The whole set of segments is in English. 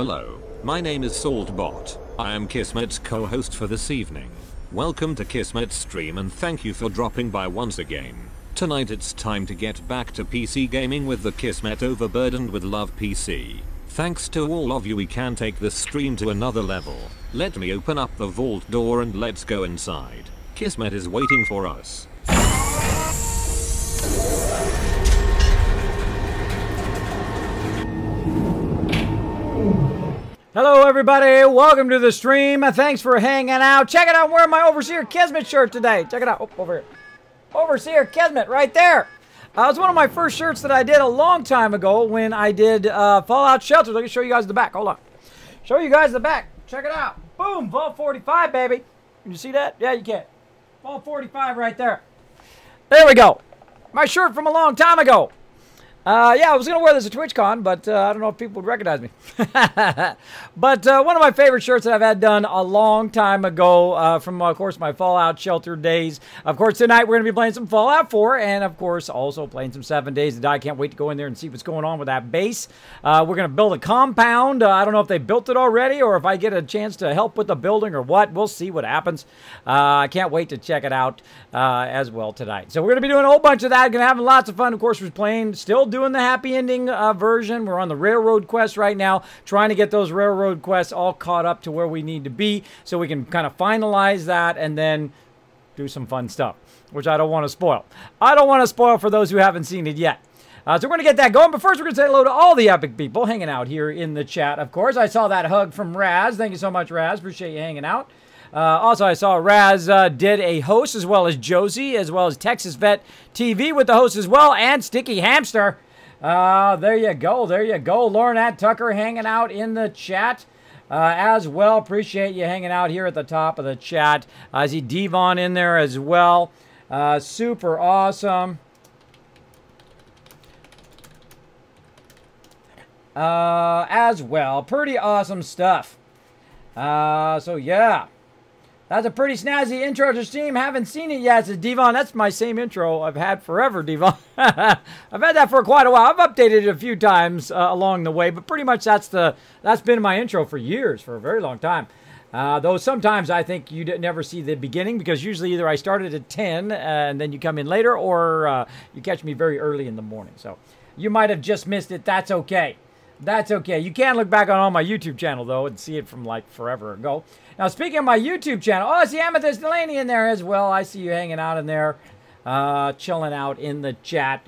Hello, my name is Saltbot. I am Kismet's co-host for this evening. Welcome to Kismet's stream and thank you for dropping by once again. Tonight it's time to get back to PC gaming with the Kismet Overburdened with Love PC. Thanks to all of you, we can take this stream to another level. Let me open up the vault door and let's go inside. Kismet is waiting for us. Hello everybody, welcome to the stream. Thanks for hanging out. Check it out, I'm wearing my Overseer Kismet shirt today. Check it out, over here. Overseer Kismet, right there. It's one of my first shirts that I did a long time ago when I did Fallout Shelter. Let me show you guys the back, hold on. Show you guys the back, check it out. Boom, Vault 45, baby. Can you see that? Yeah, you can. Vault 45 right there. There we go. My shirt from a long time ago. Yeah, I was going to wear this at TwitchCon, but I don't know if people would recognize me. But one of my favorite shirts that I've had done a long time ago from, of course, my Fallout Shelter days. Of course, tonight we're going to be playing some Fallout 4 and, of course, also playing some 7 Days to Die. I can't wait to go in there and see what's going on with that base. We're going to build a compound. I don't know if they built it already or if I get a chance to help with the building or what. We'll see what happens. I can't wait to check it out as well tonight. So we're going to be doing a whole bunch of that. Going to have lots of fun. Of course, we're playing, still doing the happy ending version. We're on the railroad quest right now, trying to get those railroad quests all caught up to where we need to be so we can kind of finalize that and then do some fun stuff, which I don't want to spoil. I don't want to spoil for those who haven't seen it yet. So we're going to get that going, but first we're going to say hello to all the epic people hanging out here in the chat, of course. I saw that hug from Raz. Thank you so much, Raz. Appreciate you hanging out. Also, I saw Raz did a host, as well as Josie, as well as Texas Vet TV with the host as well, and Sticky Hamster. There you go. There you go. Lauren Tucker hanging out in the chat as well. Appreciate you hanging out here at the top of the chat. I see Devon in there as well. Super awesome. As well. Pretty awesome stuff. So yeah. That's a pretty snazzy intro to stream. Haven't seen it yet. Says Devon. That's my same intro I've had forever, Devon. I've had that for quite a while. I've updated it a few times along the way, but pretty much that's been my intro for years, for a very long time. Though sometimes I think you never see the beginning because usually either I started at 10 and then you come in later, or you catch me very early in the morning. So you might have just missed it. That's okay. That's okay. You can look back on my YouTube channel, though, and see it from, like, forever ago. Now, speaking of my YouTube channel, oh, I see Amethyst Delaney in there as well. I see you hanging out in there, chilling out in the chat.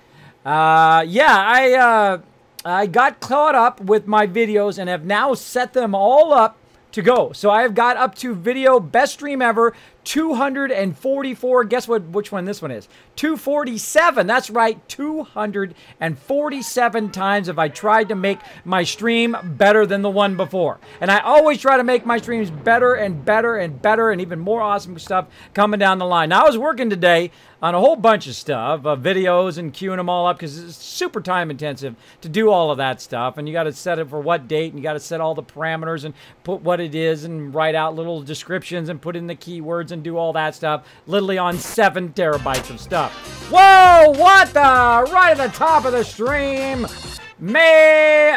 Yeah, I got caught up with my videos and have now set them all up to go. So I have got up to video best stream ever 244. Guess what? Which one this one is? 247. That's right. 247 times have I tried to make my stream better than the one before. And I always try to make my streams better and better and better and even more awesome stuff coming down the line. Now, I was working today on a whole bunch of stuff, videos and queuing them all up because it's super time intensive to do all of that stuff. And you got to set it for what date and you got to set all the parameters and put what it is and write out little descriptions and put in the keywords and do all that stuff, literally on 7 terabytes of stuff. Whoa, what the? Right at the top of the stream. May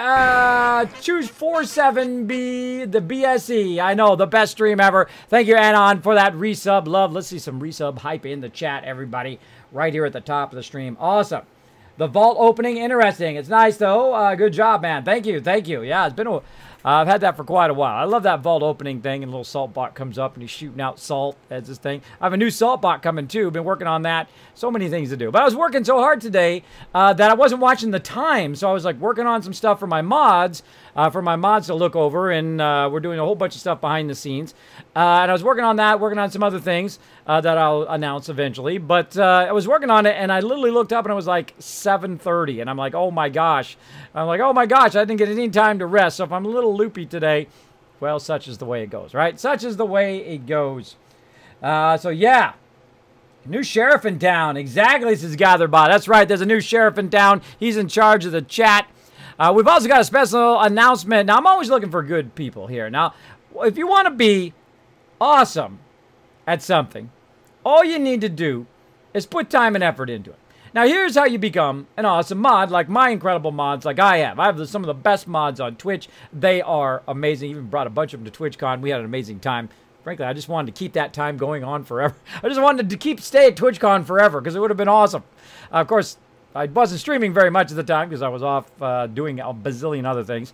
choose 47B, the BSE. I know, the best stream ever. Thank you, Anon, for that resub. Love. Let's see some resub hype in the chat, everybody. Right here at the top of the stream. Awesome. The vault opening, interesting. It's nice, though. Good job, man. Thank you. Thank you. Yeah, it's been a... I've had that for quite a while. I love that vault opening thing, and a little salt bot comes up, and he's shooting out salt as this thing. I have a new salt bot coming, too. Been working on that. So many things to do. But I was working so hard today that I wasn't watching the time, so I was, like, working on some stuff for my mods to look over, and we're doing a whole bunch of stuff behind the scenes. And I was working on that, working on some other things that I'll announce eventually. But I was working on it, and I literally looked up, and it was, like, 7:30, and I'm like, oh, my gosh. I'm like, oh, my gosh, I didn't get any time to rest, so if I'm a little loopy today, well, such is the way it goes, right? Such is the way it goes. So, yeah. New sheriff in town. Exactly, says GatherBot. That's right, there's a new sheriff in town. He's in charge of the chat. We've also got a special announcement. Now, I'm always looking for good people here. Now, if you want to be awesome at something, all you need to do is put time and effort into it. Now, here's how you become an awesome mod, like my incredible mods, like I have. I have some of the best mods on Twitch. They are amazing. Even brought a bunch of them to TwitchCon. We had an amazing time. Frankly, I just wanted to keep that time going on forever. I just wanted to stay at TwitchCon forever because it would have been awesome. Of course, I wasn't streaming very much at the time because I was off doing a bazillion other things.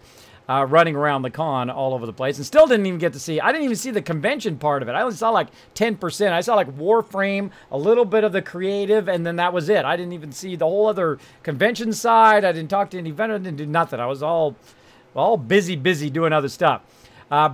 Running around the con all over the place, and still didn't even get to see. I didn't even see the convention part of it. I only saw like 10%. I saw like Warframe, a little bit of the creative, and then that was it. I didn't even see the whole other convention side. I didn't talk to any vendor. I didn't do nothing. I was all busy doing other stuff.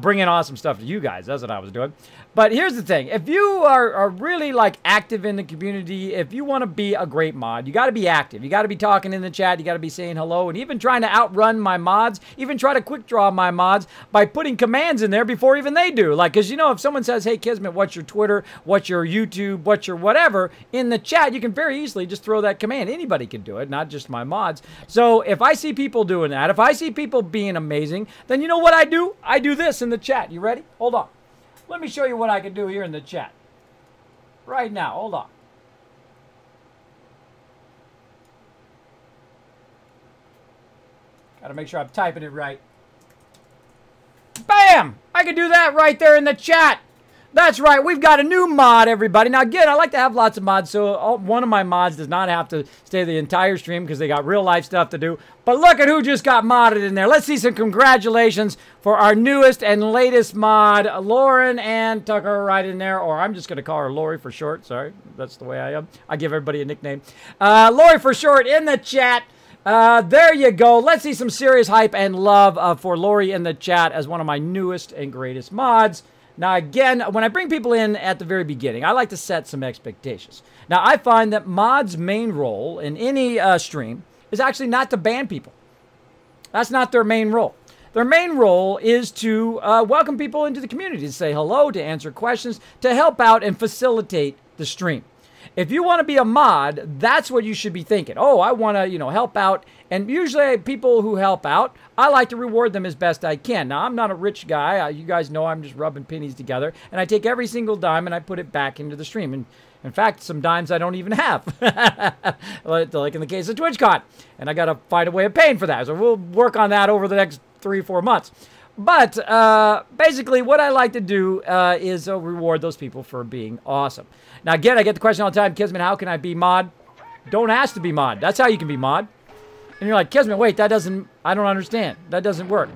Bringing awesome stuff to you guys. That's what I was doing. But here's the thing. If you are really like active in the community, if you want to be a great mod, you got to be active. You got to be talking in the chat. You got to be saying hello and even trying to outrun my mods, even try to quick draw my mods by putting commands in there before even they do. Like, because, you know, if someone says, hey, Kismet, what's your Twitter, what's your YouTube, what's your whatever, in the chat, you can very easily just throw that command. Anybody can do it, not just my mods. So if I see people doing that, if I see people being amazing, then you know what I do? I do this in the chat. You ready? Hold on. Let me show you what I can do here in the chat. Right now. Hold on. Got to make sure I'm typing it right. Bam! I can do that right there in the chat. That's right. We've got a new mod, everybody. Now, again, I like to have lots of mods, so one of my mods does not have to stay the entire stream because they got real-life stuff to do. But look at who just got modded in there. Let's see some congratulations for our newest and latest mod, Lauren and Tucker right in there. Or I'm just going to call her Lori for short. Sorry, that's the way I am. I give everybody a nickname. Lori for short in the chat. There you go. Let's see some serious hype and love for Lori in the chat as one of my newest and greatest mods. Now, again, when I bring people in at the very beginning, I like to set some expectations. Now, I find that mods' main role in any stream is actually not to ban people. That's not their main role. Their main role is to welcome people into the community, to say hello, to answer questions, to help out and facilitate the stream. If you want to be a mod, that's what you should be thinking. Oh, I want to, you know, help out. And usually people who help out, I like to reward them as best I can. Now, I'm not a rich guy. You guys know I'm just rubbing pennies together. And I take every single dime and I put it back into the stream. And in fact, some dimes I don't even have. Like in the case of TwitchCon. And I got to find a way of paying for that. So we'll work on that over the next 3-4 months. But basically, what I like to do is reward those people for being awesome. Now, again, I get the question all the time, Kismet, how can I be mod? Don't ask to be mod. That's how you can be mod. And you're like, Kismet, wait, I don't understand. That doesn't work.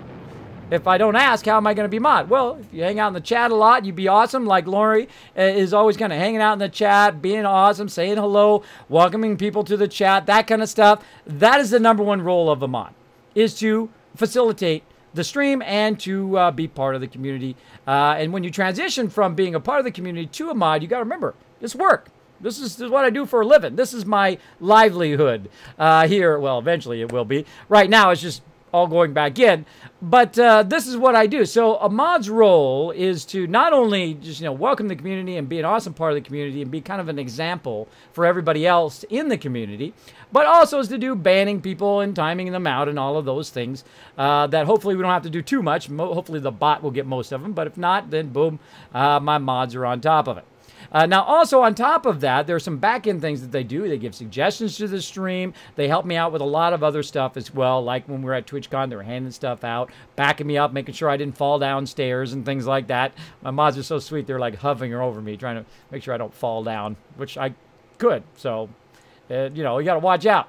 If I don't ask, how am I going to be mod? Well, if you hang out in the chat a lot, you'd be awesome. Like Lori is always kind of hanging out in the chat, being awesome, saying hello, welcoming people to the chat, that kind of stuff. That is the #1 role of a mod, is to facilitate the stream and to be part of the community. And when you transition from being a part of the community to a mod, you got to remember, this work. This is what I do for a living. This is my livelihood here. Well, eventually it will be. Right now, it's just all going back in. But this is what I do. So a mod's role is to not only just, you know, welcome the community and be an awesome part of the community and be kind of an example for everybody else in the community, but also is to do banning people and timing them out and all of those things that hopefully we don't have to do too much. Hopefully the bot will get most of them. But if not, then boom, my mods are on top of it. Now, also on top of that, there are some back-end things that they do. They give suggestions to the stream. They help me out with a lot of other stuff as well. Like when we were at TwitchCon, they were handing stuff out, backing me up, making sure I didn't fall downstairs and things like that. My mods are so sweet. They're like hovering over me, trying to make sure I don't fall down, which I could. So, you know, you got to watch out.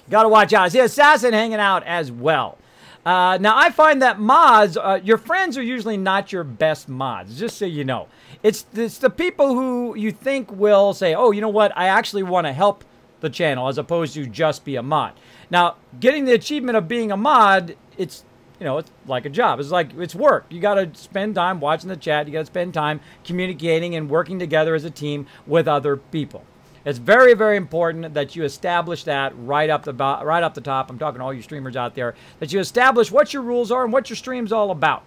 Got to watch out. I see Assassin hanging out as well. Now, I find that mods, your friends are usually not your best mods, just so you know. It's the people who you think will say, oh, you know what, I actually want to help the channel as opposed to just be a mod. Now, getting the achievement of being a mod, it's, you know, it's like a job. It's like, it's work. You got to spend time watching the chat. You got to spend time communicating and working together as a team with other people. It's very, very important that you establish that right up the top. I'm talking to all you streamers out there, that you establish what your rules are and what your stream's all about.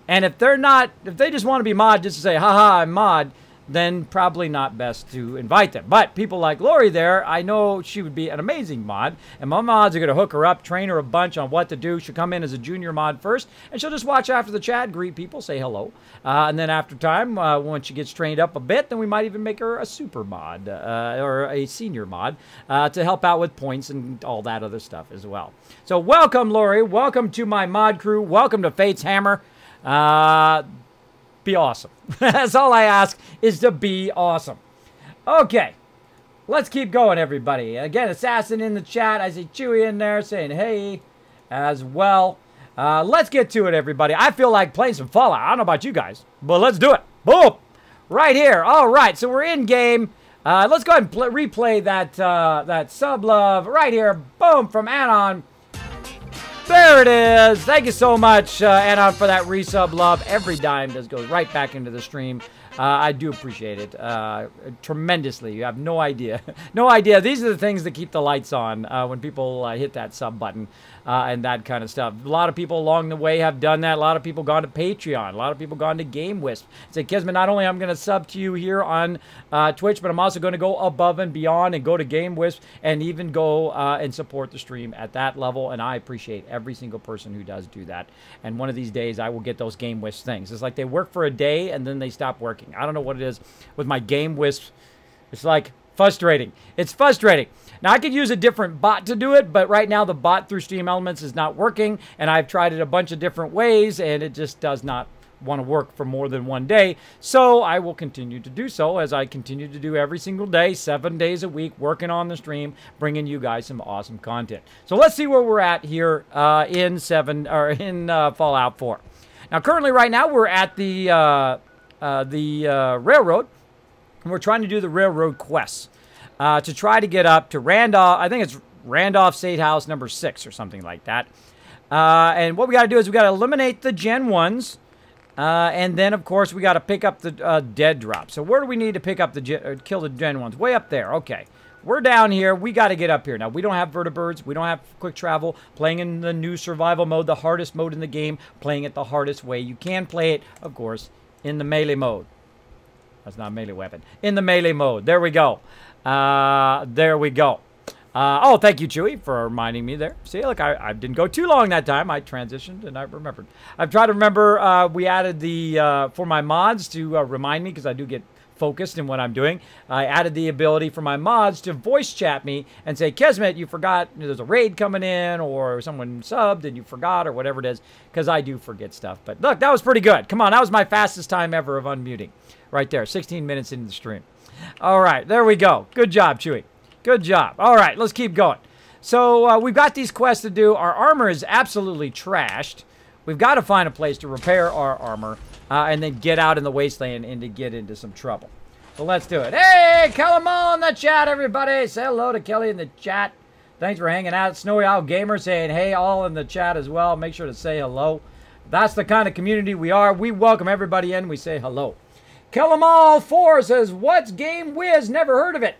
And if they just want to be mod just to say, haha, I'm mod, then probably not best to invite them. But people like Lori there, I know she would be an amazing mod, and my mods are going to hook her up, train her a bunch on what to do. She'll come in as a junior mod first, and she'll just watch after the chat, greet people, say hello. And then after time, once she gets trained up a bit, then we might even make her a super mod or a senior mod to help out with points and all that other stuff as well. So welcome, Lori. Welcome to my mod crew. Welcome to Fate's Hammer. Be awesome. That's all I ask, is to be awesome. Okay. Let's keep going, everybody. Again, Assassin in the chat. I see Chewy in there saying hey as well. Let's get to it, everybody. I feel like playing some Fallout. I don't know about you guys, but let's do it. Boom. Right here. All right. So we're in game. Let's go ahead and replay that sub love right here. Boom, from Anon. There it is. Thank you so much, Anon, for that resub love. Every dime just goes right back into the stream. I do appreciate it tremendously. You have no idea. No idea. These are the things that keep the lights on when people hit that sub button and that kind of stuff. A lot of people along the way have done that. A lot of people gone to Patreon. A lot of people gone to GameWisp. Say, Kismet, not only I'm going to sub to you here on Twitch, but I'm also going to go above and beyond and go to GameWisp and even go and support the stream at that level. And I appreciate every single person who does do that. And one of these days, I will get those GameWisp things. It's like they work for a day and then they stop working. I don't know what it is with my GameWisp. It's like frustrating. It's frustrating. Now, I could use a different bot to do it, but right now the bot through Stream Elements is not working, and I've tried it a bunch of different ways, and it just does not want to work for more than one day. So I will continue to do so, as I continue to do every single day, 7 days a week, working on the stream, bringing you guys some awesome content. So let's see where we're at here in Fallout 4. Now, currently, right now, we're at the railroad, and we're trying to do the railroad quests to try to get up to Randolph. I think it's Randolph State House number 6 or something like that. And what we got to do is we got to eliminate the Gen 1s, and then of course we got to pick up the dead drop. So where do we need to pick up the kill the Gen 1s? Way up there. Okay. We're down here. We got to get up here. Now, we don't have vertibirds. We don't have quick travel. Playing in the new survival mode, the hardest mode in the game. Playing it the hardest way. You can play it, of course, in the melee mode. That's not a melee weapon. In the melee mode. There we go. There we go. Oh, thank you, Chewy, for reminding me there. See, look, I didn't go too long that time. I transitioned and I remembered. I've tried to remember, we added the, for my mods to remind me, because I do get focused in what I'm doing. I added the ability for my mods to voice chat me and say, Kismet, you forgot there's a raid coming in, or someone subbed and you forgot, or whatever it is, because I do forget stuff. But look, that was pretty good. Come on, that was my fastest time ever of unmuting. Right there, 16 minutes into the stream. All right, there we go. Good job, Chewy. Good job. All right, let's keep going. So we've got these quests to do. Our armor is absolutely trashed. We've got to find a place to repair our armor and then get out in the wasteland and to get into some trouble. So let's do it. Hey, Kelly in the chat, everybody. Say hello to Kelly in the chat. Thanks for hanging out. Snowy Owl Gamer saying hey all in the chat as well. Make sure to say hello. That's the kind of community we are. We welcome everybody in. We say hello. Killamal4 says, what's Game Whiz? Never heard of it.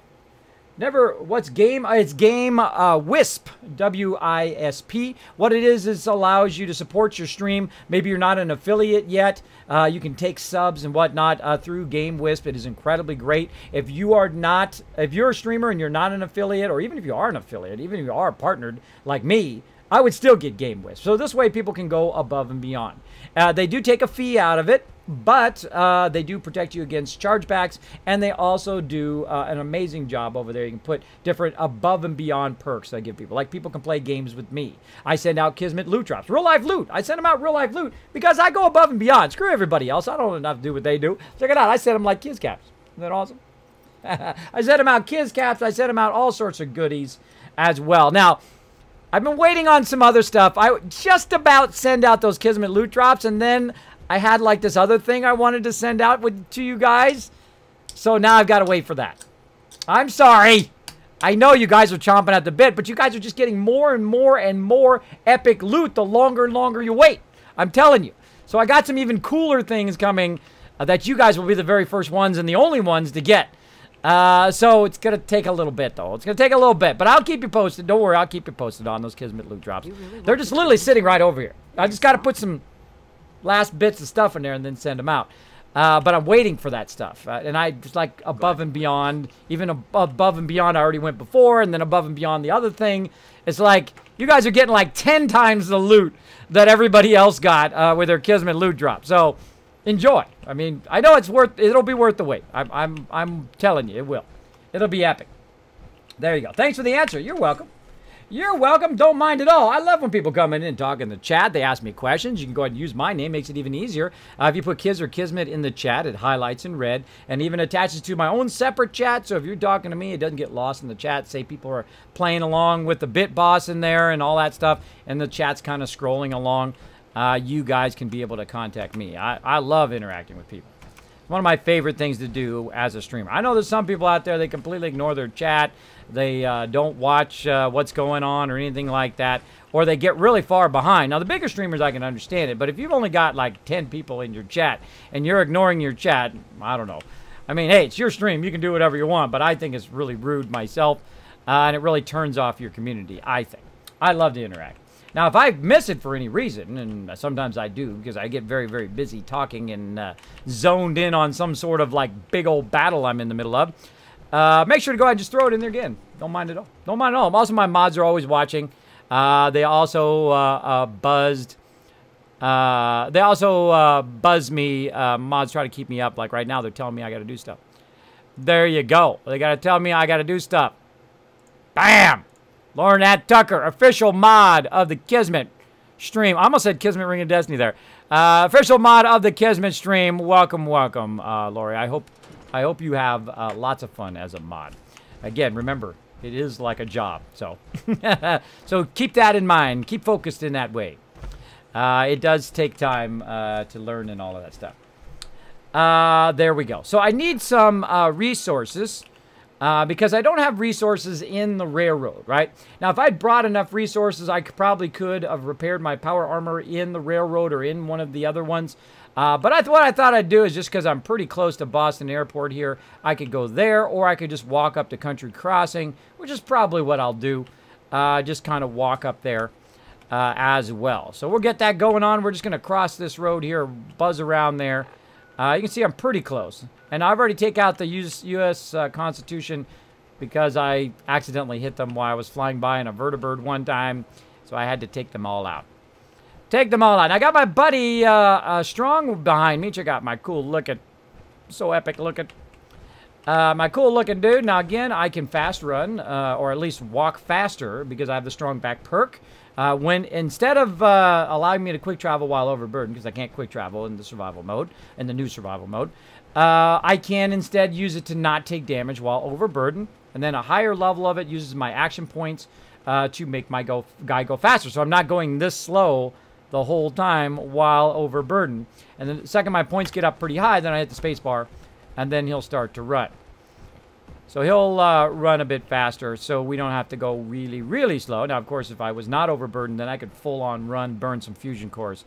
Never, what's Game? It's Game Wisp, W-I-S-P. What it is allows you to support your stream. Maybe you're not an affiliate yet. You can take subs and whatnot through Game Wisp. It is incredibly great. If you are not, if you're a streamer and you're not an affiliate, or even if you are an affiliate, even if you are partnered like me, I would still get Game Wisp. So this way people can go above and beyond. They do take a fee out of it, but they do protect you against chargebacks, and they also do an amazing job over there. You can put different above and beyond perks I give people. Like, people can play games with me. I send out Kismet loot drops, real life loot. I send them out real life loot because I go above and beyond. Screw everybody else. I don't have enough to do what they do. Check it out. I send them like Kiz Caps. Isn't that awesome? I send them out Kiz Caps. I send them out all sorts of goodies as well. Now, I've been waiting on some other stuff. I just about send out those Kismet loot drops, and then I had like this other thing I wanted to send out to you guys. So now I've got to wait for that. I'm sorry. I know you guys are chomping at the bit, but you guys are just getting more and more and more epic loot the longer and longer you wait. I'm telling you. So I got some even cooler things coming that you guys will be the very first ones and the only ones to get. So it's going to take a little bit, though. It's going to take a little bit, but I'll keep you posted. Don't worry, I'll keep you posted on those Kismet loot drops. They're just literally sitting right over here. I just got to put some last bits of stuff in there and then send them out. But I'm waiting for that stuff. And I just like above and beyond, even above and beyond I already went before, and then above and beyond the other thing. It's like you guys are getting like 10 times the loot that everybody else got with their Kismet loot drop. So enjoy. I mean, I know it'll be worth the wait. I'm telling you, it will. It'll be epic. There you go. Thanks for the answer. You're welcome. You're welcome. Don't mind at all. I love when people come in and talk in the chat. They ask me questions. You can go ahead and use my name. Makes it even easier. If you put Kiz or Kismet in the chat, it highlights in red and even attaches to my own separate chat. So if you're talking to me, it doesn't get lost in the chat. Say people are playing along with the Bit Boss in there and all that stuff, and the chat's kind of scrolling along. You guys can be able to contact me. I love interacting with people. It's one of my favorite things to do as a streamer. I know there's some people out there, they completely ignore their chat. They don't watch what's going on or anything like that, or they get really far behind. Now, the bigger streamers, I can understand it, but if you've only got like 10 people in your chat and you're ignoring your chat, I don't know. I mean, hey, it's your stream. You can do whatever you want, but I think it's really rude myself, and it really turns off your community, I think. I love to interact. Now, if I miss it for any reason, and sometimes I do because I get very, very busy talking and zoned in on some sort of like big old battle I'm in the middle of, make sure to go ahead and just throw it in there again. Don't mind at all. Don't mind at all. Also, my mods are always watching. They also buzzed. They also buzz me. Mods try to keep me up. Like right now, they're telling me I got to do stuff. There you go. They got to tell me I got to do stuff. Bam! Lauren At Tucker, official mod of the Kismet stream. I almost said Kismet Ring of Destiny there. Official mod of the Kismet stream. Welcome, welcome, Lori. I hope you have lots of fun as a mod. Again, remember, it is like a job. So, so keep that in mind. Keep focused in that way. It does take time to learn and all of that stuff. There we go. So I need some resources. Because I don't have resources in the railroad, right? Now, if I'd brought enough resources, I probably could have repaired my power armor in the railroad or in one of the other ones. But what I thought I'd do is just because I'm pretty close to Boston Airport here, I could go there, or I could just walk up to Country Crossing, which is probably what I'll do. Just kind of walk up there as well. So we'll get that going on. We're just going to cross this road here, buzz around there. You can see I'm pretty close. And I've already taken out the U.S. Constitution because I accidentally hit them while I was flying by in a vertibird one time. So I had to take them all out. Take them all out. And I got my buddy Strong behind me. Check out my cool looking, so epic looking. My cool looking dude. Now again, I can fast run, or at least walk faster because I have the Strong Back perk. When instead of allowing me to quick travel while overburdened, because I can't quick travel in the survival mode, in the new survival mode, I can instead use it to not take damage while overburdened. And then a higher level of it uses my action points to make my guy go faster. So I'm not going this slow the whole time while overburdened. And then the second my points get up pretty high, then I hit the space bar, and then he'll start to run. So he'll run a bit faster, so we don't have to go really, really slow. Now, of course, if I was not overburdened, then I could full-on run, burn some fusion cores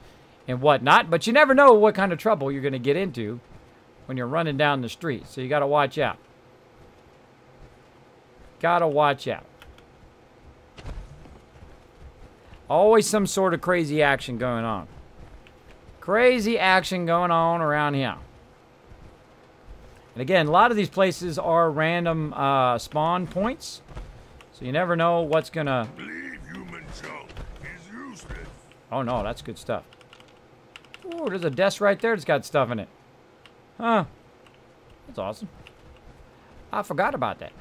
and whatnot. But you never know what kind of trouble you're going to get into when you're running down the street. So you got to watch out. Got to watch out. Always some sort of crazy action going on. Crazy action going on around here. And again, a lot of these places are random spawn points. So you never know what's going to... Oh no, that's good stuff. Ooh, there's a desk right there that's got stuff in it. Huh. That's awesome. I forgot about that.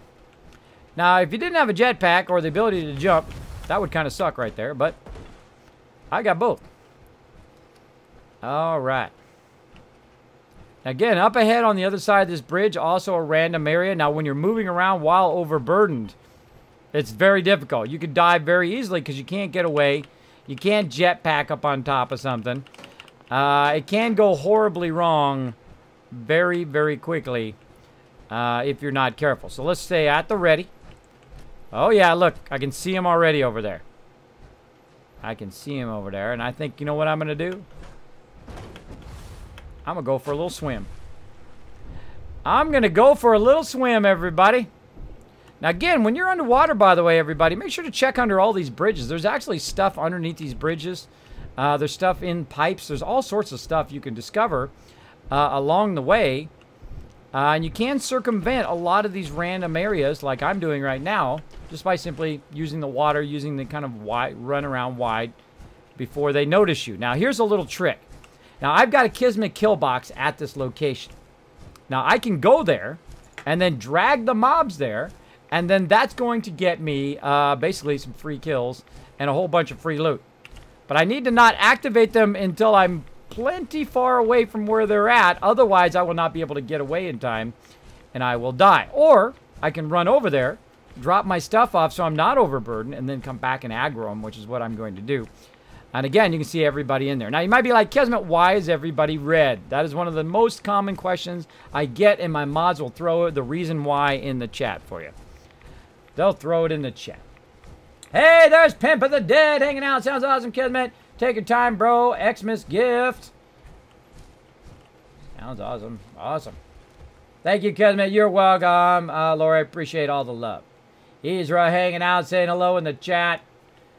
Now, if you didn't have a jetpack or the ability to jump, that would kind of suck right there, but I got both. All right. Again, up ahead on the other side of this bridge, also a random area. Now, when you're moving around while overburdened, it's very difficult. You could die very easily because you can't get away. You can't jetpack up on top of something. It can go horribly wrong very, very quickly if you're not careful. So let's stay at the ready. Oh, yeah, look. I can see him already over there. I can see him over there. And I think, you know what I'm going to do? I'm going to go for a little swim. I'm going to go for a little swim, everybody. Now, again, when you're underwater, by the way, everybody, make sure to check under all these bridges. There's actually stuff underneath these bridges. There's stuff in pipes. There's all sorts of stuff you can discover along the way. And you can circumvent a lot of these random areas like I'm doing right now just by simply using the water, using the kind of wide, run around wide before they notice you. Now, here's a little trick. Now, I've got a Kismet kill box at this location. Now, I can go there and then drag the mobs there, and then that's going to get me basically some free kills and a whole bunch of free loot. But I need to not activate them until I'm plenty far away from where they're at. Otherwise, I will not be able to get away in time, and I will die. Or I can run over there, drop my stuff off so I'm not overburdened, and then come back and aggro them, which is what I'm going to do. And again, you can see everybody in there. Now, you might be like, Kismet, why is everybody red? That is one of the most common questions I get, and my mods will throw the reason why in the chat for you. They'll throw it in the chat. Hey, there's Pimp of the Dead hanging out. Sounds awesome, Kismet. Take your time, bro. Xmas gift. Sounds awesome. Awesome. Thank you, Kismet. You're welcome. Laura, I appreciate all the love. Ezra hanging out, saying hello in the chat.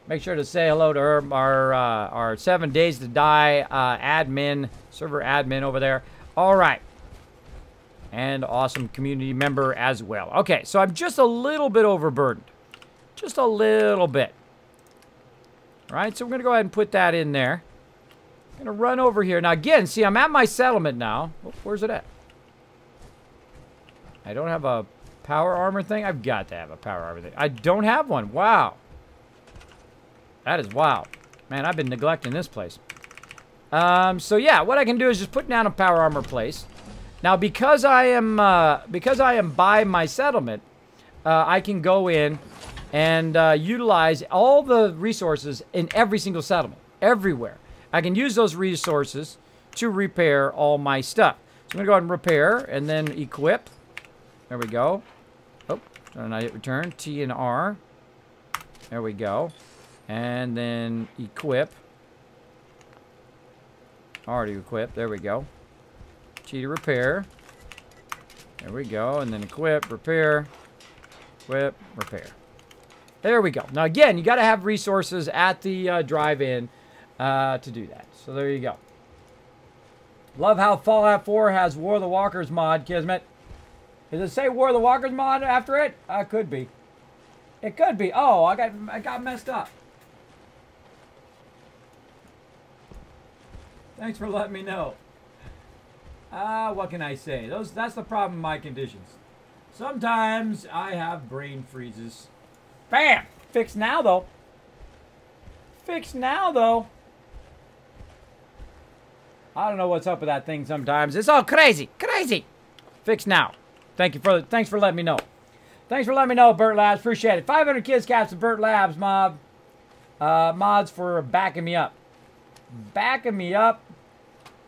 Make sure to say hello to her, our 7 Days to Die admin, server admin over there. All right. And awesome community member as well. Okay, so I'm just a little bit overburdened. Just a little bit. All right, so we're going to go ahead and put that in there. I'm going to run over here. Now, again, see, I'm at my settlement now. Oh, where's it at? I don't have a power armor thing. I've got to have a power armor thing. I don't have one. Wow. That is wild. Man, I've been neglecting this place. So, yeah, what I can do is just put down a power armor place. Now, because I am by my settlement, I can go in and utilize all the resources in every single settlement, everywhere. I can use those resources to repair all my stuff. So I'm going to go ahead and repair and then equip. There we go. Oh, and I hit return, T and R. There we go. And then equip. Already equipped. There we go. T to repair. There we go. And then equip, repair, equip, repair. There we go. Now, again, you got to have resources at the drive-in to do that. So there you go. Love how Fallout 4 has War of the Walkers mod, Kismet. Does it say War of the Walkers mod after it? Could be. It could be. Oh, I got messed up. Thanks for letting me know. What can I say? That's the problem with my conditions. Sometimes I have brain freezes. Bam! Fixed now, though. Fixed now, though. I don't know what's up with that thing sometimes. It's all crazy. Crazy. Fixed now. Thanks for letting me know. Thanks for letting me know, Burt Labs. Appreciate it. 500 kids caps to Burt Labs, mods for backing me up. Backing me up.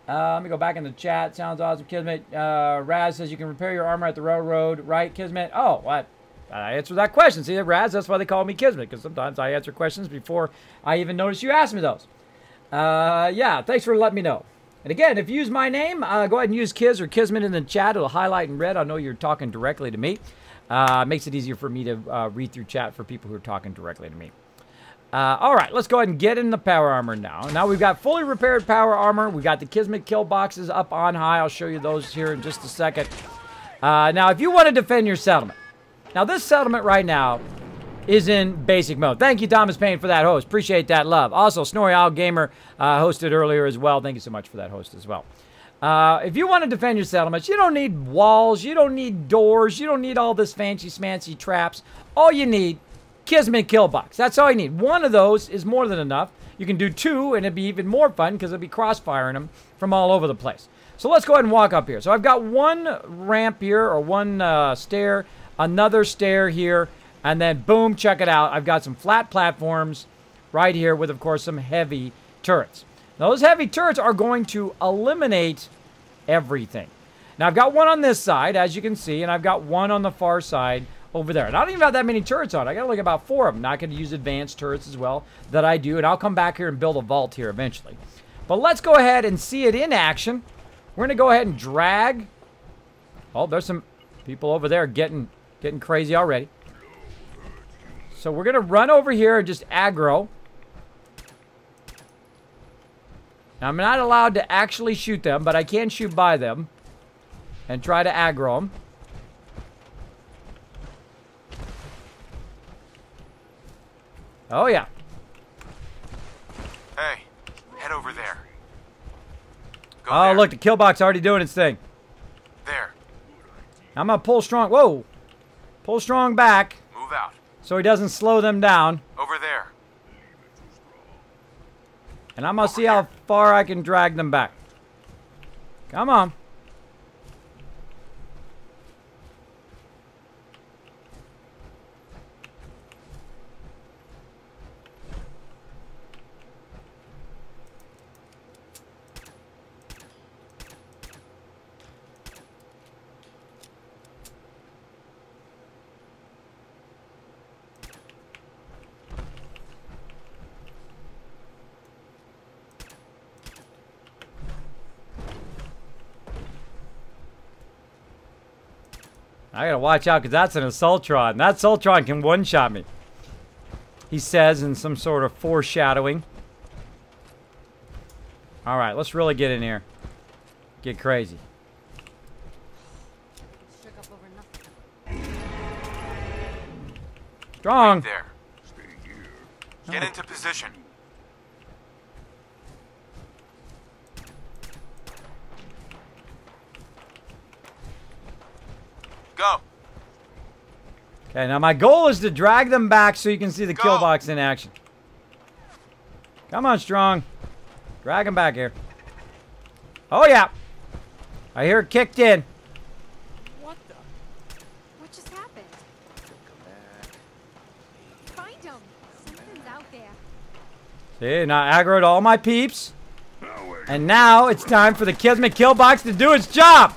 Let me go back in the chat. Sounds awesome, Kismet. Raz says you can repair your armor at the railroad, right, Kismet? Oh, what? I answered that question. See, Raz, that's why they call me Kismet, because sometimes I answer questions before I even notice you asked me those. Yeah, thanks for letting me know. And again, if you use my name, go ahead and use Kiz or Kismet in the chat. It'll highlight in red. I'll know you're talking directly to me. Makes it easier for me to read through chat for people who are talking directly to me. All right, let's go ahead and get in the power armor now. Now we've got fully repaired power armor. We got the Kismet kill boxes up on high. I'll show you those here in just a second. Now, if you want to defend your settlement. Now, this settlement right now is in basic mode. Thank you, Thomas Payne, for that host. Appreciate that love. Also, Snorri Owl Gamer hosted earlier as well. Thank you so much for that host as well. If you want to defend your settlements, you don't need walls. You don't need doors. You don't need all this fancy traps. All you need, Kismet kill box. That's all you need. One of those is more than enough. You can do two, and it'd be even more fun because it'll be crossfiring them from all over the place. So let's go ahead and walk up here. So I've got one ramp here, or one stair, another stair here, and then boom, check it out. I've got some flat platforms right here with, of course, some heavy turrets. Now, those heavy turrets are going to eliminate everything. Now, I've got one on this side, as you can see, and I've got one on the far side over there. And I don't even have that many turrets on. I got like about 4 of them. Now, I could use advanced turrets as well that I do, and I'll come back here and build a vault here eventually. But let's go ahead and see it in action. We're going to go ahead and drag. Oh, there's some people over there getting crazy already. So we're going to run over here and just aggro. Now, I'm not allowed to actually shoot them, but I can shoot by them and try to aggro them. Oh, yeah. Hey, head over there. Go Oh, there. look, the kill box already doing its thing. There. I'm going to pull strong. Whoa. Pull strong back Move out. so he doesn't slow them down. Over there. And I'm going to see how far I can drag them back. Come on. I gotta watch out because that's an Assaultron. That Assaultron can one-shot me. He says in some sort of foreshadowing. Alright, let's really get in here. Get crazy. Strong. Right there. Get into position. Go. Okay, now my goal is to drag them back so you can see the kill box in action. Come on, Strong. Drag them back here. Oh, yeah. I hear it kicked in. What the? What just happened? Find him. Something's out there. See, now I aggroed all my peeps. And now it's time for the Kismet kill box to do its job.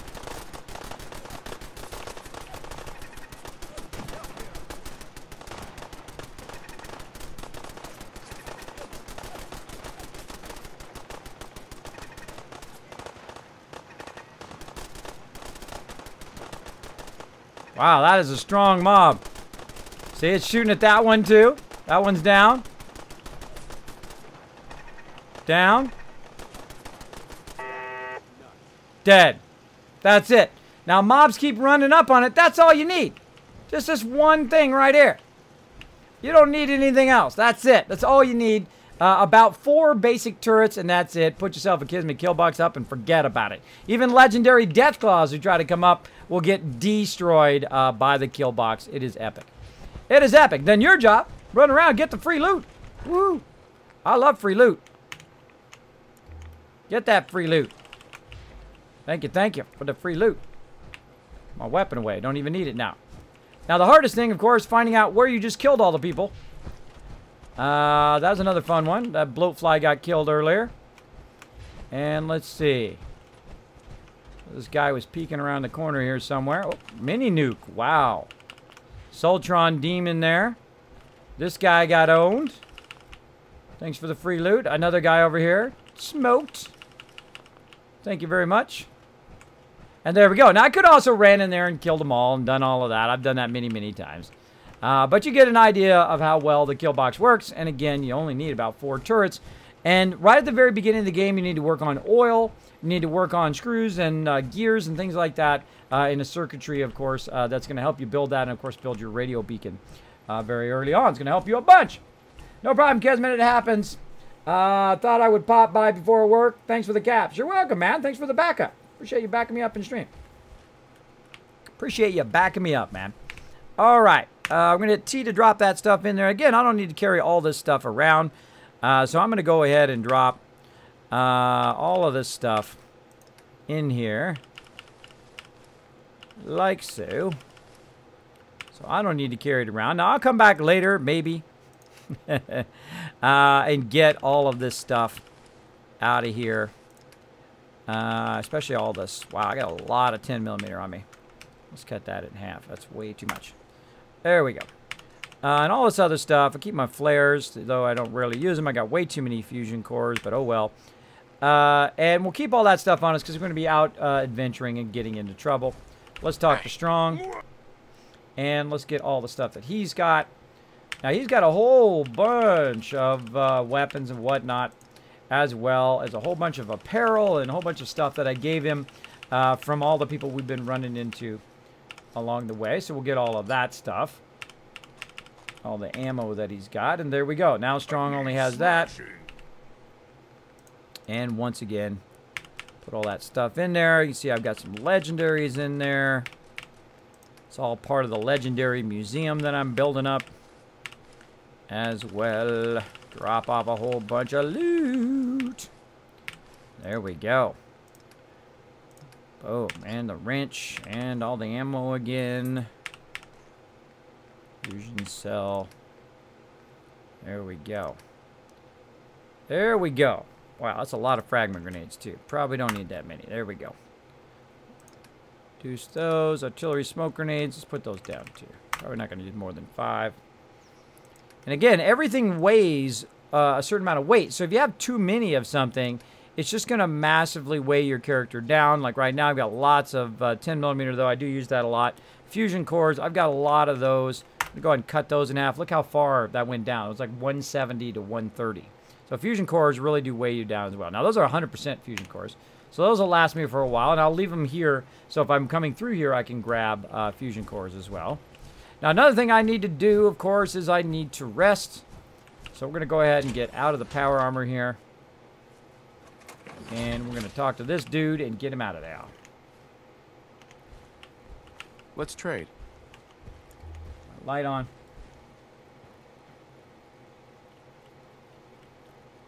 Wow, that is a strong mob. See, it's shooting at that one too. That one's down. Down. Dead. That's it. Now, mobs keep running up on it. That's all you need. Just this one thing right here. You don't need anything else. That's it. That's all you need. About 4 basic turrets, and that's it. Put yourself a Kismet kill box up and forget about it. Even legendary Deathclaws who try to come up will get destroyed by the kill box. It is epic. It is epic. Then your job, run around, get the free loot. Woo! I love free loot. Get that free loot. Thank you for the free loot. My weapon away. Don't even need it now. Now, the hardest thing, of course, finding out where you just killed all the people. That was another fun one. That bloatfly got killed earlier. And let's see. This guy was peeking around the corner here somewhere. Oh, mini nuke. Wow. Soltron demon there. This guy got owned. Thanks for the free loot. Another guy over here. Smoked. Thank you very much. And there we go. Now, I could also ran in there and killed them all and done all of that. I've done that many times. But you get an idea of how well the kill box works. And again, you only need about 4 turrets. And right at the very beginning of the game, you need to work on oil. You need to work on screws and gears and things like that in a circuitry, of course. That's going to help you build that and, of course, build your radio beacon very early on. It's going to help you a bunch. No problem, Kismet. It happens. Thought I would pop by before work. Thanks for the caps. You're welcome, man. Thanks for the backup. Appreciate you backing me up in stream. Appreciate you backing me up, man. All right. I'm going to hit T to drop that stuff in there. Again, I don't need to carry all this stuff around. So I'm going to go ahead and drop all of this stuff in here. Like so. So I don't need to carry it around. Now, I'll come back later, maybe. And get all of this stuff out of here. Especially all this. Wow, I got a lot of 10mm on me. Let's cut that in half. That's way too much. There we go. And all this other stuff. I keep my flares, though I don't really use them. I got way too many fusion cores, but oh well. And we'll keep all that stuff on us because we're going to be out adventuring and getting into trouble. Let's talk to Strong. And let's get all the stuff that he's got. Now, he's got a whole bunch of weapons and whatnot. as well as a whole bunch of apparel and a whole bunch of stuff that I gave him from all the people we've been running into along the way. So we'll get all of that stuff. All the ammo that he's got. And there we go. Now Strong only has that. And once again, put all that stuff in there. You see I've got some legendaries in there. It's all part of the legendary museum that I'm building up as well. Drop off a whole bunch of loot. There we go. Oh, and the wrench and all the ammo again. Fusion cell. There we go. There we go. Wow, that's a lot of fragment grenades too. Probably don't need that many. There we go. Deuce those. Artillery smoke grenades. Let's put those down too. Probably not going to need more than 5. And again, everything weighs a certain amount of weight. So if you have too many of something, it's just going to massively weigh your character down. Like right now, I've got lots of 10mm, though. I do use that a lot. Fusion cores, I've got a lot of those. I'm going to go ahead and cut those in half. Look how far that went down. It was like 170 to 130. So fusion cores really do weigh you down as well. Now, those are 100% fusion cores. So those will last me for a while, and I'll leave them here. So if I'm coming through here, I can grab fusion cores as well. Now, another thing I need to do, of course, is I need to rest. So we're going to go ahead and get out of the power armor here. And we're going to talk to this dude and get him out of there. Let's trade. Light on.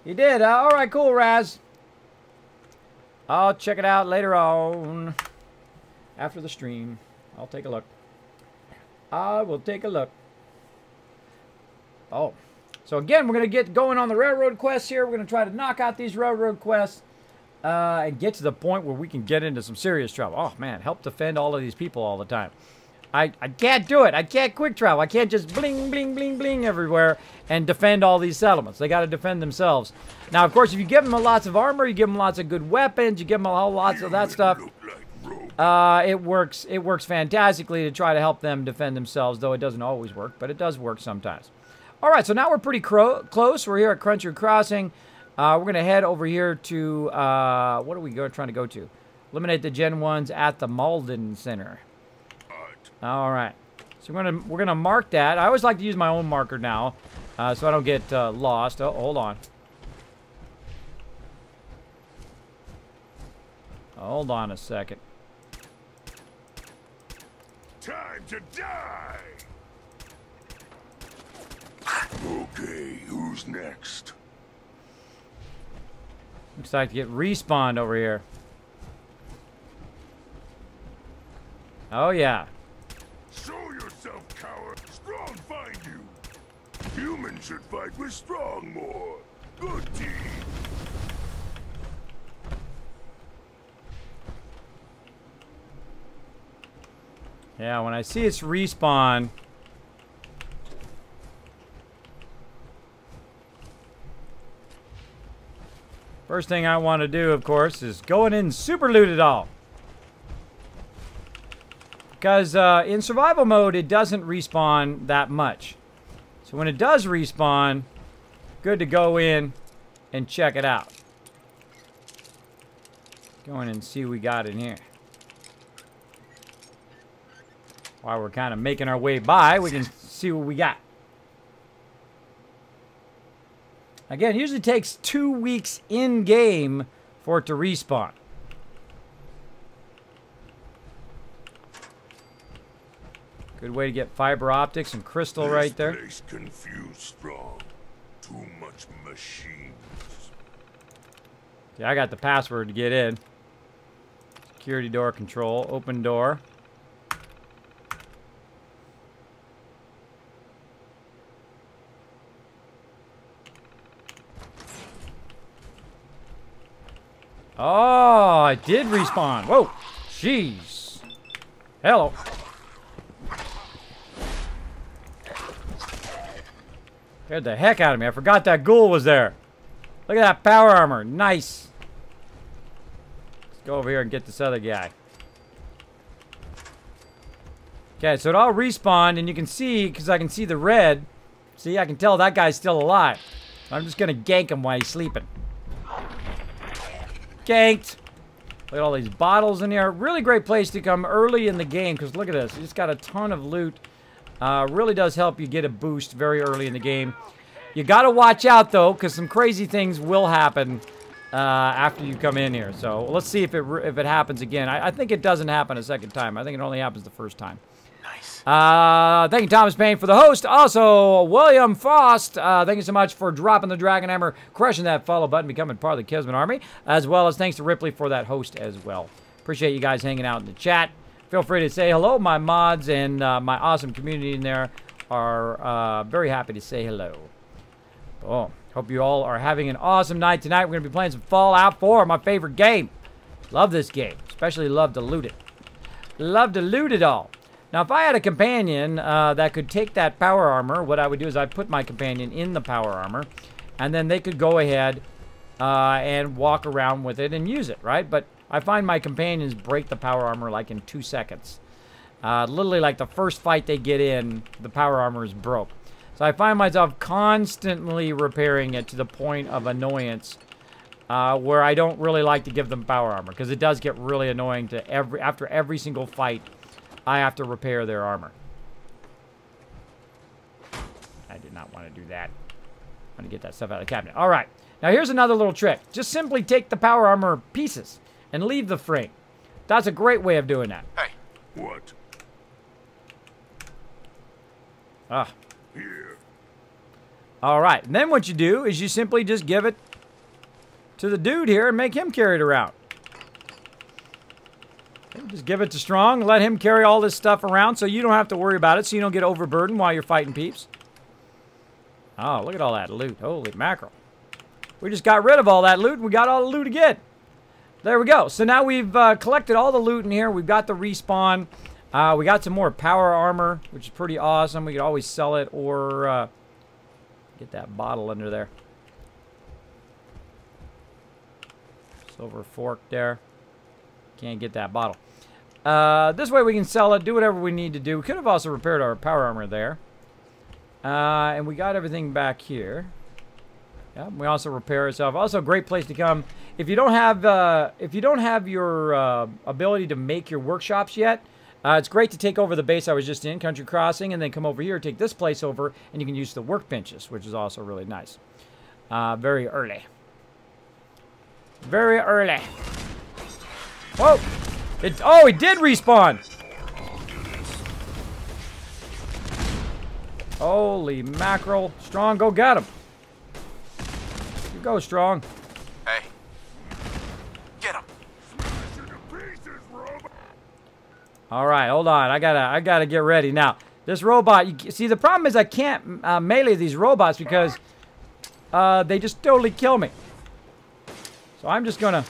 You did. All right, cool, Raz. I'll check it out later on. After the stream. I'll take a look. I will take a look. Oh. So again, we're going to get going on the railroad quests here. We're going to try to knock out these railroad quests. And get to the point where we can get into some serious trouble. Oh, man. Help defend all of these people all the time. I can't do it. I can't quick travel. I can't just bling, bling, bling, bling everywhere and defend all these settlements. They got to defend themselves. Now, of course, if you give them lots of armor, you give them lots of good weapons, you give them lots of that stuff, it works fantastically to try to help them defend themselves, though it doesn't always work, but it does work sometimes. All right, so now we're pretty close. We're here at Cruncher Crossing. We're going to head over here to, what are we trying to go to? Eliminate the Gen 1s at the Malden Center. All right. So we're gonna mark that. I always like to use my own marker now, so I don't get lost. Oh, hold on. Hold on a second. Time to die! Okay, who's next? Looks like to get respawned over here. Oh, yeah. Show yourself, coward! Strong find you! Humans should fight with Strong more! Good team! Yeah, when I see its respawn... First thing I want to do, of course, is go in and super loot it all. Because in survival mode, it doesn't respawn that much. So when it does respawn, good to go in and check it out. Go in and see what we got in here. While we're kind of making our way by, we can see what we got. Again, it usually takes 2 weeks in-game for it to respawn. Good way to get fiber optics and crystal right there. This place confused Strong. Too much machines. Yeah, I got the password to get in. Security door control. Open door. Oh, it did respawn. Whoa. Jeez. Hello. Scared the heck out of me. I forgot that ghoul was there. Look at that power armor. Nice. Let's go over here and get this other guy. Okay, so it all respawned, and you can see, because I can see the red. See, I can tell that guy's still alive. I'm just going to gank him while he's sleeping. Ganked. Look at all these bottles in here. Really great place to come early in the game, because look at this. You just got a ton of loot. Really does help you get a boost very early in the game. You got to watch out, though, because some crazy things will happen after you come in here. So let's see if it happens again. I think it doesn't happen a second time. I think it only happens the first time. Nice. Thank you, Thomas Payne, for the host. Also, William Faust, thank you so much for dropping the Dragon Hammer, crushing that follow button, becoming part of the Kismet Army, as well as thanks to Ripley for that host as well. Appreciate you guys hanging out in the chat. Feel free to say hello. My mods and my awesome community in there are very happy to say hello. Oh, hope you all are having an awesome night tonight. We're going to be playing some Fallout 4, my favorite game. Love this game. Especially love to loot it. Love to loot it all. Now, if I had a companion that could take that power armor, what I would do is I'd put my companion in the power armor, and then they could go ahead and walk around with it and use it, right? But I find my companions break the power armor like in 2 seconds. Literally like the first fight they get in, the power armor is broke. So I find myself constantly repairing it to the point of annoyance where I don't really like to give them power armor, because it does get really annoying to after every single fight I have to repair their armor. I did not want to do that. I want to get that stuff out of the cabinet. All right. Now here's another little trick. Just simply take the power armor pieces and leave the frame. That's a great way of doing that. Hey. What? Ah. Here. All right. And then what you do is you simply just give it to the dude here and make him carry it around. Just give it to Strong. Let him carry all this stuff around so you don't have to worry about it, so you don't get overburdened while you're fighting peeps. Oh, look at all that loot. Holy mackerel. We just got rid of all that loot. We got all the loot again. There we go. So now we've collected all the loot in here. We've got the respawn. We got some more power armor, which is pretty awesome. We could always sell it or get that bottle under there. Silver fork there. Can't get that bottle. This way we can sell it, do whatever we need to do. We could have also repaired our power armor there. And we got everything back here. Yeah, we also repair ourselves. Also a great place to come. If you don't have your ability to make your workshops yet, it's great to take over the base I was just in, Country Crossing, and then come over here, take this place over, and you can use the workbenches, which is also really nice. Very early. Very early. Whoa! Oh, it did respawn! Holy mackerel. Strong, go get him. You go, Strong. Hey. Get him. Alright, hold on. I gotta get ready. Now, this robot, see, the problem is I can't melee these robots because they just totally kill me. So I'm just gonna...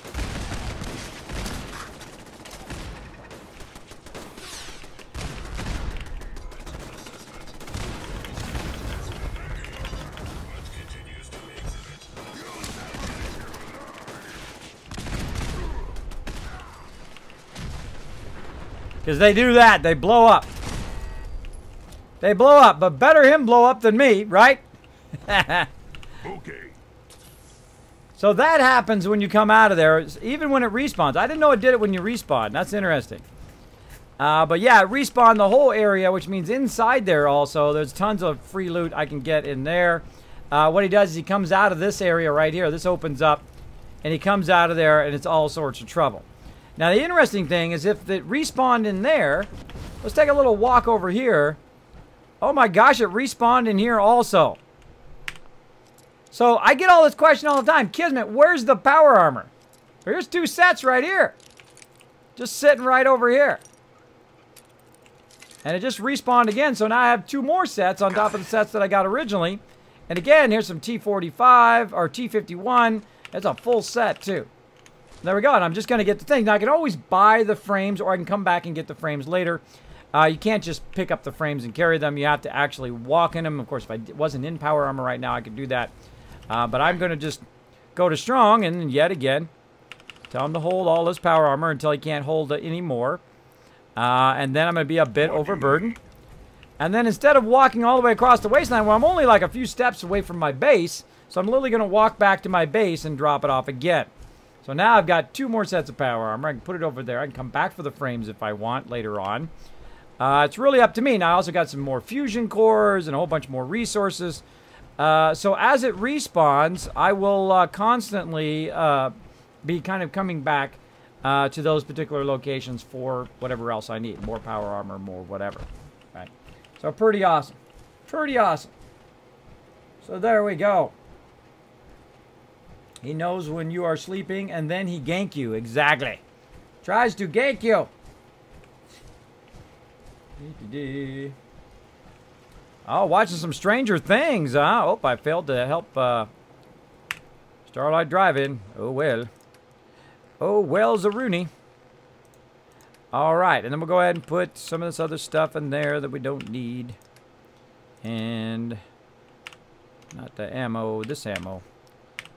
Because they do that. They blow up. They blow up. But better him blow up than me, right? Okay. So that happens when you come out of there, even when it respawns. I didn't know it did it when you respawn. That's interesting. But yeah, it respawned the whole area, which means inside there also, there's tons of free loot I can get in there. What he does is he comes out of this area right here. This opens up, and he comes out of there, and it's all sorts of trouble. Now, the interesting thing is if it respawned in there, let's take a little walk over here. Oh my gosh, it respawned in here also. So, I get all this question all the time. Kismet, where's the power armor? Here's 2 sets right here. Just sitting right over here. And it just respawned again, so now I have 2 more sets on top of the sets that I got originally. And again, here's some T45 or T51. That's a full set, too. There we go, and I'm just going to get the thing. Now, I can always buy the frames, or I can come back and get the frames later. You can't just pick up the frames and carry them. You have to actually walk in them. Of course, if I wasn't in power armor right now, I could do that. But I'm going to just go to Strong, and yet again, tell him to hold all this power armor until he can't hold it anymore. And then I'm going to be a bit overburdened. And then instead of walking all the way across the wasteland, well, I'm only like a few steps away from my base, so I'm literally going to walk back to my base and drop it off again. So now I've got 2 more sets of power armor. I can put it over there. I can come back for the frames if I want later on. It's really up to me. Now I also got some more fusion cores and a whole bunch more resources. So as it respawns, I will constantly be kind of coming back to those particular locations for whatever else I need. More power armor, more whatever. Right. So pretty awesome. Pretty awesome. So there we go. He knows when you are sleeping, and then he gank you. Exactly. Tries to gank you. Oh, watching some Stranger Things, huh? Oh, I failed to help Starlight Drive-In. Oh, well. Oh, well, Zaruni. All right, and then we'll go ahead and put some of this other stuff in there that we don't need. And not the ammo, this ammo.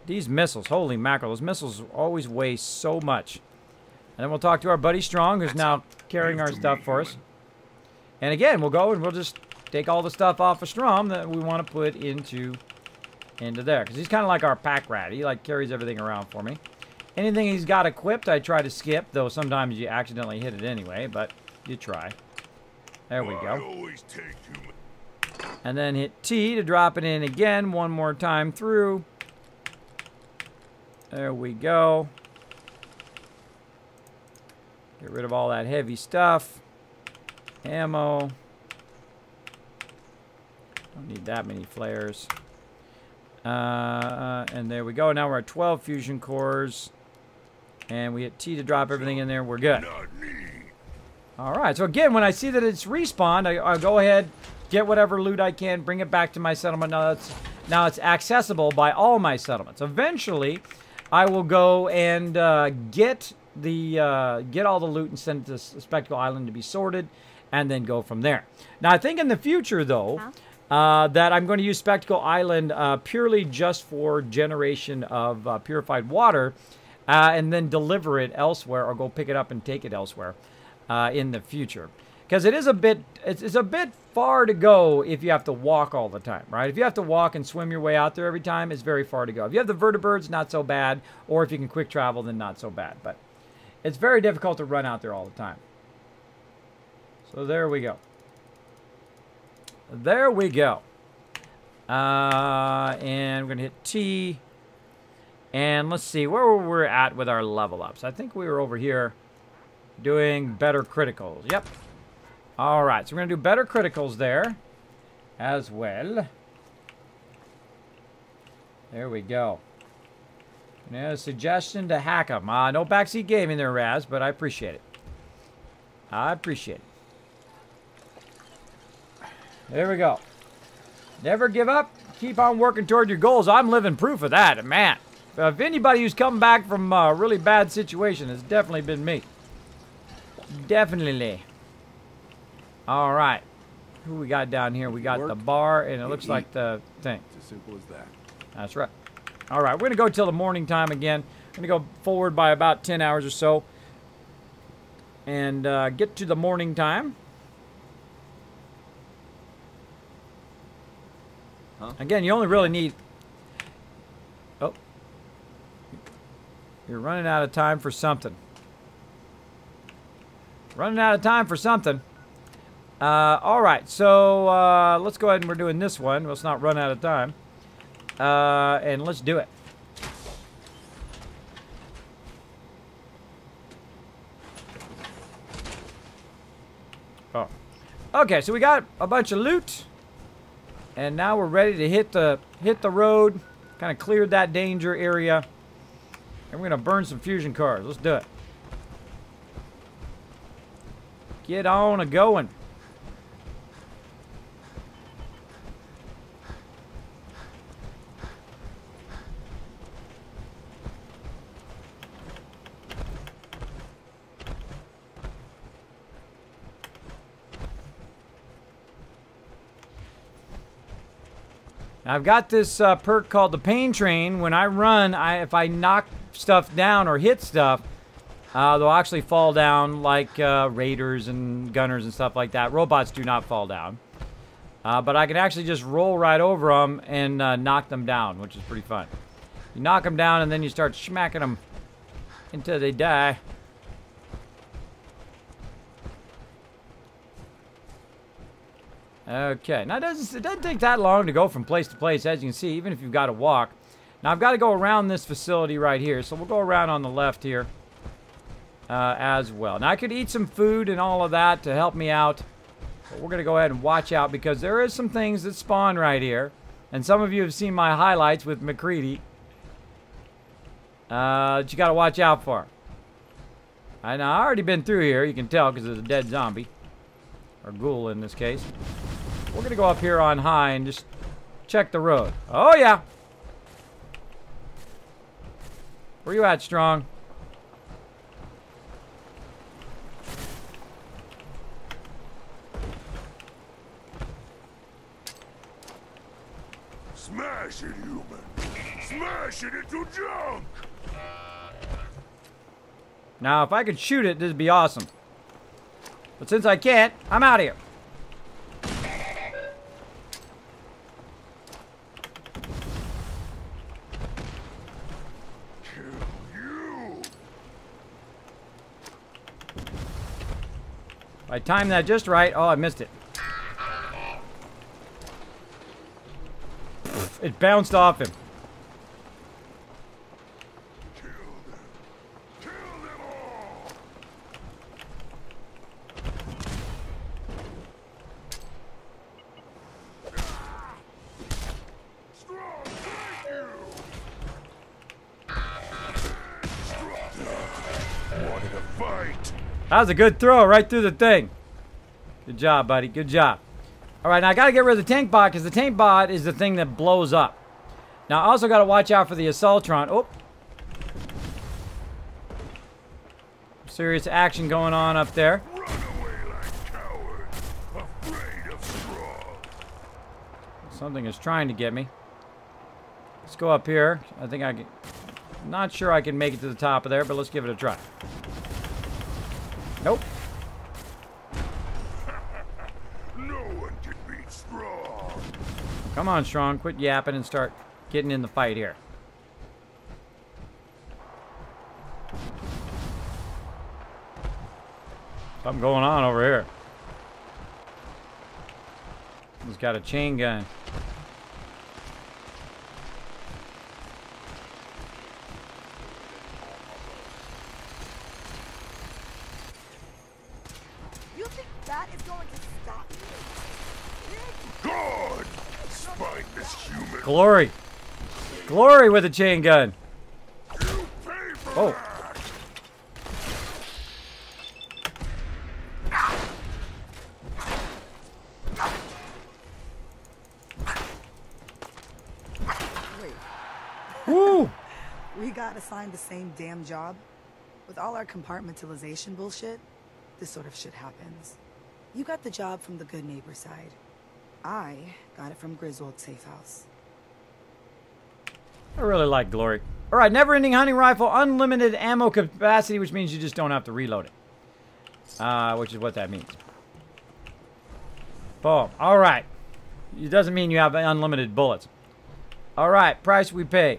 These missiles, holy mackerel, those missiles always weigh so much. And then we'll talk to our buddy Strong, who's now carrying our stuff for us. And again, we'll go and we'll just take all the stuff off of Strom that we want to put into there. Because he's kind of like our pack rat. He like carries everything around for me. Anything he's got equipped, I try to skip, though sometimes you accidentally hit it anyway, but you try. There we go. And then hit T to drop it in again one more time through. There we go. Get rid of all that heavy stuff. Ammo. Don't need that many flares. And there we go. Now we're at 12 fusion cores. And we hit T to drop everything in there. We're good. Alright, so again, when I see that it's respawned, I'll go ahead, get whatever loot I can, bring it back to my settlement. Now it's accessible by all my settlements. Eventually, I will go and get all the loot and send it to Spectacle Island to be sorted, and then go from there. Now, I think in the future, though, that I'm going to use Spectacle Island purely just for generation of purified water, and then deliver it elsewhere, or go pick it up and take it elsewhere in the future. Because it is it's a bit far to go if you have to walk all the time, right? If you have to walk and swim your way out there every time, it's very far to go. If you have the vertibirds, not so bad. Or if you can quick travel, then not so bad. But it's very difficult to run out there all the time. So there we go. There we go. And we're going to hit T. And let's see where we're at with our level ups. I think we were over here doing better criticals. Yep. All right, so we're going to do better criticals there as well. There we go. Now, a suggestion to hack them. No backseat gaming there, Raz, but I appreciate it. I appreciate it. There we go. Never give up. Keep on working toward your goals. I'm living proof of that, man. If anybody who's come back from a really bad situation, it's definitely been me. Definitely. All right. Who we got down here? We got the bar, and it looks like the thing. It's as simple as that. That's right. All right. We're going to go till the morning time again. We're going to go forward by about 10 hours or so. And get to the morning time. Again, you only really need... Oh. You're running out of time for something. Running out of time for something. All right, so let's go ahead and we're doing this one. Let's not run out of time. And let's do it. Oh. Okay, so we got a bunch of loot. And now we're ready to hit the road. Kind of cleared that danger area. And we're going to burn some fusion cars. Let's do it. Get on a going. Now I've got this perk called the Pain Train. When I run, if I knock stuff down or hit stuff, they'll actually fall down like raiders and gunners and stuff like that. Robots do not fall down. But I can actually just roll right over them and knock them down, which is pretty fun. You knock them down and then you start smacking them until they die. Okay, now it doesn't take that long to go from place to place, as you can see, even if you've got to walk. Now I've got to go around this facility right here, so we'll go around on the left here as well. Now I could eat some food and all of that to help me out, but we're going to go ahead and watch out because there is some things that spawn right here, and some of you have seen my highlights with McCready that you got to watch out for. I already been through here, you can tell because there's a dead zombie, or ghoul in this case. We're going to go up here on high and just check the road. Oh, yeah. Where you at, Strong? Smash it, human! Smash it into junk! Now, if I could shoot it, this would be awesome. But since I can't, I'm out of here. I timed that just right. Oh, I missed it. It bounced off him. Kill them! Kill them all! Strong, thank you! Strong. Wanted a fight! That was a good throw right through the thing. Good job, buddy. Good job. All right, now I got to get rid of the tank bot because the tank bot is the thing that blows up. Now, I also got to watch out for the Assaultron. Oh. Serious action going on up there. Run away like cowards, afraid of Strong. Something is trying to get me. Let's go up here. I think I can... Not sure I can make it to the top of there, but let's give it a try. Nope. No one can beat Strong. Come on, Strong. Quit yapping and start getting in the fight here. Something going on over here. He's got a chain gun. You think that is going to stop me? God! Spineless human! Glory. Glory with a chain gun. You pay for Oh. that! Wait, Woo. we got assigned the same damn job? With all our compartmentalization bullshit, this sort of shit happens. You got the job from the good neighbor side. I got it from Griswold's safe house. I really like Glory. All right, never-ending hunting rifle, unlimited ammo capacity, which means you just don't have to reload it. Which is what that means. Boom. All right. It doesn't mean you have unlimited bullets. All right, price we pay.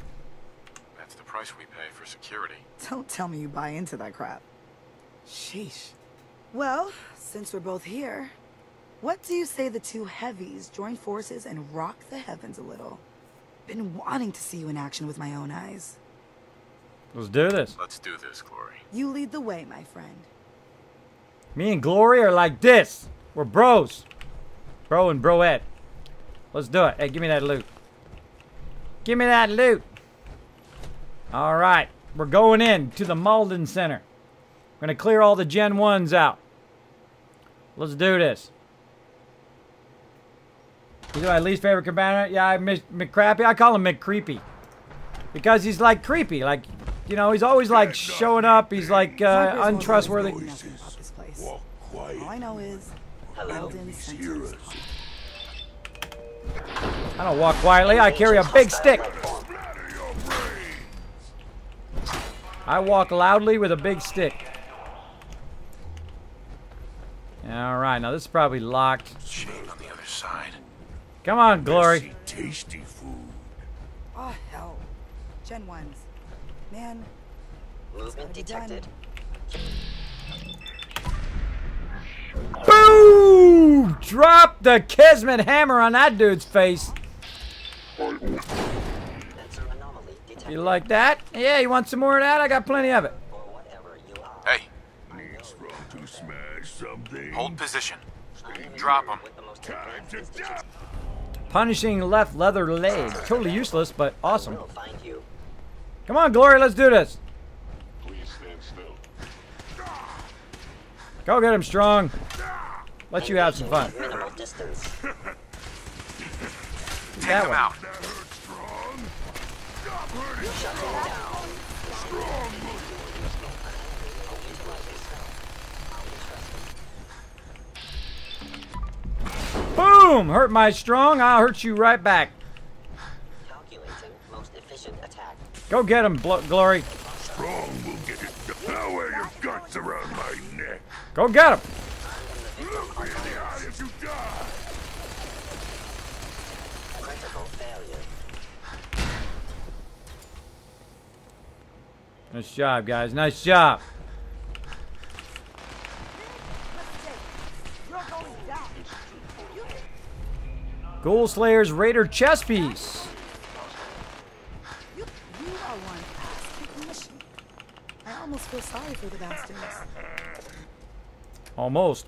That's the price we pay for security. Don't tell me you buy into that crap. Sheesh. Well, since we're both here, what do you say the two heavies join forces and rock the heavens a little? Been wanting to see you in action with my own eyes. Let's do this. Let's do this, Glory. You lead the way, my friend. Me and Glory are like this. We're bros. Bro and broette. Let's do it. Hey, give me that loot. Give me that loot. All right. We're going in to the Malden Center. We're going to clear all the Gen 1s out. Let's do this. He's my least favorite commander. Yeah, I miss McCrappy. I call him McCreepy. Because he's like creepy. Like, you know, he's always like showing up. He's like untrustworthy. Nothing about this place. Walk quiet. All I know is, Malden Center Hear is us. hot. I don't walk quietly. I carry a big stick. Splatter your brains. I walk loudly with a big stick. All right, now this is probably locked. Chain on the other side. Come on, Glory. Messy, tasty food. Oh, hell. Gen 1s. Man, Movement detected. Boom! Drop the Kismet hammer on that dude's face. Sensor anomaly detected. You like that? Yeah, you want some more of that? I got plenty of it. Or whatever you are. Hey, Need strong to smash something. hold position. Drop him. With the most Time advanced to die. Punishing left leather leg. Totally useless, but awesome. We'll find you. Come on, Glory, let's do this. Please stand still. Go get him, Strong. Let you have some fun. Minimal distance. Take That him one. out. That hurts, strong. Stop hurting. Boom! Hurt my Strong. I'll hurt you right back. Calculating most efficient attack. Go get him, Glory. Strong will get it. Now wear your guts around my neck. Go get him. Look me in the eye as you die. Critical failure. Nice job, guys. Nice job. You're going down. Ghoul Slayer's Raider chess piece. You are one ass-kicking machine. I almost feel sorry for the bastards. Almost.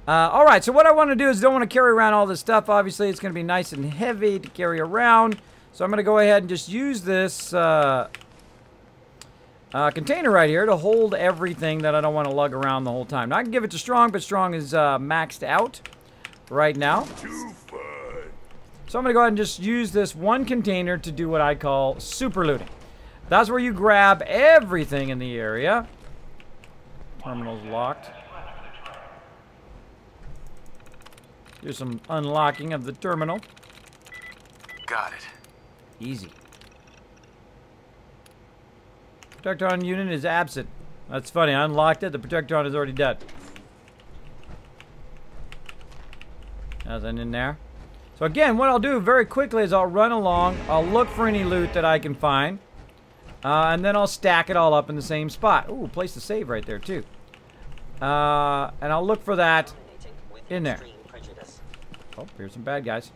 All right, so what I want to do is don't want to carry around all this stuff. Obviously, it's going to be nice and heavy to carry around. So I'm going to go ahead and just use this container right here to hold everything that I don't want to lug around the whole time. Now, I can give it to Strong, but Strong is maxed out right now. Too fun. So I'm going to go ahead and just use this one container to do what I call super looting. That's where you grab everything in the area. Terminal's locked. Do some unlocking of the terminal. Got it. Easy. Protectron unit is absent. That's funny. I unlocked it. The Protectron is already dead. Nothing in there. So again, what I'll do very quickly is I'll run along. I'll look for any loot that I can find. And then I'll stack it all up in the same spot. Ooh, place to save right there too. And I'll look for that in there. Oh, here's some bad guys.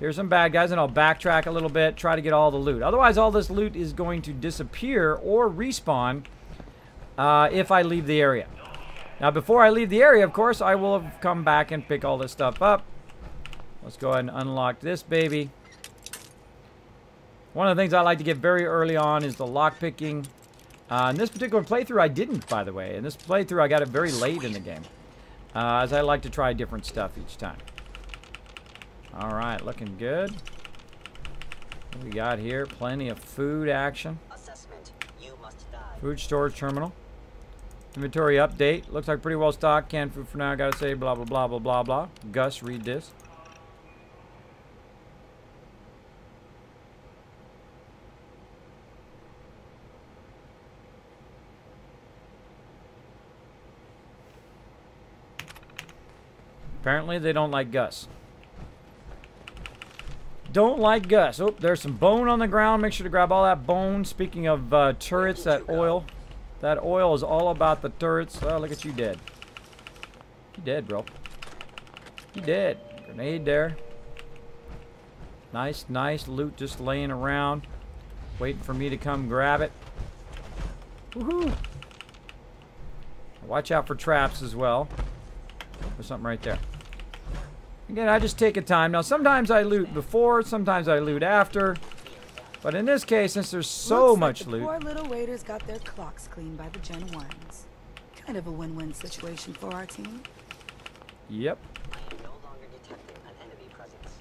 Here's some bad guys, and I'll backtrack a little bit, try to get all the loot. Otherwise, all this loot is going to disappear or respawn if I leave the area. Now, before I leave the area, of course, I will have come back and pick all this stuff up. Let's go ahead and unlock this baby. One of the things I like to get very early on is the lockpicking. In this particular playthrough, I didn't, by the way. In this playthrough, I got it very late in the game, as I like to try different stuff each time. All right, looking good. What we got here? Plenty of food action. Assessment. You must die. Food storage terminal. Inventory update. Looks like pretty well stocked. Canned food for now. Gotta say blah, blah, blah, blah, blah, blah. Gus, read this. Apparently, they don't like Gus. Don't like Gus. Oh, there's some bone on the ground. Make sure to grab all that bone. Speaking of turrets, that oil. That oil is all about the turrets. Oh, look at you dead. You dead, bro. You dead. Grenade there. Nice, nice loot just laying around. Waiting for me to come grab it. Woohoo! Watch out for traps as well. There's something right there. Again, I just take a time. Now, sometimes I loot before, sometimes I loot after. But in this case, since there's so much loot... Poor little raiders got their clocks cleaned by the Gen 1s. Kind of a win-win situation for our team. Yep. I am no longer detecting an enemy presence.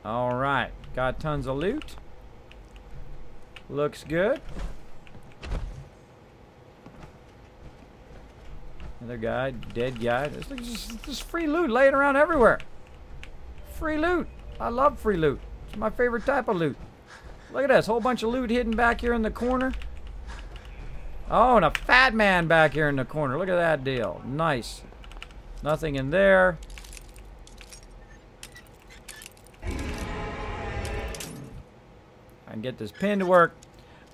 Alright. Got tons of loot. Looks good. Another guy, dead guy. There's just free loot laying around everywhere. Free loot. I love free loot. It's my favorite type of loot. Look at this. Whole bunch of loot hidden back here in the corner. Oh, and a fat man back here in the corner. Look at that deal. Nice. Nothing in there. I can get this pin to work.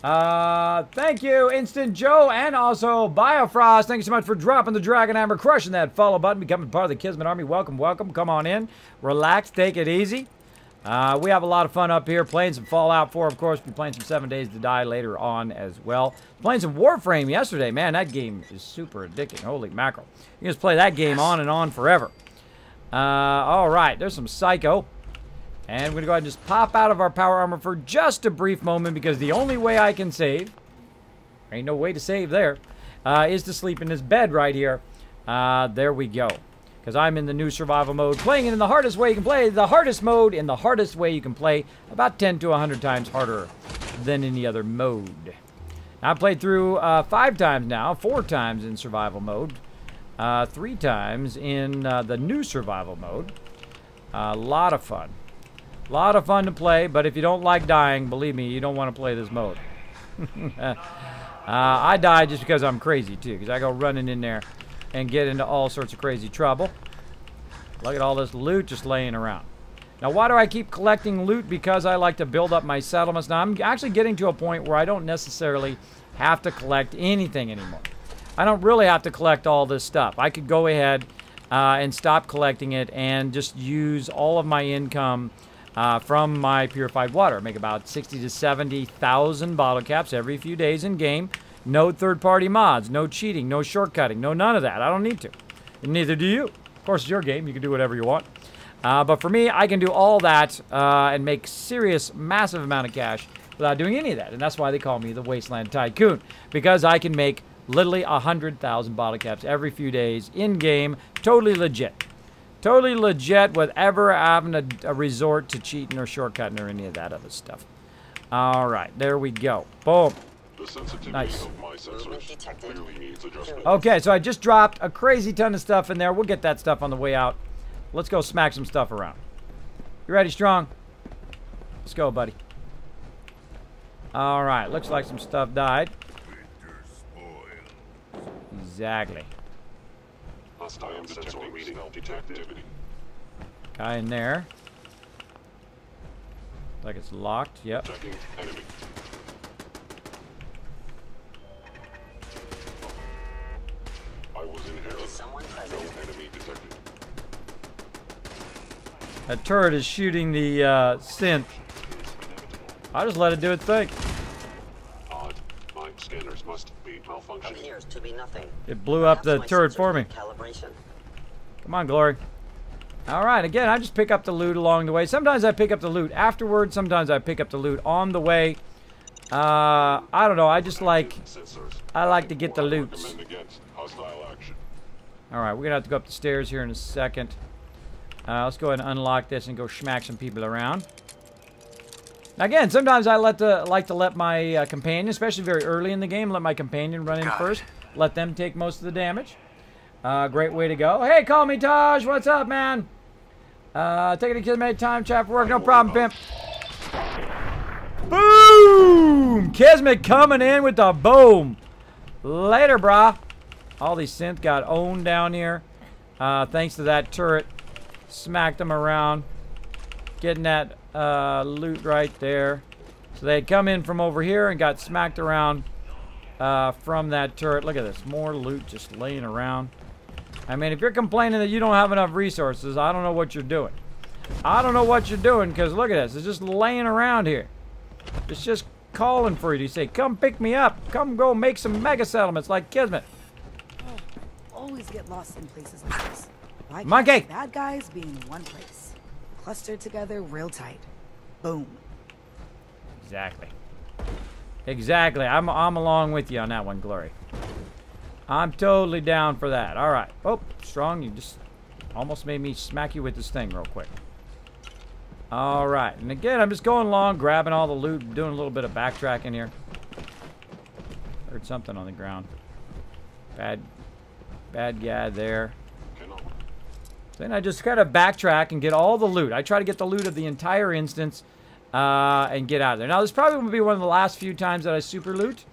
Thank you, Instant Joe, and also Biofrost. Thank you so much for dropping the Dragon Hammer, crushing that follow button, becoming part of the Kismet Army. Welcome, welcome. Come on in. Relax. Take it easy. We have a lot of fun up here playing some Fallout 4, of course. We'll be playing some 7 Days to Die later on as well. Playing some Warframe yesterday. Man, that game is super addicting. Holy mackerel. You can just play that game on and on forever. All right. There's some Psycho. And we're going to go ahead and just pop out of our power armor for just a brief moment because the only way I can save, ain't no way to save there, is to sleep in this bed right here. There we go. Because I'm in the new survival mode, playing it in the hardest way you can play. The hardest mode in the hardest way you can play. About 10 to 100 times harder than any other mode. I've played through 5 times now, 4 times in survival mode. 3 times in the new survival mode. A lot of fun. A lot of fun to play, but if you don't like dying, believe me, you don't want to play this mode. I die just because I'm crazy, too, because I go running in there and get into all sorts of crazy trouble. Look at all this loot just laying around. Now, why do I keep collecting loot? Because I like to build up my settlements. Now, I'm actually getting to a point where I don't necessarily have to collect anything anymore. I don't really have to collect all this stuff. I could go ahead and stop collecting it and just use all of my income from my purified water. Make about 60 to 70,000 bottle caps every few days in game. No third-party mods, no cheating, no shortcutting, no none of that. I don't need to. And neither do you. Of course, it's your game. You can do whatever you want. But for me, I can do all that and make serious, massive amount of cash without doing any of that. And that's why they call me the Wasteland Tycoon. Because I can make literally 100,000 bottle caps every few days in-game. Totally legit. Totally legit with ever having a resort to cheating or shortcutting or any of that other stuff. All right, there we go. Boom. Nice. Okay, so I just dropped a crazy ton of stuff in there. We'll get that stuff on the way out. Let's go smack some stuff around. You ready, Strong? Let's go, buddy. All right, looks like some stuff died. Exactly. Guy in there. Like it's locked. Yep. That turret is shooting the synth. I'll just let it do its thing. Scanners must be malfunctioning. Appears to be nothing. It blew up the turret for me. Calibration. Come on, Glory. Alright, again, I just pick up the loot along the way. Sometimes I pick up the loot afterwards. Sometimes I pick up the loot on the way. I don't know. I just like... I like to get the loots. Alright, we're going to have to go up the stairs here in a second. Let's go ahead and unlock this and go smack some people around. Now again, sometimes I like to let my companion, especially very early in the game, let my companion run in first. Let them take most of the damage. Great way to go. Hey, call me Taj. What's up, man? Taking a Kismet time chat for work. No problem, pimp. Boom! Kismet coming in with the boom. Later, brah. All these synth got owned down here. Thanks to that turret. Smacked them around. Getting that loot right there. So they had come in from over here and got smacked around from that turret. Look at this. More loot just laying around. I mean, if you're complaining that you don't have enough resources, I don't know what you're doing. I don't know what you're doing because look at this. It's just laying around here. It's just calling for you to say, come pick me up. Come go make some mega settlements like Kismet. Oh, always get lost in places like this. Like Monkey! bad guys being in one place. Clustered together real tight. Boom. Exactly. Exactly. I'm along with you on that one, Glory. I'm totally down for that. All right. Oh, Strong, you just almost made me smack you with this thing real quick. All right. And again, I'm just going along, grabbing all the loot, doing a little bit of backtracking here. Heard something on the ground. Bad guy there. Then I just kind of backtrack and get all the loot. I try to get the loot of the entire instance and get out of there. Now, this probably will be one of the last few times that I super loot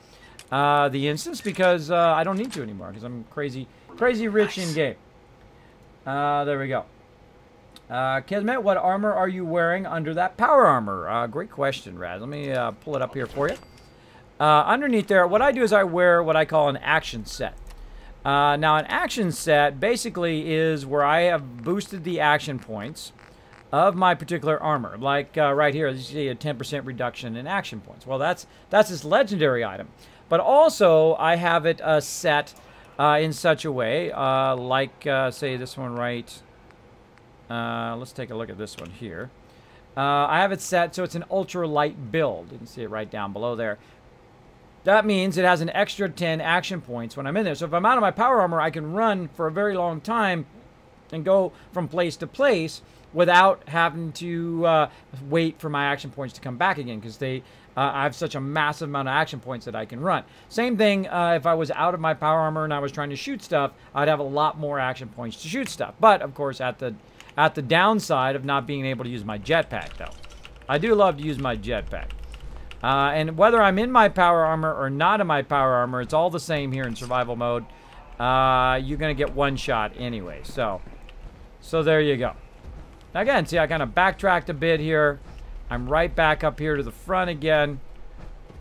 the instance because I don't need to anymore because I'm crazy rich in game. There we go. Kismet, what armor are you wearing under that power armor? Great question, Raz. Let me pull it up here for you. Underneath there, what I do is I wear what I call an action set. Now, an action set basically is where I have boosted the action points of my particular armor. Like right here, you see a 10% reduction in action points. Well, that's this legendary item. But also, I have it set in such a way, like, say, this one right. Let's take a look at this one here. I have it set so it's an ultra-light build. You can see it right down below there. That means it has an extra 10 action points when I'm in there. So if I'm out of my power armor, I can run for a very long time and go from place to place without having to wait for my action points to come back again, because I have such a massive amount of action points that I can run. Same thing if I was out of my power armor and I was trying to shoot stuff, I'd have a lot more action points to shoot stuff. But, of course, at the downside of not being able to use my jetpack, though. I do love to use my jetpack. And whether I'm in my power armor or not in my power armor, it's all the same here in survival mode. You're going to get one shot anyway. So there you go. Now again, see, I kind of backtracked a bit here. I'm right back up here to the front again.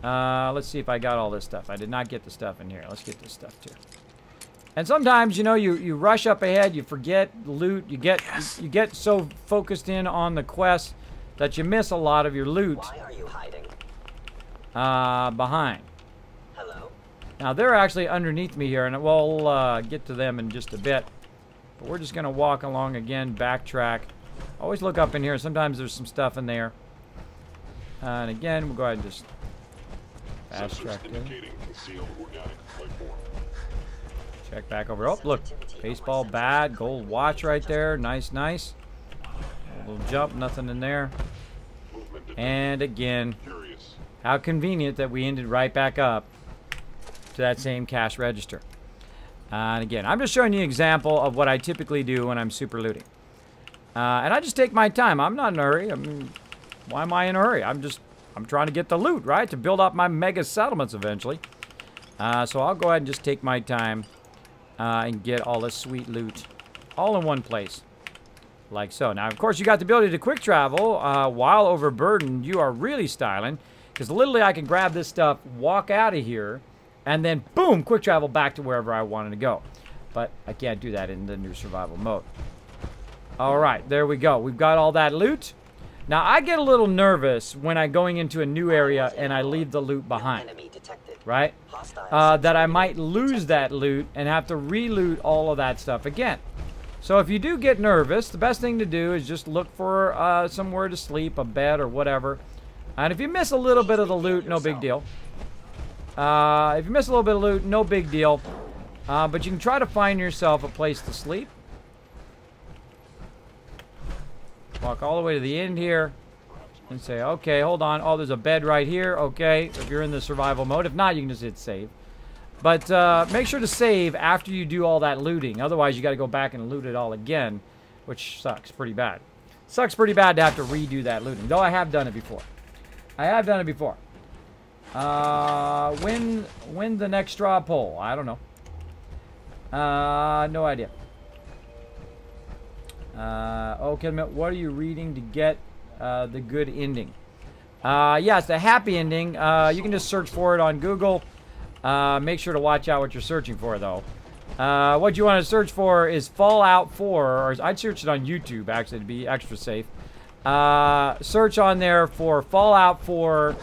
Let's see if I got all this stuff. I did not get the stuff in here. Let's get this stuff too. And sometimes, you know, you rush up ahead, you forget loot, you get so focused in on the quest that you miss a lot of your loot. Why are you hiding? Behind. Hello? Now, they're actually underneath me here, and we'll get to them in just a bit. But we're just going to walk along again, backtrack. Always look up in here. Sometimes there's some stuff in there. And again, we'll go ahead and just fast track in. Check back over. Oh, look. Baseball bat, gold watch right there. Nice, nice. A little jump, nothing in there. And again, how convenient that we ended right back up to that same cash register. And again, I'm just showing you an example of what I typically do when I'm super looting. And I just take my time. I'm not in a hurry. I mean, why am I in a hurry? I'm trying to get the loot, right? To build up my mega settlements eventually. So I'll go ahead and just take my time and get all this sweet loot all in one place. Like so. Now, of course, you got the ability to quick travel. While overburdened, you are really styling. Because literally I can grab this stuff, walk out of here, and then boom, quick travel back to wherever I wanted to go. But I can't do that in the new survival mode. Alright, there we go. We've got all that loot. Now, I get a little nervous when I'm going into a new area and I leave the loot behind. Right? That I might lose that loot and have to re-loot all of that stuff again. So if you do get nervous, the best thing to do is just look for somewhere to sleep, a bed or whatever. And if you miss a little bit of the loot, no big deal. If you miss a little bit of loot, no big deal. But you can try to find yourself a place to sleep. Walk all the way to the end here. And say, okay, hold on. Oh, there's a bed right here. Okay, if you're in the survival mode. If not, you can just hit save. But make sure to save after you do all that looting. Otherwise, you got to go back and loot it all again. Which sucks pretty bad. Sucks pretty bad to have to redo that looting. Though I have done it before. I have done it before. Win the next straw poll. I don't know. No idea. Okay, what are you reading to get the good ending? Yeah, it's the happy ending. You can just search for it on Google. Make sure to watch out what you're searching for, though. What you want to search for is Fallout 4, or I'd search it on YouTube, actually, to be extra safe. Search on there for Fallout 4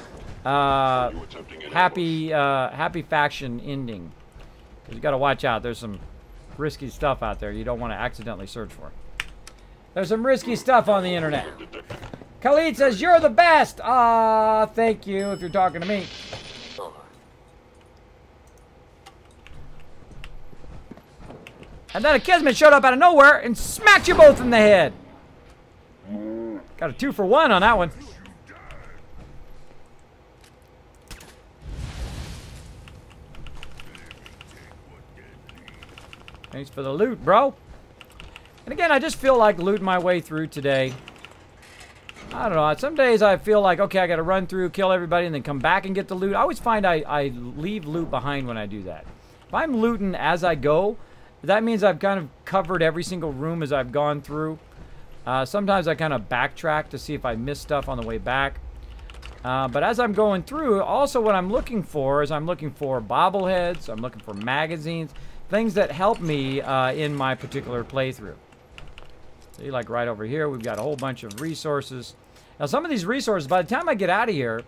happy faction ending. Because you got to watch out. There's some risky stuff out there you don't want to accidentally search for. There's some risky stuff on the internet. Khalid says, you're the best! Ah, thank you if you're talking to me. And then a Kismet showed up out of nowhere and smacked you both in the head. Got a 2-for-1 on that one. Thanks for the loot, bro. And again, I just feel like looting my way through today. I don't know. Some days I feel like, okay, I got to run through, kill everybody, and then come back and get the loot. I always find I leave loot behind when I do that. If I'm looting as I go, that means I've kind of covered every single room as I've gone through. Sometimes I kind of backtrack to see if I missed stuff on the way back. But as I'm going through, also what I'm looking for is I'm looking for bobbleheads, I'm looking for magazines, things that help me in my particular playthrough. See, like right over here, we've got a whole bunch of resources. Now, some of these resources, by the time I get out of here,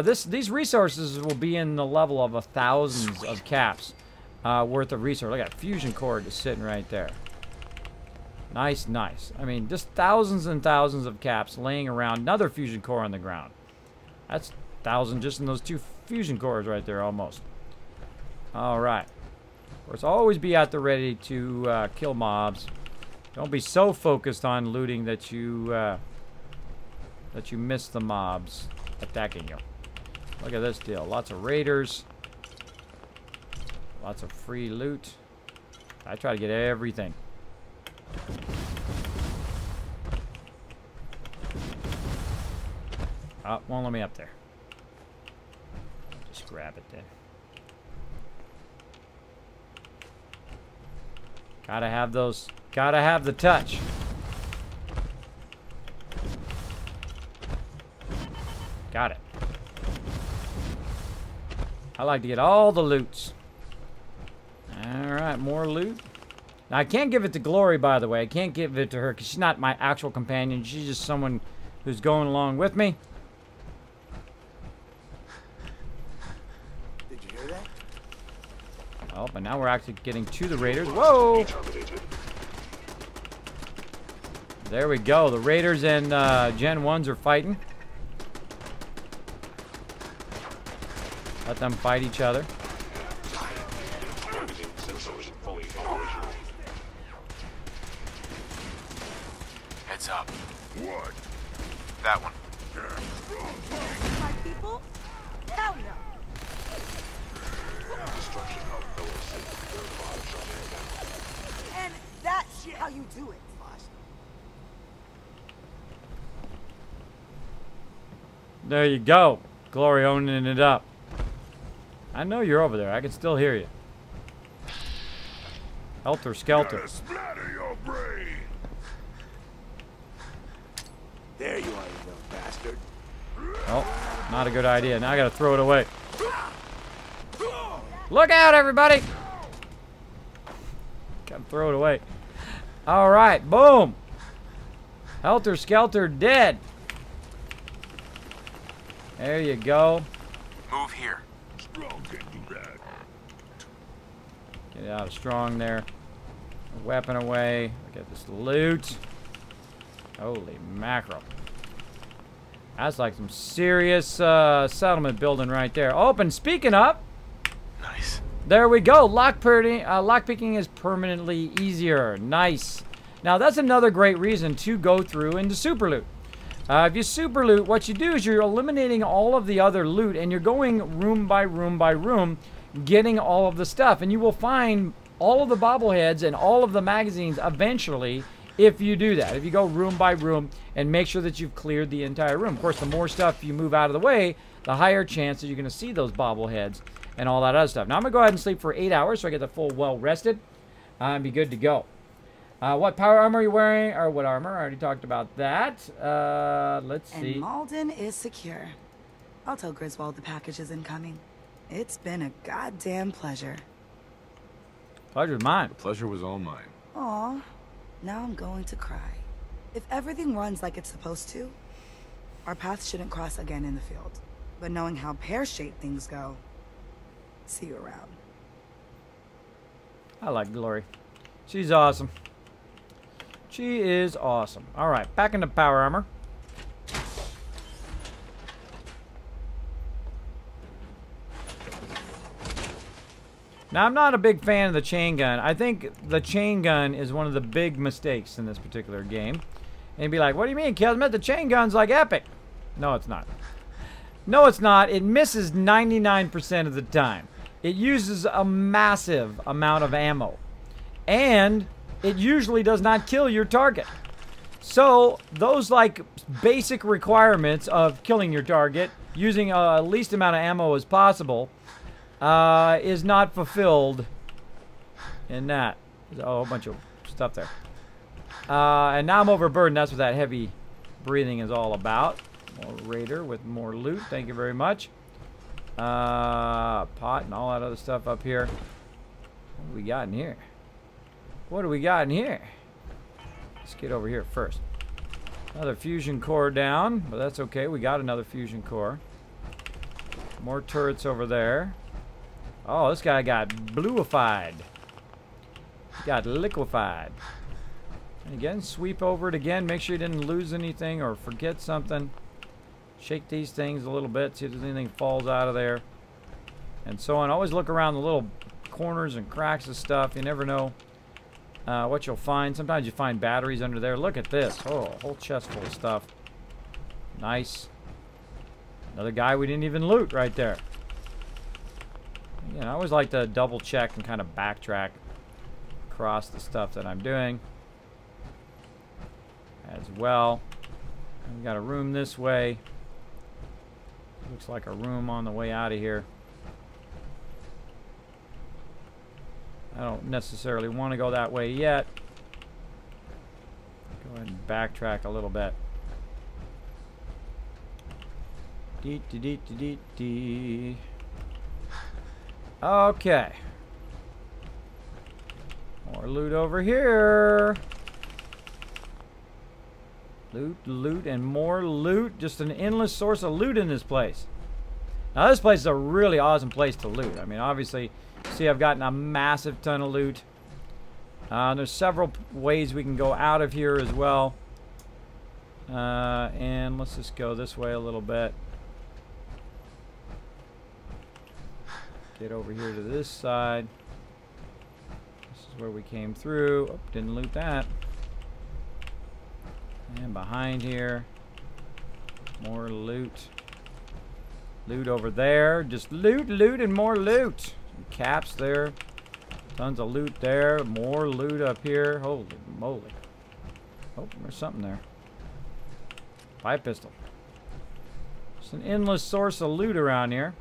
these resources will be in the level of thousands of caps worth of resource. Look at that fusion core just sitting right there. Nice, nice. I mean, just thousands and thousands of caps laying around. Another fusion core on the ground. That's 1,000 just in those 2 fusion cores right there, almost. All right. Of course, always be at the ready to kill mobs. Don't be so focused on looting that you miss the mobs attacking you. Look at this deal. Lots of raiders. Lots of free loot. I try to get everything. Oh, won't let me up there. Just grab it then. Gotta have those. Gotta have the touch. Got it. I like to get all the loots. Alright, more loot. Now, I can't give it to Glory, by the way. I can't give it to her because she's not my actual companion. She's just someone who's going along with me. Did you hear that? Oh, but now we're actually getting to the raiders. Whoa! There we go. The raiders and Gen 1s are fighting. Let them fight each other. Heads up. What? That one. My people? Hell no. And that's how you do it. There you go. Glory owning it up. I know you're over there. I can still hear you. Helter Skelter. Gotta splatter your brain. There you are, you little bastard. Oh, not a good idea. Now I gotta throw it away. Look out, everybody! Gotta throw it away. Alright, boom! Helter Skelter dead. There you go. Move here. Strong can do that. Get out of strong there. Weapon away. Look at this loot. Holy mackerel. That's like some serious settlement building right there. Oh, and speaking of, Nice. there we go. Lockpicking is permanently easier. Nice. Now, that's another great reason to go through into super loot. If you super loot, what you do is you're eliminating all of the other loot, and you're going room by room by room, getting all of the stuff. And you will find all of the bobbleheads and all of the magazines eventually if you do that. If you go room by room and make sure that you've cleared the entire room. Of course, the more stuff you move out of the way, the higher chance that you're going to see those bobbleheads and all that other stuff. Now, I'm going to go ahead and sleep for 8 hours so I get the full well rested and be good to go. What power armor are you wearing? Or what armor? I already talked about that. Let's see. And Malden is secure. I'll tell Griswold the package is incoming. It's been a goddamn pleasure. Pleasure's mine. The pleasure was all mine. Aw, now I'm going to cry. If everything runs like it's supposed to, our paths shouldn't cross again in the field. But knowing how pear-shaped things go, see you around. I like Glory. She's awesome. She is awesome. All right, back into power armor. Now, I'm not a big fan of the chain gun. I think the chain gun is one of the big mistakes in this particular game. And you'd be like, what do you mean, Kismet? The chain gun's like epic. No, it's not. No, it's not. It misses 99% of the time. It uses a massive amount of ammo. And it usually does not kill your target. So, those like basic requirements of killing your target, using the least amount of ammo as possible, is not fulfilled in that. There's a whole bunch of stuff there. And now I'm overburdened. That's what that heavy breathing is all about. More raider with more loot. Thank you very much. Pot and all that other stuff up here. What do we got in here? What do we got in here? Let's get over here first. Another fusion core down, but that's okay. We got another fusion core. More turrets over there. Oh, this guy got bluified. He got liquefied. And again, sweep over it again. Make sure you didn't lose anything or forget something. Shake these things a little bit. See if there's anything falls out of there. And so on. Always look around the little corners and cracks of stuff. You never know what you'll find. Sometimes you find batteries under there. Look at this. Oh, a whole chest full of stuff. Nice. Another guy we didn't even loot right there. Again, I always like to double check and kind of backtrack across the stuff that I'm doing as well. We got a room this way. Looks like a room on the way out of here. I don't necessarily want to go that way yet. Go ahead and backtrack a little bit. Dee. Okay. More loot over here. Loot, and more loot. Just an endless source of loot in this place. Now, this place is a really awesome place to loot. I mean, obviously, see, I've gotten a massive ton of loot. There's several ways we can go out of here as well. And let's just go this way a little bit. Get over here to this side. This is where we came through. Oh, didn't loot that. And behind here, more loot. Loot over there. Just loot, and more loot. Some caps there. Tons of loot there. More loot up here. Holy moly. Oh, there's something there. Pipe pistol. It's an endless source of loot around here.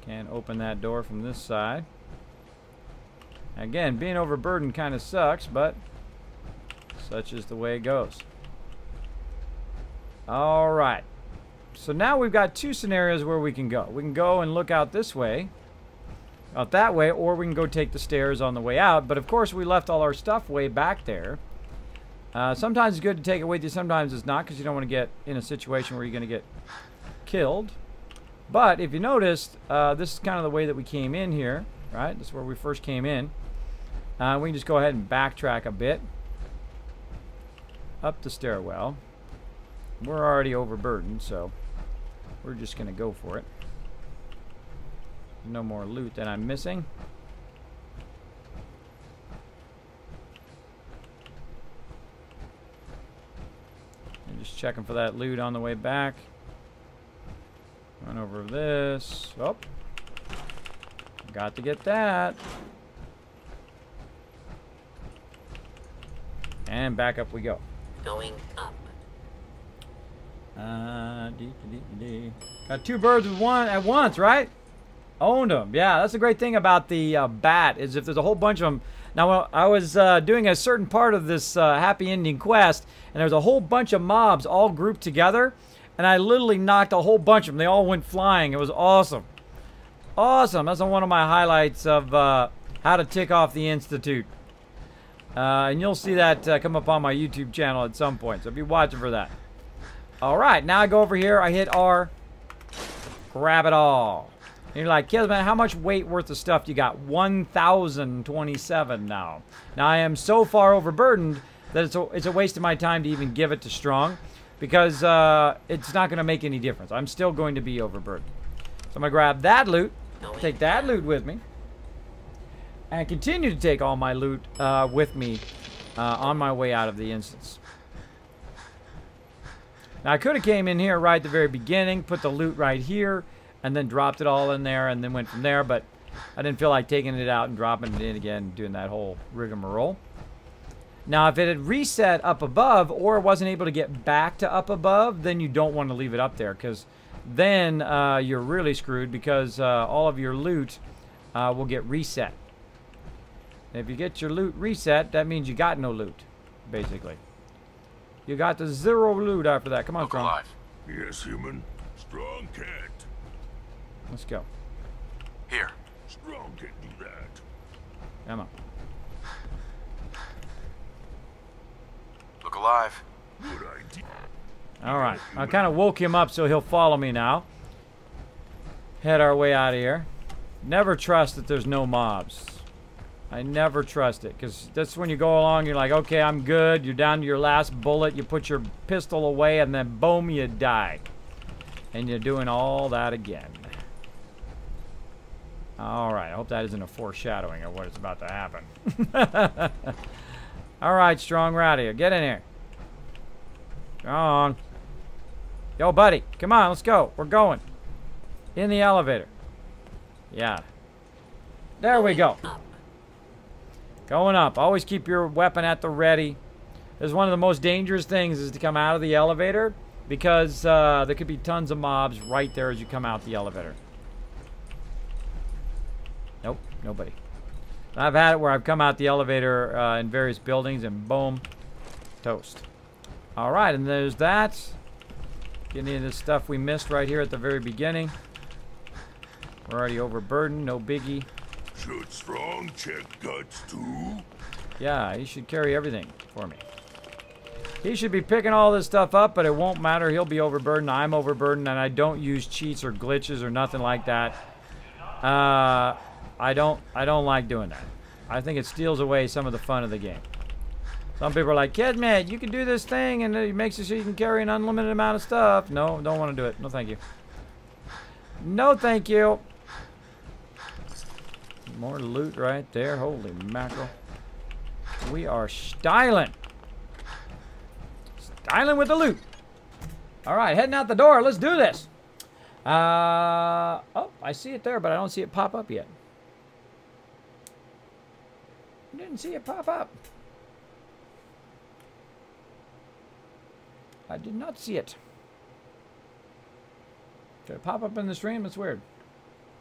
Can't open that door from this side. Again, being overburdened kind of sucks, but such is the way it goes. Alright. So now we've got two scenarios where we can go. We can go and look out this way, out that way, or we can go take the stairs on the way out. But of course, we left all our stuff way back there. Sometimes it's good to take it with you, sometimes it's not, because you don't want to get in a situation where you're going to get killed. But if you noticed, this is kind of the way that we came in here, right? This is where we first came in. We can just go ahead and backtrack a bit up the stairwell. We're already overburdened, so we're just going to go for it. No more loot that I'm missing. And just checking for that loot on the way back. Run over this. Oh. Got to get that. And back up we go. Going up. Got two birds with one at once, right? Owned them. Yeah, that's the great thing about the bat, is if there's a whole bunch of them. Now, I was doing a certain part of this happy ending quest, and there was a whole bunch of mobs all grouped together, and I literally knocked a whole bunch of them. They all went flying. It was awesome. Awesome. That's one of my highlights of how to tick off the Institute. And you'll see that come up on my YouTube channel at some point, so be watching for that. Alright, now I go over here, I hit R, grab it all. And you're like, Kismet, how much weight worth of stuff do you got? 1,027 now. Now I am so far overburdened that it's a waste of my time to even give it to Strong, because it's not going to make any difference. I'm still going to be overburdened. So I'm going to grab that loot, take that loot with me, and continue to take all my loot with me on my way out of the instance. Now, I could have came in here right at the very beginning, put the loot right here, and then dropped it all in there, and then went from there, but I didn't feel like taking it out and dropping it in again, doing that whole rigmarole. Now, if it had reset up above, or wasn't able to get back to up above, then you don't want to leave it up there, because then you're really screwed, because all of your loot will get reset. And if you get your loot reset, that means you got no loot. basically. You got the 0 loot after that. Come on, Look Strong. alive. Yes, human. Strong can't. Let's go. Here. Strong can do that. Come on. Look alive. Good idea. All right. I kind of woke him up so he'll follow me now. Head our way out of here. Never trust that there's no mobs. I never trust it, because that's when you go along, you're like, okay, I'm good. You're down to your last bullet. You put your pistol away, and then boom, you die. And you're doing all that again. All right. I hope that isn't a foreshadowing of what is about to happen. All right, Strong, we're out of here. Get in here. Strong. Yo, buddy. Come on, let's go. We're going. In the elevator. Yeah. There we go. Going up. Always keep your weapon at the ready. This is one of the most dangerous things is to come out of the elevator because there could be tons of mobs right there as you come out the elevator. Nope, nobody. I've had it where I've come out the elevator in various buildings and boom, toast. All right, and there's that. Getting into the stuff we missed right here at the very beginning. We're already overburdened, no biggie. Should Strong check guts too? Yeah, he should carry everything for me. He should be picking all this stuff up, but it won't matter. He'll be overburdened. I'm overburdened, and I don't use cheats or glitches or nothing like that. I don't like doing that. I think it steals away some of the fun of the game. Some people are like, Kismet, you can do this thing, and it makes it so you can carry an unlimited amount of stuff. No, don't want to do it. No, thank you. No, thank you. More loot right there. Holy mackerel. We are styling. Styling with the loot. All right, heading out the door. Let's do this. Oh, I see it there, but I don't see it pop up yet. Didn't see it pop up. I did not see it. Did it pop up in the stream? That's weird.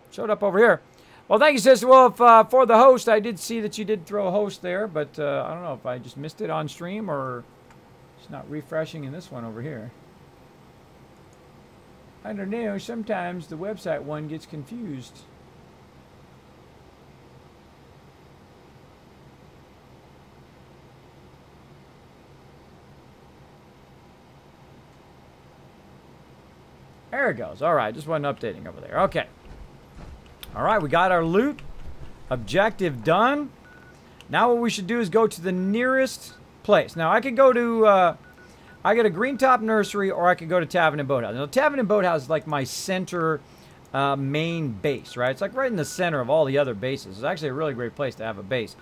Showed up over here. Well, thank you, sister. Well, if, for the host, I did see that you did throw a host there, but I don't know if I just missed it on stream or it's not refreshing in this one over here. I don't know. Sometimes the website one gets confused. There it goes. All right, just wasn't updating over there. Okay. All right, we got our loot. Objective done. Now what we should do is go to the nearest place. Now I could go to, I got a Green Top Nursery, or I could go to Tavern and Boathouse. Now Tavern and Boathouse is like my center main base, right? It's like right in the center of all the other bases. It's actually a really great place to have a base.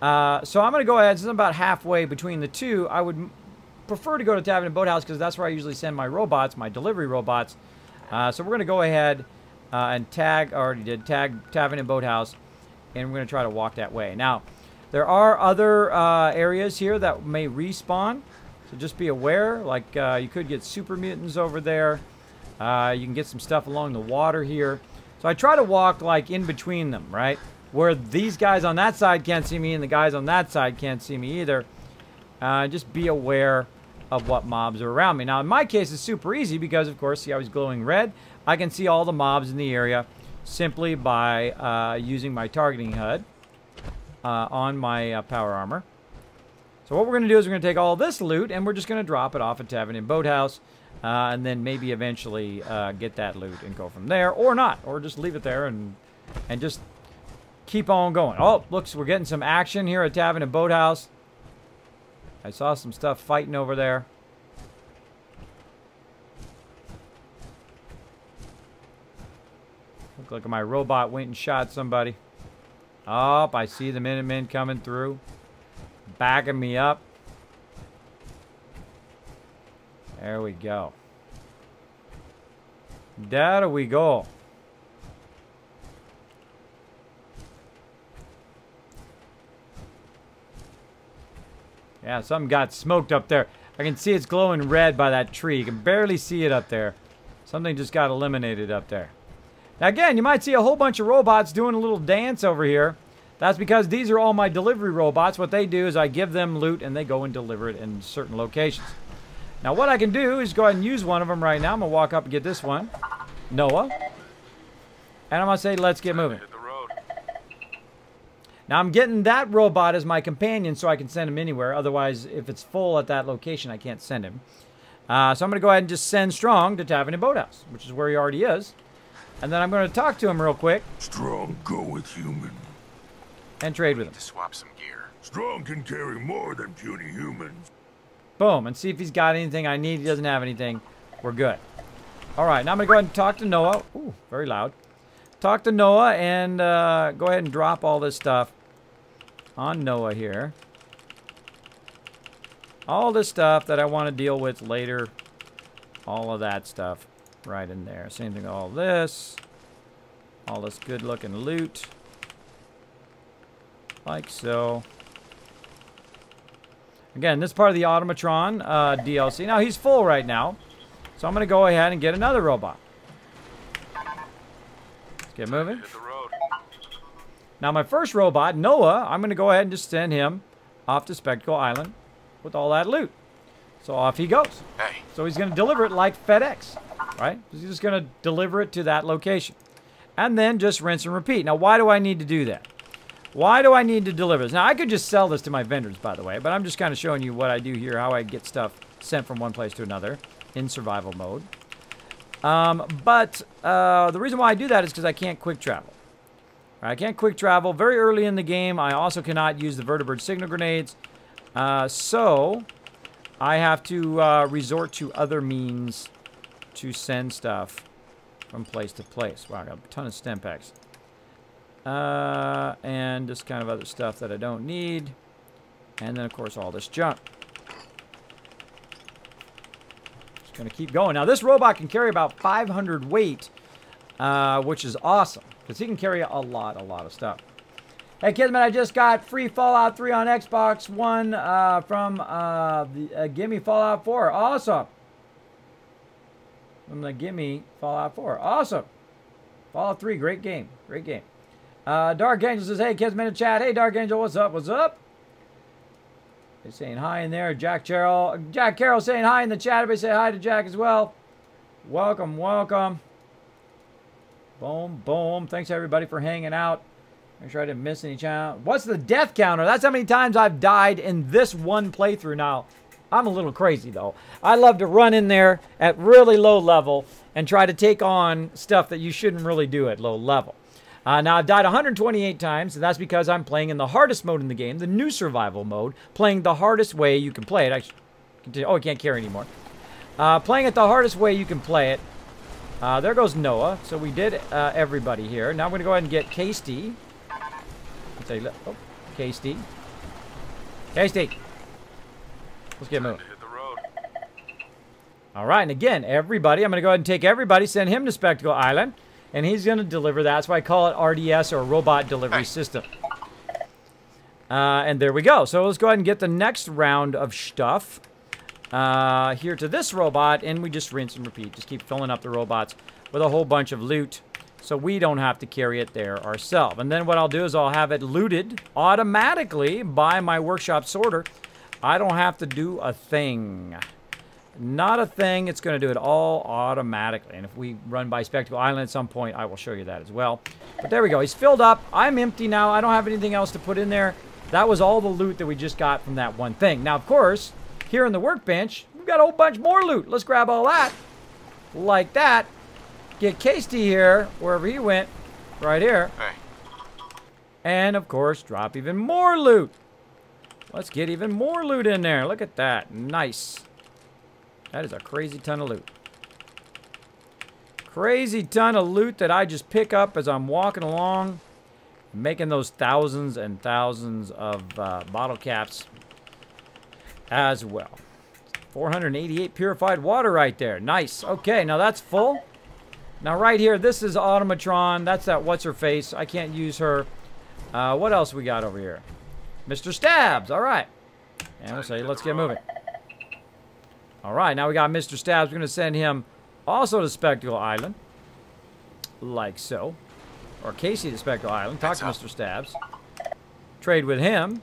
So I'm going to go ahead, since I'm about halfway between the two, I would prefer to go to Tavern and Boathouse because that's where I usually send my robots, my delivery robots. So we're going to go ahead and tag, I already did, tag Tavern and Boathouse, and we're going to try to walk that way. Now, there are other areas here that may respawn, so just be aware. Like, you could get super mutants over there. You can get some stuff along the water here. So I try to walk, like, in between them, right? Where these guys on that side can't see me and the guys on that side can't see me either. Just be aware of what mobs are around me. Now, in my case, it's super easy because, of course, see how he's glowing red? I can see all the mobs in the area simply by using my targeting HUD on my power armor. So what we're going to do is we're going to take all this loot and we're just going to drop it off at Tavern and Boathouse and then maybe eventually get that loot and go from there, or not, or just leave it there and just keep on going. Oh, looks, we're getting some action here at Tavern and Boathouse. I saw some stuff fighting over there. Look like my robot went and shot somebody. Oh, I see the Minutemen coming through. Backing me up. There we go. There we go. Yeah, something got smoked up there. I can see it's glowing red by that tree. You can barely see it up there. Something just got eliminated up there. Now again, you might see a whole bunch of robots doing a little dance over here. That's because these are all my delivery robots. What they do is I give them loot and they go and deliver it in certain locations. Now what I can do is go ahead and use one of them right now. I'm going to walk up and get this one. Noah. And I'm going to say, let's get moving. Now I'm getting that robot as my companion so I can send him anywhere. Otherwise, if it's full at that location, I can't send him. So I'm going to go ahead and just send Strong to Taverny Boathouse, which is where he already is. And then I'm going to talk to him real quick. Strong go with human. And trade with him. To swap some gear. Strong can carry more than puny humans. Boom. And see if he's got anything I need. He doesn't have anything. We're good. All right. Now I'm going to go ahead and talk to Noah. Ooh, very loud. Talk to Noah and go ahead and drop all this stuff on Noah here. All this stuff that I want to deal with later. All of that stuff right in there. Same thing with all this. All this good looking loot. Like so. Again, this is part of the Automatron DLC. Now, he's full right now. So I'm going to go ahead and get another robot. Let's get moving. Now, my first robot, Noah, I'm going to go ahead and just send him off to Spectacle Island with all that loot. So off he goes. Hey. So he's going to deliver it like FedEx, right? He's just going to deliver it to that location. And then just rinse and repeat. Now, why do I need to do that? Why do I need to deliver this? Now, I could just sell this to my vendors, by the way, but I'm just kind of showing you what I do here, how I get stuff sent from one place to another in survival mode. The reason why I do that is because I can't quick travel. I can't quick travel very early in the game. I also cannot use the vertibird signal grenades. So I have to resort to other means to send stuff from place to place. Wow, I got a ton of stem packs. And just kind of other stuff that I don't need. And then, of course, all this junk. Just going to keep going. Now, this robot can carry about 500 weight, which is awesome. Because he can carry a lot of stuff. Hey, Kismet, I just got free Fallout 3 on Xbox One from the Gimme Fallout 4. Awesome. From the Gimme Fallout 4. Awesome. Fallout 3, great game. Great game. Dark Angel says, hey, Kismet in chat. Hey, Dark Angel, what's up? What's up? They're saying hi in there. Jack Carroll saying hi in the chat. Everybody say hi to Jack as well. Welcome, welcome. Boom, boom. Thanks, everybody, for hanging out. Make sure I didn't miss any channel. What's the death counter? That's how many times I've died in this one playthrough. Now, I'm a little crazy, though. I love to run in there at really low level and try to take on stuff that you shouldn't really do at low level. Now, I've died 128 times, and that's because I'm playing in the hardest mode in the game, the new survival mode, playing the hardest way you can play it. Oh, I can't carry anymore. Playing it the hardest way you can play it. There goes Noah. So we did everybody here. Now I'm going to go ahead and get Casey. Oh, Casey. Casey. Let's get moving. All right, and again, everybody. I'm going to go ahead and take everybody, send him to Spectacle Island. And he's going to deliver that. That's why I call it RDS, or Robot Delivery System. And there we go. So let's go ahead and get the next round of stuff here to this robot. And we just rinse and repeat. Just keep filling up the robots with a whole bunch of loot. So we don't have to carry it there ourselves. And then what I'll do is I'll have it looted automatically by my workshop sorter. I don't have to do a thing. Not a thing. It's going to do it all automatically. And if we run by Spectacle Island at some point, I will show you that as well. But there we go. He's filled up. I'm empty now. I don't have anything else to put in there. That was all the loot that we just got from that one thing. Now, of course, here in the workbench, we've got a whole bunch more loot. Let's grab all that. Like that. Get Casey here, wherever he went. Right here. Hey. And, of course, drop even more loot. Let's get even more loot in there. Look at that. Nice. That is a crazy ton of loot. Crazy ton of loot that I just pick up as I'm walking along. Making those thousands and thousands of bottle caps as well. 488 purified water right there. Nice. Okay, now that's full. Now right here, this is Automatron. That's that what's-her-face. I can't use her. What else we got over here? Mr. Stabs. All right. And we'll say, let's get moving. All right, now we got Mr. Stabs. We're going to send him also to Spectacle Island. Like so. Or Casey to Spectacle Island. Talk to Mr. Stabs. trade with him.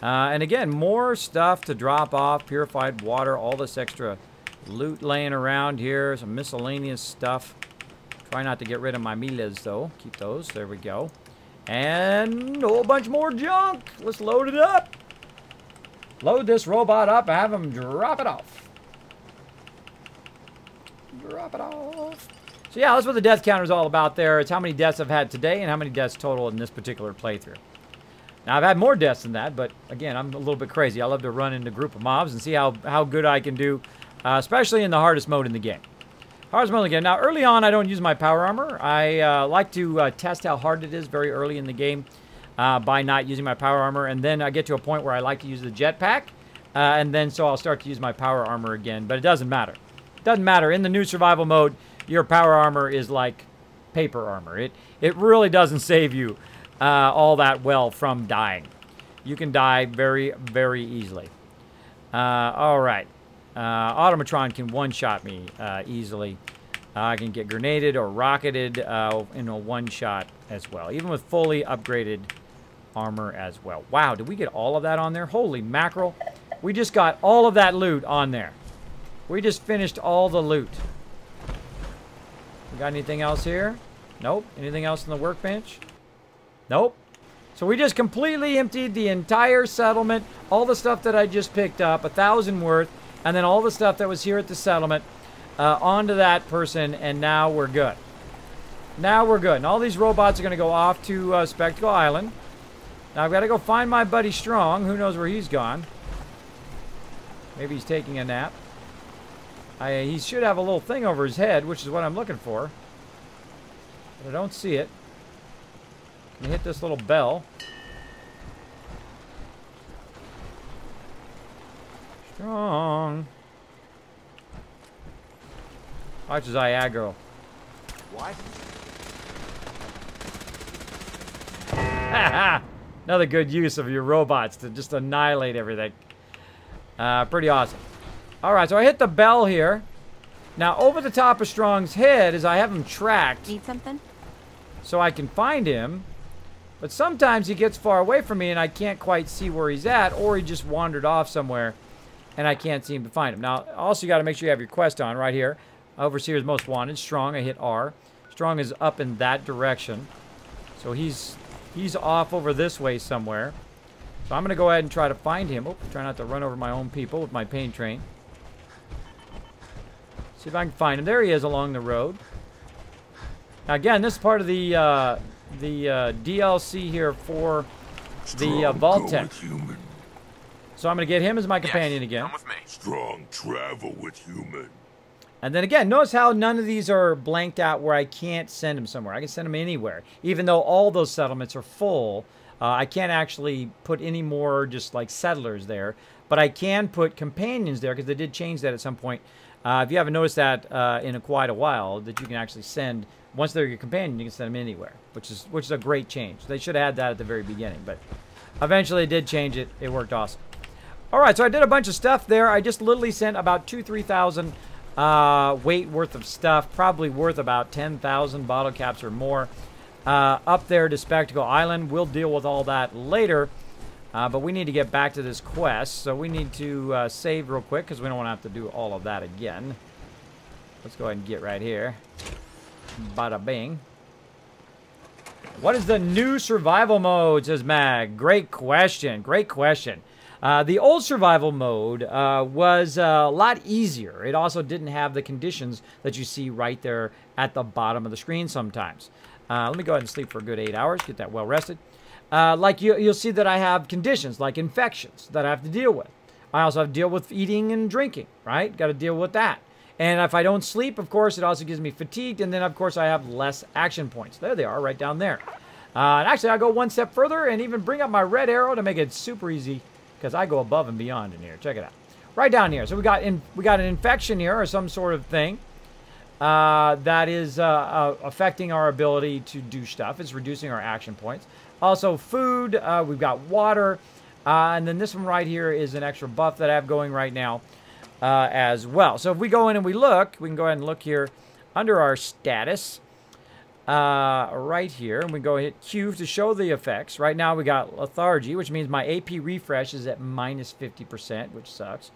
And again, more stuff to drop off. Purified water, all this extra loot laying around here. Some miscellaneous stuff. Try not to get rid of my miles, though. Keep those. There we go. And a whole bunch more junk. Let's load it up. Load this robot up and have him drop it off. Drop it off. So yeah, that's what the death counter is all about there. It's how many deaths I've had today and how many deaths total in this particular playthrough. Now, I've had more deaths than that, but again, I'm a little bit crazy. I love to run into a group of mobs and see how good I can do, especially in the hardest mode in the game. Hardest mode in the game. Now, early on, I don't use my power armor. I like to test how hard it is very early in the game by not using my power armor, and then I get to a point where I like to use the jetpack, and then so I'll start to use my power armor again, but it doesn't matter. It doesn't matter. In the new survival mode, your power armor is like paper armor. It really doesn't save you all that well from dying. You can die very, very easily. All right. Automatron can one-shot me easily. I can get grenaded or rocketed in a one-shot as well, even with fully upgraded armor as well. Wow, did we get all of that on there? Holy mackerel. We just got all of that loot on there. We just finished all the loot. We got anything else here? Nope. Anything else on the workbench? Nope. So we just completely emptied the entire settlement, all the stuff that I just picked up, 1,000 worth, and then all the stuff that was here at the settlement onto that person, and now we're good. Now we're good. And all these robots are going to go off to Spectacle Island. Now I've got to go find my buddy Strong. Who knows where he's gone? Maybe he's taking a nap. He should have a little thing over his head, which is what I'm looking for. But I don't see it. Can you hit this little bell? Strong. Watch his eye aggro. What? Another good use of your robots to just annihilate everything. Pretty awesome. Alright, so I hit the bell here. Now, over the top of Strong's head is I have him tracked. Need something? So I can find him. But sometimes he gets far away from me and I can't quite see where he's at, or he just wandered off somewhere and I can't seem to find him. Now, also you got to make sure you have your quest on right here. Overseer's Most Wanted. Strong, I hit R. Strong is up in that direction. So he's off over this way somewhere. So I'm going to go ahead and try to find him. Oh, try not to run over my own people with my pain train. See if I can find him. There he is along the road. Now again, this is part of the DLC here for the vault-tec. So I'm going to get him as my companion again. Come with me. Strong travel with human. And then again, notice how none of these are blanked out where I can't send them somewhere. I can send them anywhere. Even though all those settlements are full, I can't actually put any more just like settlers there. But I can put companions there because they did change that at some point. If you haven't noticed that in quite a while, that you can actually send, once they're your companion, you can send them anywhere, which is a great change. They should have had that at the very beginning, but eventually they did change it. It worked awesome. All right, so I did a bunch of stuff there. I just literally sent about 2,000-3,000 weight worth of stuff, probably worth about 10,000 bottle caps or more, up there to Spectacle Island. We'll deal with all that later, but we need to get back to this quest, so we need to save real quick because we don't want to have to do all of that again. Let's go ahead and get right here. Bada bing. What is the new survival mode, says Mag? Great question. Great question. The old survival mode was a lot easier. It also didn't have the conditions that you see right there at the bottom of the screen sometimes. Let me go ahead and sleep for a good 8 hours, get that well rested. Like you'll see that I have conditions like infections that I have to deal with. I also have to deal with eating and drinking, right? Got to deal with that. And if I don't sleep, of course, it also gives me fatigued. And then, of course, I have less action points. There they are, right down there. And actually, I'll go one step further and even bring up my red arrow to make it super easy because I go above and beyond in here. Check it out. Right down here. So we got an infection here or some sort of thing that is affecting our ability to do stuff. It's reducing our action points. Also, food. We've got water. And then this one right here is an extra buff that I have going right now. As well. So if we go in and we look, we can go ahead and look here under our status. right here. And we go hit Q to show the effects. Right now we got lethargy, which means my AP refresh is at minus 50%, which sucks.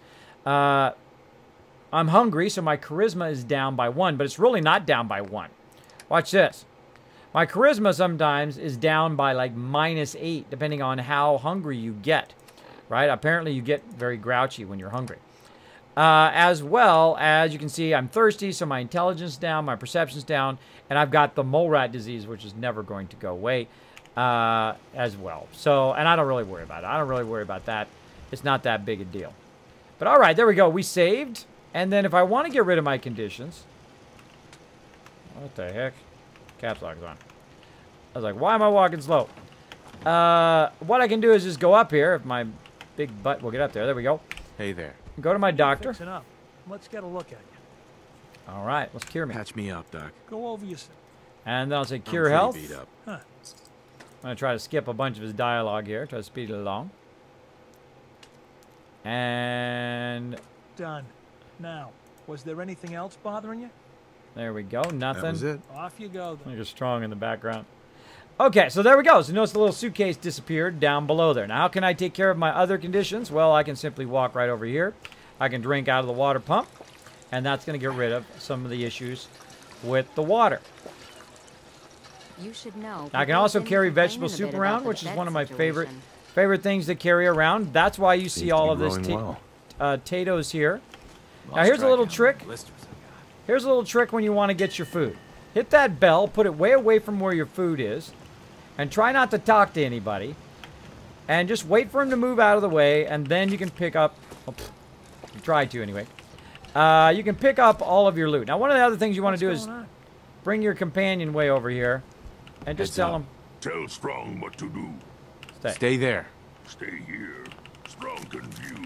I'm hungry, so my charisma is down by 1, but it's really not down by 1. Watch this. My charisma sometimes is down by like minus 8, depending on how hungry you get, right? Apparently you get very grouchy when you're hungry. As well as you can see, I'm thirsty, so my intelligence is down, my perception's down, and I've got the mole rat disease, which is never going to go away as well. So, and I don't really worry about it. I don't really worry about that. It's not that big a deal. But all right, there we go. We saved. And then if I want to get rid of my conditions, what the heck? Caps lock's on. I was like, why am I walking slow? What I can do is just go up here. If my big butt will get up there. There we go. Hey there. Go to my doctor. Fixing up. Let's get a look at you. All right, let's cure me. Patch me up, Doc. Go over yourself. And then I'll say cure I'm health. pretty beat up. Huh. I'm going to try to skip a bunch of his dialogue here. Try to speed it along. And Done. Now, was there anything else bothering you? there we go. Nothing. That was it. Off you go then. You're strong in the background. Okay, so there we go. So notice the little suitcase disappeared down below there. Now, how can I take care of my other conditions? Well, I can simply walk right over here. I can drink out of the water pump, and that's going to get rid of some of the issues with the water. You should know. I can also carry vegetable soup around, which is one of my favorite things to carry around. That's why you see all of this potatoes here. Now, here's a little trick. Here's a little trick when you want to get your food. Hit that bell, put it way away from where your food is, and try not to talk to anybody. And just wait for him to move out of the way, and then you can pick up... Oh, try to, anyway. You can pick up all of your loot. Now, one of the other things you want to do is bring your companion way over here, and just tell him... Tell Strong what to do. Stay there. Stay here. Strong confused.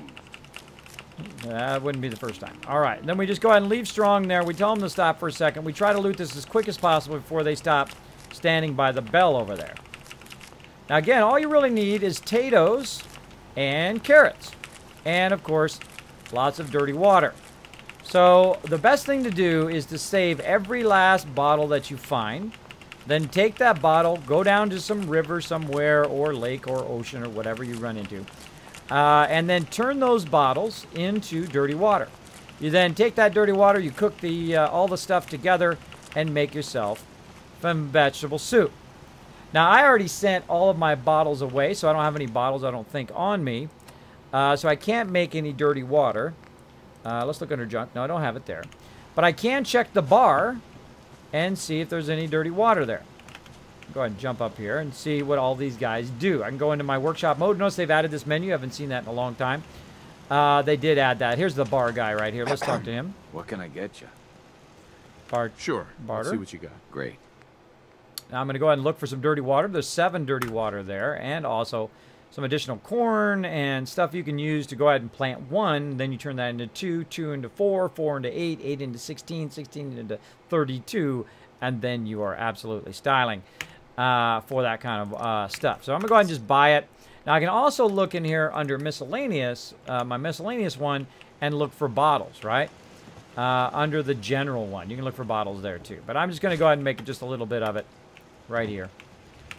That wouldn't be the first time. All right. Then we just go ahead and leave Strong there. We tell them to stop for a second. We try to loot this as quick as possible before they stop standing by the bell over there. Now, again, all you really need is potatoes and carrots. And, of course, lots of dirty water. So, the best thing to do is to save every last bottle that you find. Then take that bottle, go down to some river somewhere, or lake or ocean or whatever you run into. And then turn those bottles into dirty water. You then take that dirty water, you cook all the stuff together, and make yourself some vegetable soup. Now, I already sent all of my bottles away, so I don't have any bottles, I don't think, on me. So I can't make any dirty water. Let's look under junk. No, I don't have it there. But I can check the bar and see if there's any dirty water there. Go ahead and jump up here and see what all these guys do. I can go into my workshop mode. Notice they've added this menu. I haven't seen that in a long time. They did add that. Here's the bar guy right here. Let's talk to him. What can I get you? Sure. Barter. Let's see what you got. Great. Now I'm going to go ahead and look for some dirty water. There's 7 dirty water there, and also some additional corn and stuff you can use to go ahead and plant 1. Then you turn that into 2, 2 into 4, 4 into 8, 8 into 16, 16 into 32, and then you are absolutely styling for that kind of stuff. So I'm going to go ahead and just buy it. Now I can also look in here under miscellaneous, my miscellaneous one, and look for bottles, right? Under the general one. You can look for bottles there too. But I'm just going to go ahead and make just a little bit of it right here.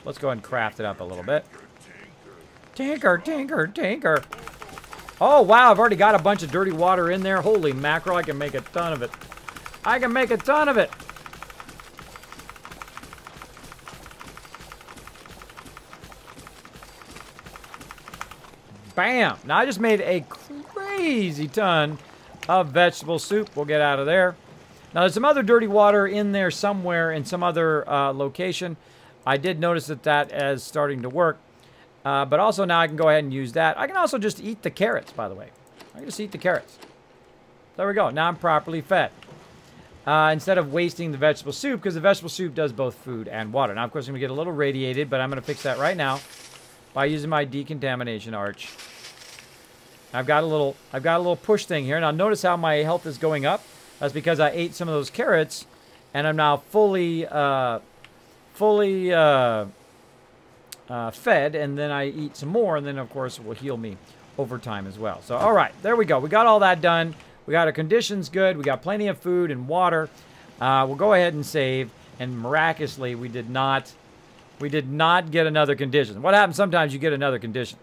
Let's go ahead and craft it up a little bit. Tinker, tinker, tinker. Oh, wow, I've already got a bunch of dirty water in there. Holy mackerel, I can make a ton of it. I can make a ton of it. Bam! Now I just made a crazy ton of vegetable soup. We'll get out of there. Now there's some other dirty water in there somewhere in some other location. I did notice that is starting to work. But also now I can go ahead and use that. I can also just eat the carrots, by the way. I can just eat the carrots. There we go. Now I'm properly fed. Instead of wasting the vegetable soup, because the vegetable soup does both food and water. Now, of course, I'm going to get a little radiated, but I'm going to fix that right now by using my decontamination arch. I've got a little push thing here. Now, notice how my health is going up. That's because I ate some of those carrots, and I'm now fully fed, and then I eat some more, and then, of course, it will heal me over time as well. So, all right, there we go. We got all that done. We got our conditions good. We got plenty of food and water. We'll go ahead and save. and miraculously we did not get another condition. What happens sometimes you get another condition.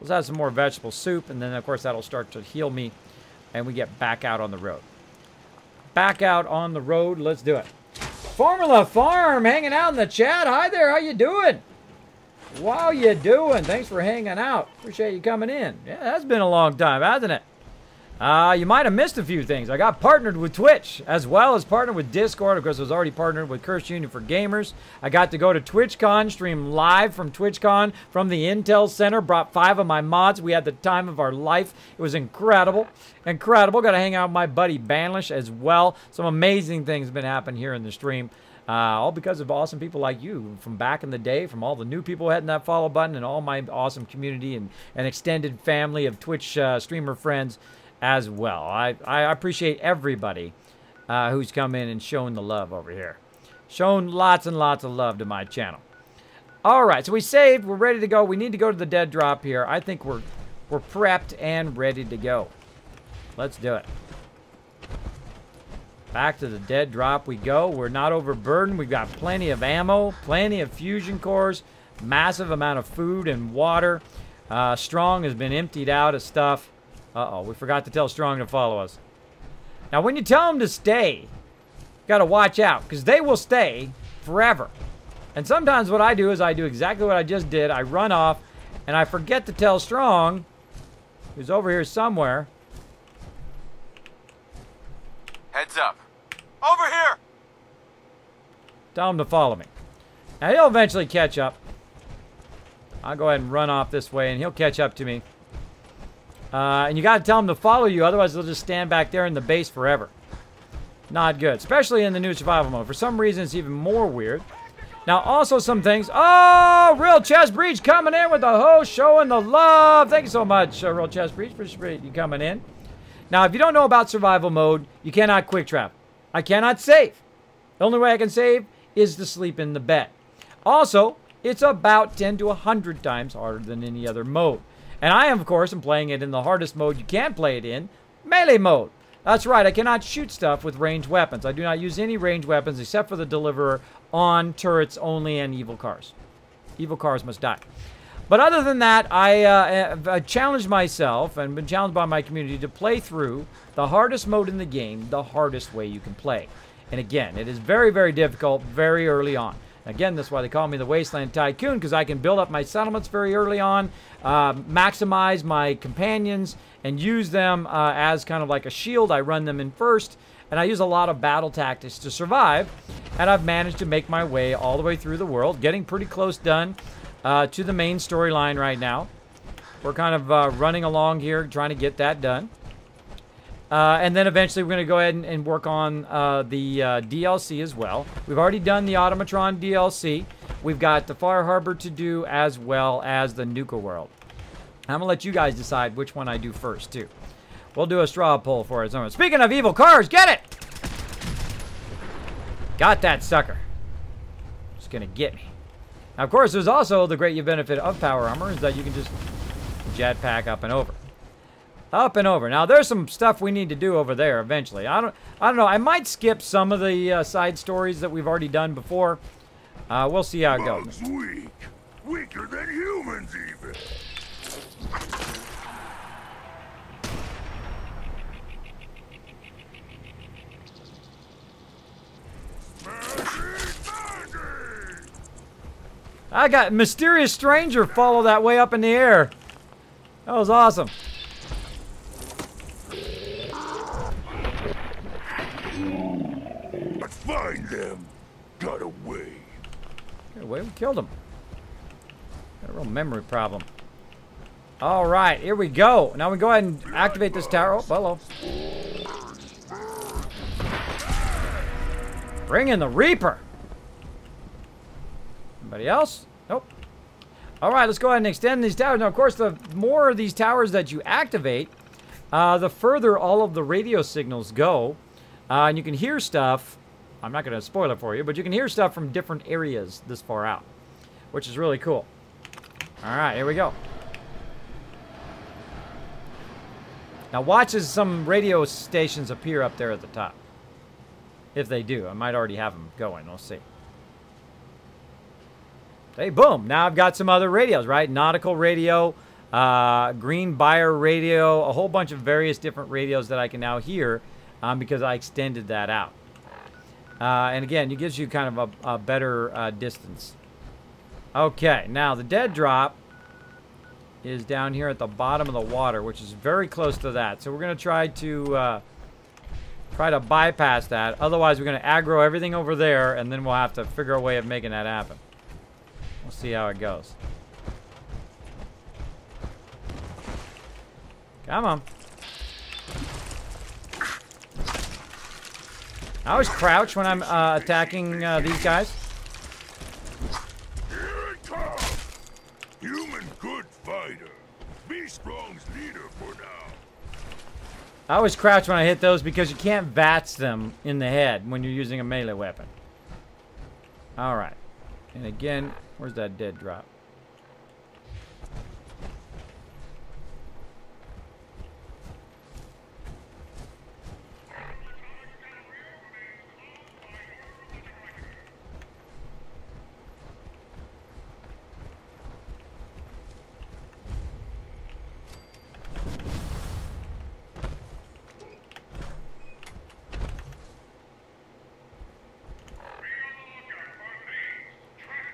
Let's have some more vegetable soup, and then of course that'll start to heal me, and we get back out on the road. Back out on the road, let's do it. Formula Farm hanging out in the chat. Hi there, how you doing? How you doing? Thanks for hanging out. Appreciate you coming in. Yeah, that's been a long time, hasn't it? You might have missed a few things. I got partnered with Twitch, as well as partnered with Discord. Of course, I was already partnered with Curse Union for Gamers. I got to go to TwitchCon, stream live from TwitchCon from the Intel Center. Brought 5 of my mods. We had the time of our life. It was incredible. Incredible. Got to hang out with my buddy Banlish as well. Some amazing things have been happening here in the stream. All because of awesome people like you from back in the day, from all the new people hitting that follow button, and all my awesome community and extended family of Twitch streamer friends as well. I appreciate everybody who's come in and shown the love over here. Shown lots and lots of love to my channel. All right, so we saved. We're ready to go. We need to go to the dead drop here. I think we're prepped and ready to go. Let's do it. Back to the dead drop we go. We're not overburdened. We've got plenty of ammo, plenty of fusion cores, massive amount of food and water. Strong has been emptied out of stuff. Uh-oh, we forgot to tell Strong to follow us. Now, when you tell them to stay, you got to watch out, because they will stay forever. And sometimes what I do is I do exactly what I just did. I run off, and I forget to tell Strong, who's over here somewhere. Heads up. Over here! Tell him to follow me. Now, he'll eventually catch up. I'll go ahead and run off this way, and he'll catch up to me. And you got to tell him to follow you, otherwise they'll just stand back there in the base forever. Not good, especially in the new survival mode. For some reason, it's even more weird. Now, also some things. Oh, Real Chest Breach coming in with the host, showing the love. Thank you so much, Real Chest Breach. Appreciate you coming in. Now, if you don't know about survival mode, you cannot quick travel. I cannot save. The only way I can save is to sleep in the bed. Also, it's about 10 to 100 times harder than any other mode. And I, of course, am playing it in the hardest mode you can play it in, melee mode. That's right, I cannot shoot stuff with ranged weapons. I do not use any ranged weapons except for the Deliverer on turrets only and evil cars. Evil cars must die. But other than that, I challenged myself and been challenged by my community to play through the hardest mode in the game, the hardest way you can play. And again, it is very, very difficult very early on. Again, that's why they call me the Wasteland Tycoon, because I can build up my settlements very early on, maximize my companions, and use them as kind of like a shield. I run them in first, and I use a lot of battle tactics to survive. And I've managed to make my way all the way through the world, getting pretty close done to the main storyline right now. We're kind of running along here, trying to get that done. And then eventually we're going to go ahead and work on the DLC as well. We've already done the Automatron DLC. We've got the Far Harbor to do as well as the Nuka World. I'm going to let you guys decide which one I do first, too. We'll do a straw poll for it. Speaking of evil cars, get it! Got that sucker. It's going to get me. Now, of course, there's also the great benefit of power armor is that you can just jetpack up and over. Up and over. Now, there's some stuff we need to do over there eventually. I don't know. I might skip some of the side stories that we've already done before. We'll see how it goes. Weak. Weaker than humans, even. I got Mysterious Stranger follow that way up in the air. That was awesome. Let's find them. Got away. Got away? We killed him. Got a real memory problem. All right, here we go. Now we go ahead and activate this tower. Oh, hello. Bring in the Reaper. Anybody else? Nope. All right, let's go ahead and extend these towers. Now, of course, the more of these towers that you activate, the further all of the radio signals go. And you can hear stuff. I'm not going to spoil it for you, but you can hear stuff from different areas this far out, which is really cool. All right, here we go. Now, watch as some radio stations appear up there at the top. If they do, I might already have them going. We'll see. Hey, boom. Now I've got some other radios, right? Nautical radio, green buyer radio, a whole bunch of various different radios that I can now hear because I extended that out. And again, it gives you kind of a better distance. Okay, now the dead drop is down here at the bottom of the water, which is very close to that. So we're going to try to bypass that. Otherwise, we're going to aggro everything over there, and then we'll have to figure a way of making that happen. We'll see how it goes. Come on. I always crouch when I'm attacking these guys. Here it comes! Human good fighter. Be Strong's leader for now. I always crouch when I hit those because you can't VATS them in the head when you're using a melee weapon. Alright. And again, where's that dead drop?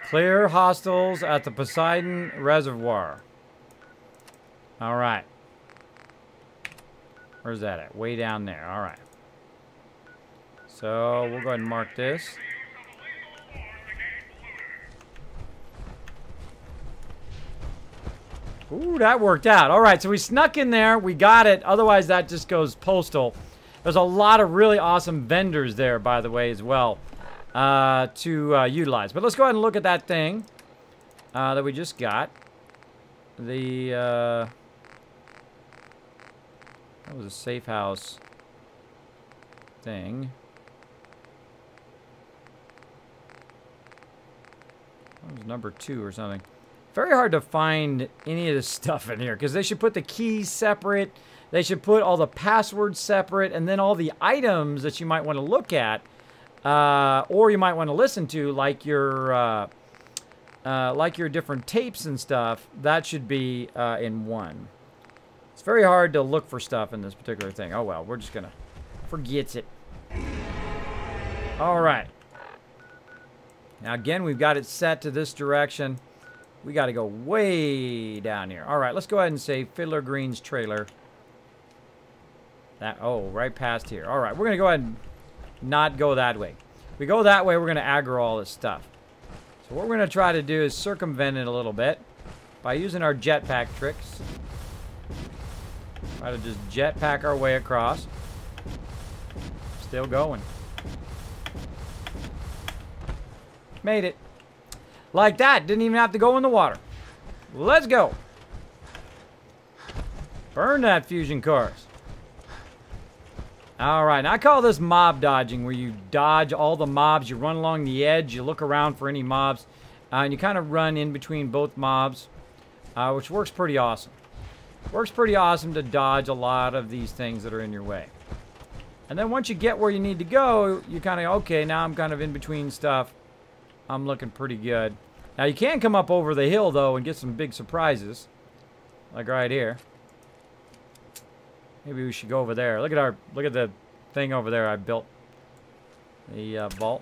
Clear hostiles at the Poseidon Reservoir. All right. Where's that at? Way down there. All right. So we'll go ahead and mark this. Ooh, that worked out. All right, so we snuck in there. We got it. Otherwise, that just goes postal. There's a lot of really awesome vendors there, by the way, as well. To utilize. But let's go ahead and look at that thing that we just got. That was a safe house thing. That was number 2 or something. Very hard to find any of this stuff in here because they should put the keys separate. They should put all the passwords separate, and then all the items that you might want to look at or you might want to listen to, like your different tapes and stuff, that should be in one. It's very hard to look for stuff in this particular thing. Oh well, we're just gonna forget it. All right. Now again, we've got it set to this direction. We got to go way down here. All right, let's go ahead and say Fiddler Green's trailer. Right past here. All right, we're gonna go ahead and not go that way. If we go that way, we're going to aggro all this stuff. So what we're going to try to do is circumvent it a little bit by using our jetpack tricks. Try to just jetpack our way across. Still going. Made it. Like that. Didn't even have to go in the water. Let's go. Burn that fusion cores. Alright, now I call this mob dodging, where you dodge all the mobs, you run along the edge, you look around for any mobs, and you kind of run in between both mobs, which works pretty awesome. Works pretty awesome to dodge a lot of these things that are in your way. And then once you get where you need to go, you kind of, okay, now I'm kind of in between stuff. I'm looking pretty good. Now you can come up over the hill, though, and get some big surprises, like right here. Maybe we should go over there. Look at the thing over there I built. The vault.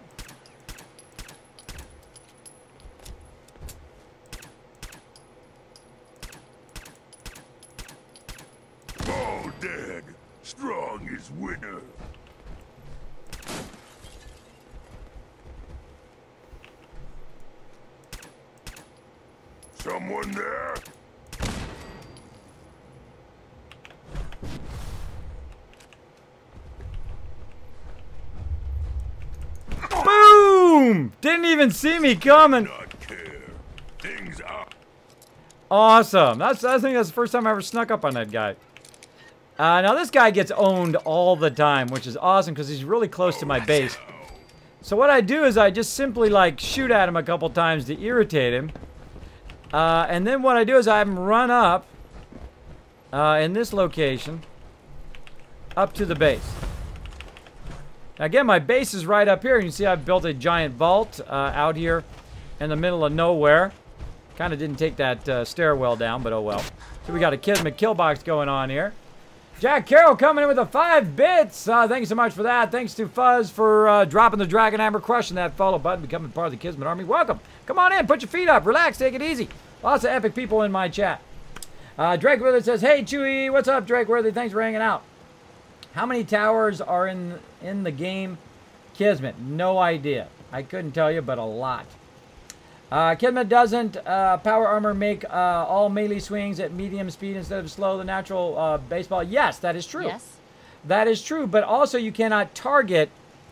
All dead. Strong is winner. Someone there? Boom! Didn't even see me coming. Not care. Things up. Awesome. I think that's the first time I ever snuck up on that guy. Now this guy gets owned all the time, which is awesome because he's really close to my base. So what I do is I just simply like shoot at him a couple times to irritate him. And then what I do is I have him run up in this location up to the base. Now again, my base is right up here. You can see I've built a giant vault out here. in the middle of nowhere. Kind of didn't take that stairwell down, but oh well. So we got a Kismet kill box going on here. Jack Carroll coming in with the 5 bits. Thanks so much for that. Thanks to Fuzz for dropping the Dragon Hammer, crushing that follow button, becoming part of the Kismet Army. Welcome. Come on in. Put your feet up. Relax. Take it easy. Lots of epic people in my chat. Drake Worthy says, hey, Chewy. What's up, Drake Worthy? Thanks for hanging out. How many towers are in the game Kismet? No idea. I couldn't tell you, but a lot. Kismet doesn't power armor make all melee swings at medium speed instead of slow, the natural baseball? Yes, that is true. Yes. That is true, but also you cannot target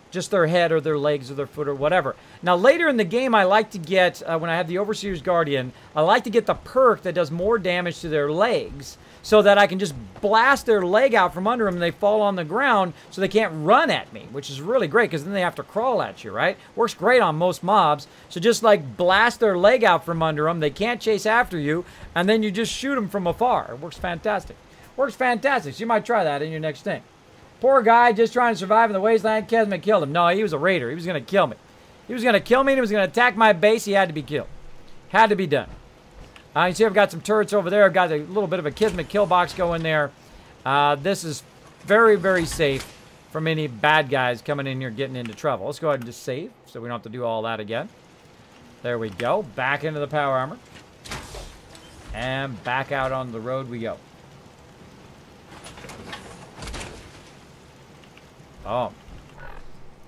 just their head or their legs or their foot or whatever. Now, later in the game, I like to get, when I have the Overseer's Guardian, I like to get the perk that does more damage to their legs so that I can just blast their leg out from under them and they fall on the ground so they can't run at me, which is really great because then they have to crawl at you, right? Works great on most mobs. So just like blast their leg out from under them, they can't chase after you, and then you just shoot them from afar. It works fantastic. Works fantastic. So you might try that in your next thing. Poor guy just trying to survive in the wasteland. Kismet killed him. No, he was a raider. He was going to kill me. He was going to kill me and he was going to attack my base. He had to be killed. Had to be done. You see I've got some turrets over there. I've got a little bit of a Kismet kill box going there. This is very, very safe from any bad guys coming in here getting into trouble. Let's go ahead and just save so we don't have to do all that again. There we go. Back into the power armor. And back out on the road we go. Oh.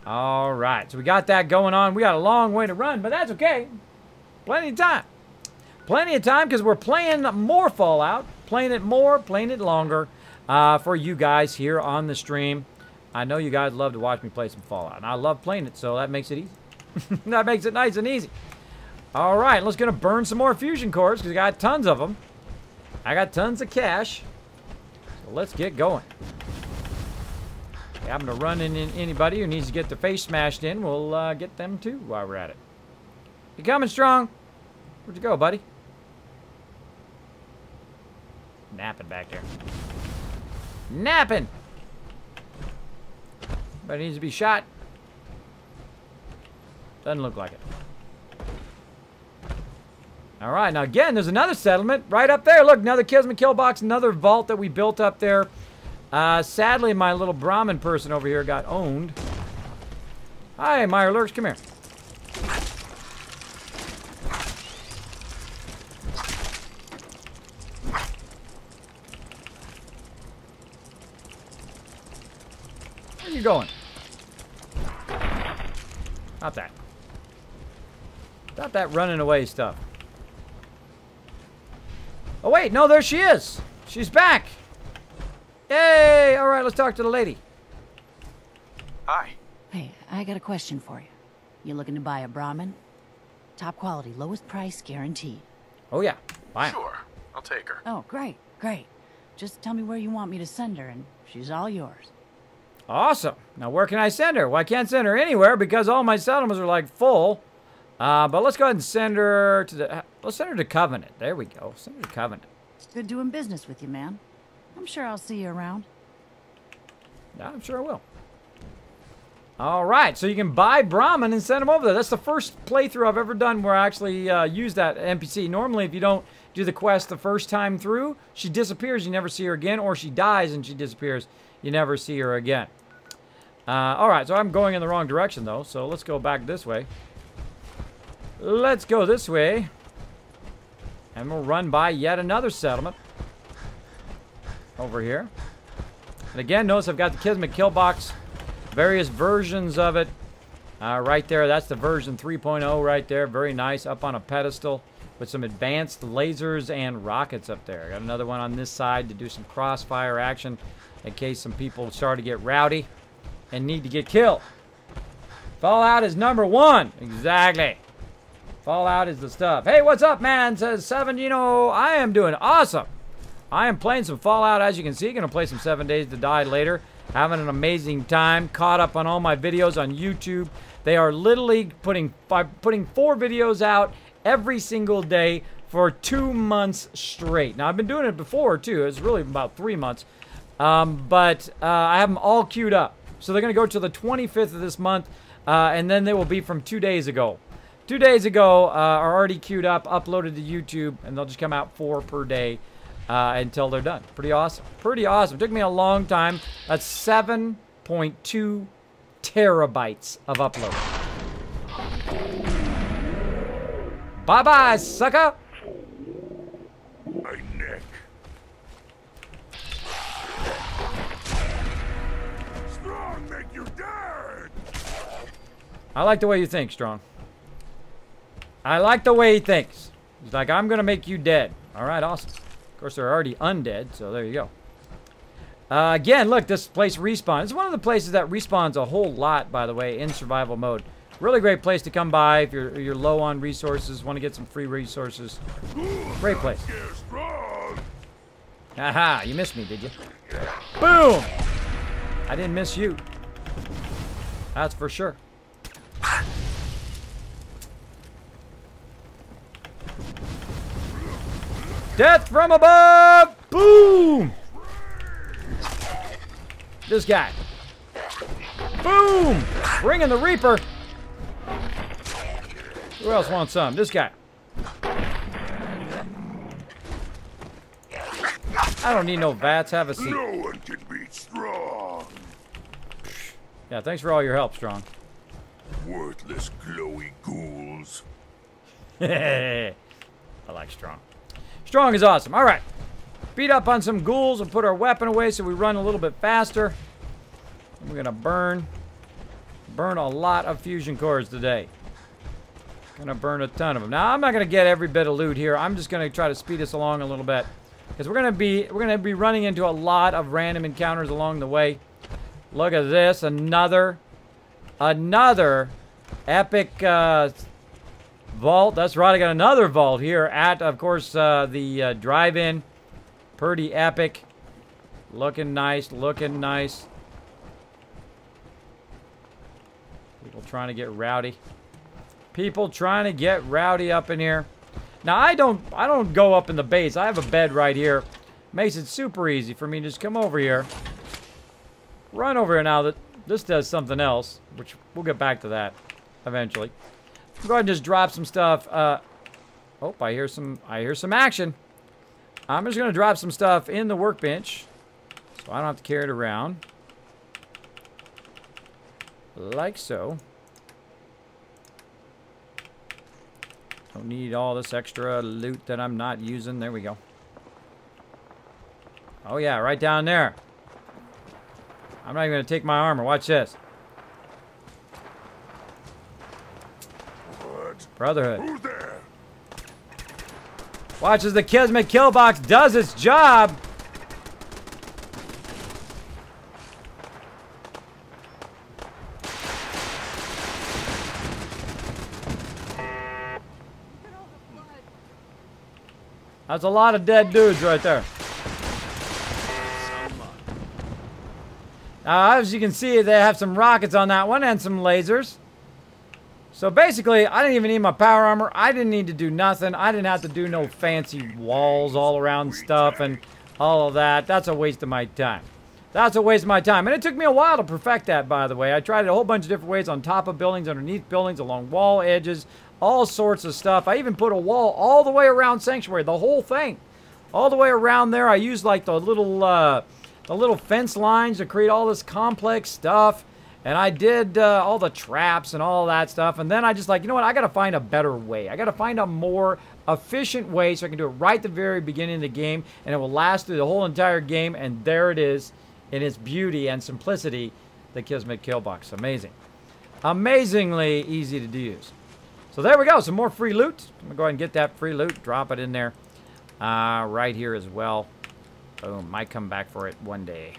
All right. So we got that going on. We got a long way to run, but that's okay. Plenty of time. Plenty of time because we're playing more Fallout. Playing it more, playing it longer for you guys here on the stream. I know you guys love to watch me play some Fallout, and I love playing it, so that makes it easy. That makes it nice and easy. All right. Let's going to burn some more fusion cores because I got tons of them. I got tons of cash. So let's get going. Happen to run in anybody who needs to get their face smashed in, we'll get them too while we're at it. You coming strong? Where'd you go, buddy? Napping back there. Napping! But needs to be shot. Doesn't look like it. Alright, now again, there's another settlement right up there. Look, another Kismet kill box, another vault that we built up there. Sadly, my little Brahmin person over here got owned. Hi, Meyer Lurks, come here. Where are you going? Not that. Not that running away stuff. Oh, wait, no, there she is. She's back. Yay! All right, let's talk to the lady. Hi. Hey, I got a question for you. You looking to buy a Brahmin? Top quality, lowest price guaranteed. Oh, yeah. Buy 'em. Sure, I'll take her. Oh, great, great. Just tell me where you want me to send her, and she's all yours. Awesome. Now, where can I send her? Well, I can't send her anywhere because all my settlements are, like, full. But let's go ahead and send her to the... Let's send her to Covenant. There we go. Send her to Covenant. Good doing business with you, man. I'm sure I'll see you around. Yeah, I'm sure I will. All right, so you can buy Brahmin and send him over there. That's the first playthrough I've ever done where I actually use that NPC. Normally, if you don't do the quest the first time through, she disappears, you never see her again, or she dies and she disappears, you never see her again. All right, so I'm going in the wrong direction, though, so let's go back this way. Let's go this way, and we'll run by yet another settlement over here. And again, notice I've got the Kismet kill box, various versions of it right there. That's the version 3.0 right there. Very nice, up on a pedestal with some advanced lasers and rockets up there. Got another one on this side to do some crossfire action in case some people start to get rowdy and need to get killed. Fallout is #1. Exactly. Fallout is the stuff. Hey, what's up, man? Says 7. You know, I am doing awesome. I am playing some Fallout, as you can see. Going to play some 7 Days to Die later. Having an amazing time. Caught up on all my videos on YouTube. They are literally putting 4 videos out every single day for 2 months straight. Now, I've been doing it before, too. It's really about 3 months. But I have them all queued up. So they're going to go to the 25th of this month. And then they will be from 2 days ago 2 days ago are already queued up, uploaded to YouTube, and they'll just come out 4 per day until they're done. Pretty awesome. Pretty awesome. It took me a long time. That's 7.2 terabytes of upload. Bye-bye, sucker! My neck. Strong make you dead. I like the way you think, Strong. I like the way he thinks. He's like, I'm gonna make you dead. All right, awesome. Of course, they're already undead, so there you go. Again, look, this place respawns. It's one of the places that respawns a whole lot, by the way, in survival mode. Really great place to come by if you're low on resources, want to get some free resources. Great place. Aha, you missed me, did you? Boom! I didn't miss you. That's for sure. Death from above! Boom! This guy. Boom! Bring in the Reaper. Who else wants some? This guy. I don't need no vats. Have a seat. No one can beat Strong. Yeah, thanks for all your help, Strong. Worthless glowy ghouls. I like Strong. Strong is awesome. All right. Beat up on some ghouls and put our weapon away so we run a little bit faster. We're going to burn a lot of fusion cores today. Gonna burn a ton of them. Now, I'm not going to get every bit of loot here. I'm just going to try to speed us along a little bit. Because we're going to be running into a lot of random encounters along the way. Look at this. Another epic vault. That's right. I got another vault here at, of course, the drive-in. Pretty epic. Looking nice. Looking nice. People trying to get rowdy. People trying to get rowdy up in here. Now, I don't go up in the base. I have a bed right here. Makes it super easy for me to just come over here. Run over here now that this does something else, which we'll get back to that eventually. Go ahead and just drop some stuff. Oh, I hear some action. I'm just going to drop some stuff in the workbench so I don't have to carry it around. Like so. Don't need all this extra loot that I'm not using. There we go. Oh yeah, right down there. I'm not even going to take my armor. Watch this. What? Brotherhood. Who's there? Watch as the Kismet kill box does its job. That's a lot of dead dudes right there. Now, as you can see, they have some rockets on that one and some lasers. So basically, I didn't even need my power armor. I didn't need to do nothing. I didn't have to do no fancy walls all around stuff and all of that. That's a waste of my time. That's a waste of my time. And it took me a while to perfect that, by the way. I tried it a whole bunch of different ways on top of buildings, underneath buildings, along wall edges, all sorts of stuff. I even put a wall all the way around Sanctuary, the whole thing. All the way around there. I used like the little fence lines to create all this complex stuff. And I did all the traps and all that stuff. And then I just like, you know what? I got to find a better way. I got to find a more efficient way so I can do it right at the very beginning of the game. And it will last through the whole entire game. And there it is in its beauty and simplicity, the Kismet kill box. Amazing. Amazingly easy to use. So there we go. Some more free loot. I'm going to go ahead and get that free loot. Drop it in there. Right here as well. Boom. Might come back for it one day.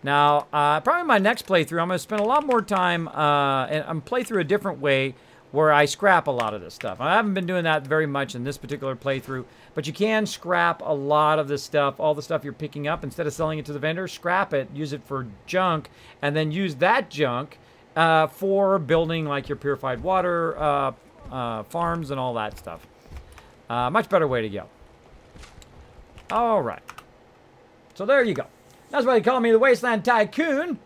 Now, probably my next playthrough, I'm going to spend a lot more time and play through a different way where I scrap a lot of this stuff. I haven't been doing that very much in this particular playthrough, but you can scrap a lot of this stuff, all the stuff you're picking up. Instead of selling it to the vendor, scrap it, use it for junk, and then use that junk for building like your purified water farms and all that stuff. Much better way to go. All right. So there you go. That's why they call me the Wasteland Tycoon.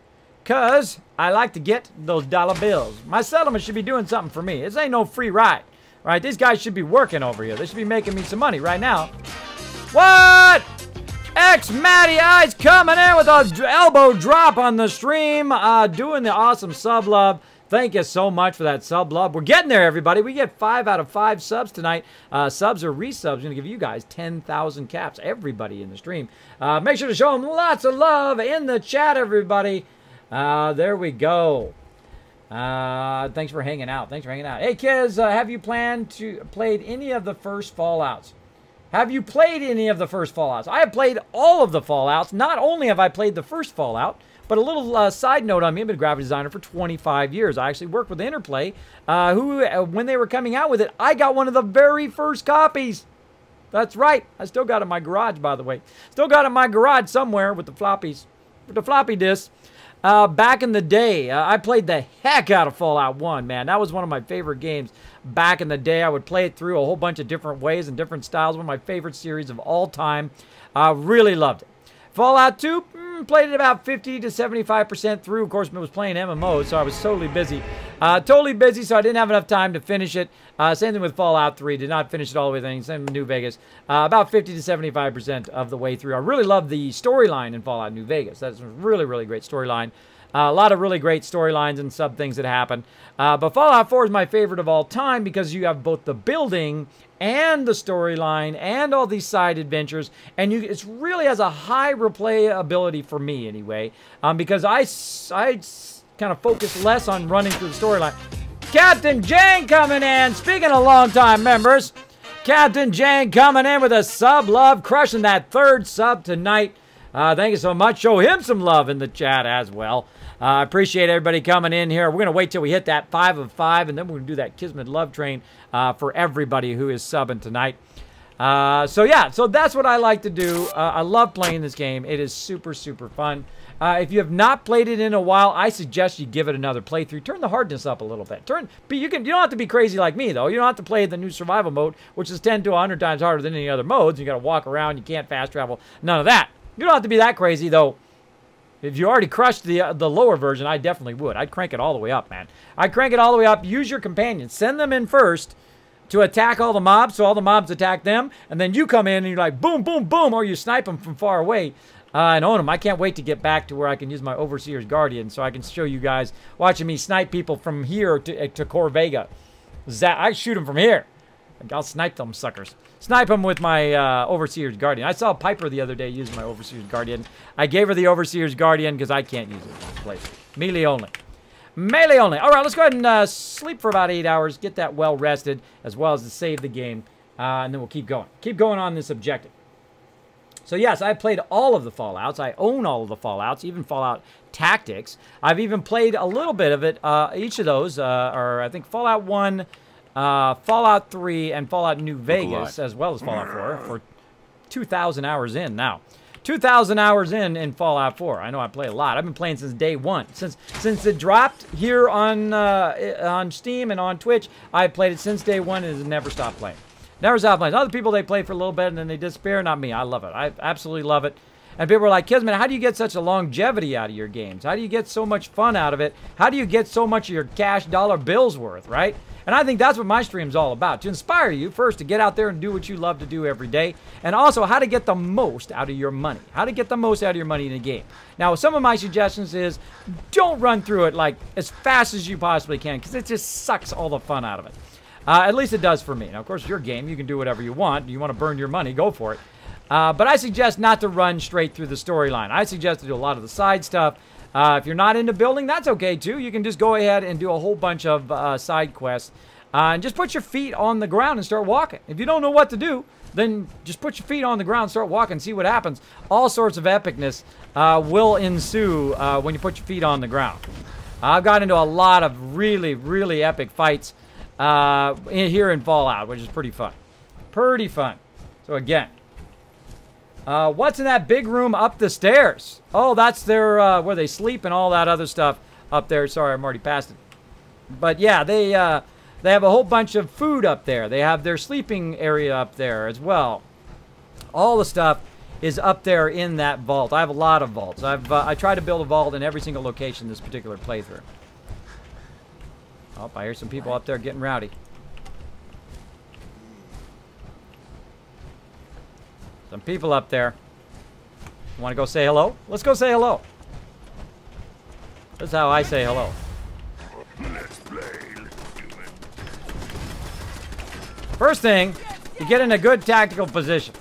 Because I like to get those dollar bills. My settlement should be doing something for me. This ain't no free ride. Right? These guys should be working over here. They should be making me some money right now. What? Matty Eyes coming in with a elbow drop on the stream. Doing the awesome sub love. Thank you so much for that sub love. We're getting there, everybody. We get 5 out of 5 subs tonight. Subs or resubs. I'm going to give you guys 10,000 caps. Everybody in the stream. Make sure to show them lots of love in the chat, everybody. There we go. Thanks for hanging out. Thanks for hanging out. Hey, kids, have you played any of the first Fallouts? Have you played any of the first Fallouts? I have played all of the Fallouts. Not only have I played the first Fallout, but a little side note on me, I've been a graphic designer for 25 years. I actually worked with Interplay, who, when they were coming out with it, I got one of the very first copies. That's right. I still got it in my garage, by the way. Still got it in my garage somewhere with the floppies, with the floppy disks. Back in the day, I played the heck out of Fallout 1, man. That was one of my favorite games. Back in the day, I would play it through a whole bunch of different ways and different styles. One of my favorite series of all time. Really loved it. Fallout 2, played it about 50 to 75% through. Of course, I was playing MMOs, so I was totally busy. Totally busy, so I didn't have enough time to finish it. Same thing with Fallout 3. Did not finish it all the way through. Same with New Vegas. About 50 to 75% of the way through. I really love the storyline in Fallout New Vegas. That's a really, really great storyline. A lot of really great storylines and sub things that happen. But Fallout 4 is my favorite of all time because you have both the building and the storyline and all these side adventures. And it really has a high replayability for me anyway. Because I kind of focus less on running through the storyline. Captain Jane coming in. Speaking of long-time members, Captain Jane coming in with a sub love, crushing that 3rd sub tonight. Thank you so much. Show him some love in the chat as well. I appreciate everybody coming in here. We're going to wait till we hit that 5 of 5, and then we're going to do that Kismet love train for everybody who is subbing tonight. So that's what I like to do. I love playing this game. It is super, super fun. If you have not played it in a while, I suggest you give it another playthrough. Turn the hardness up a little bit. You don't have to be crazy like me, though. You don't have to play the new survival mode, which is 10 to 100 times harder than any other modes. You got to walk around. You can't fast travel. None of that. You don't have to be that crazy, though. If you already crushed the lower version, I definitely would. I'd crank it all the way up, man. I'd crank it all the way up. Use your companions. Send them in first to attack all the mobs, so all the mobs attack them. And then you come in and you're like, boom, boom, boom, or you snipe them from far away and own them. I can't wait to get back to where I can use my Overseer's Guardian so I can show you guys watching me snipe people from here to Corvega. I shoot them from here. I'll snipe them suckers. Snipe them with my Overseer's Guardian. I saw Piper the other day use my Overseer's Guardian. I gave her the Overseer's Guardian because I can't use it in this place. Melee only. Melee only. All right, let's go ahead and sleep for about 8 hours. Get that well rested, as well as to save the game. And then we'll keep going. Keep going on this objective. So yes, I've played all of the Fallouts. I own all of the Fallouts, even Fallout Tactics. I've even played a little bit of it. Each of those are, I think, Fallout 1... Fallout 3 and Fallout New Vegas, as well as Fallout 4, for 2,000 hours in now. 2,000 hours in Fallout 4. I know I play a lot. I've been playing since day one. Since it dropped here on Steam and on Twitch, I've played it since day one and has never stopped playing. Never stopped playing. Other people, they play for a little bit and then they disappear. Not me. I love it. I absolutely love it. And people are like, Kismet, how do you get such a longevity out of your games? How do you get so much fun out of it? How do you get so much of your cash dollar bills worth, right? And I think that's what my stream's all about, to inspire you first to get out there and do what you love to do every day, and also how to get the most out of your money. How to get the most out of your money in a game. Now, some of my suggestions is don't run through it like as fast as you possibly can, because it just sucks all the fun out of it. At least it does for me. Now, of course, your game, you can do whatever you want. You want to burn your money, go for it. But I suggest not to run straight through the storyline. I suggest to do a lot of the side stuff. If you're not into building, that's okay too. You can just go ahead and do a whole bunch of side quests. And just put your feet on the ground and start walking. If you don't know what to do, then just put your feet on the ground and start walking, see what happens. All sorts of epicness will ensue when you put your feet on the ground. I've got into a lot of really, really epic fights here in Fallout, which is pretty fun. Pretty fun. So again, what's in that big room up the stairs? Oh, that's their where they sleep and all that other stuff up there. Sorry, I'm already past it. But yeah, they have a whole bunch of food up there. They have their sleeping area up there as well. All the stuff is up there in that vault. I have a lot of vaults. I tried to build a vault in every single location in this particular playthrough. Oh, I hear some people up there getting rowdy. Some people up there. Want to go say hello? Let's go say hello. This is how I say hello. Let's play, human. First thing, you get in a good tactical position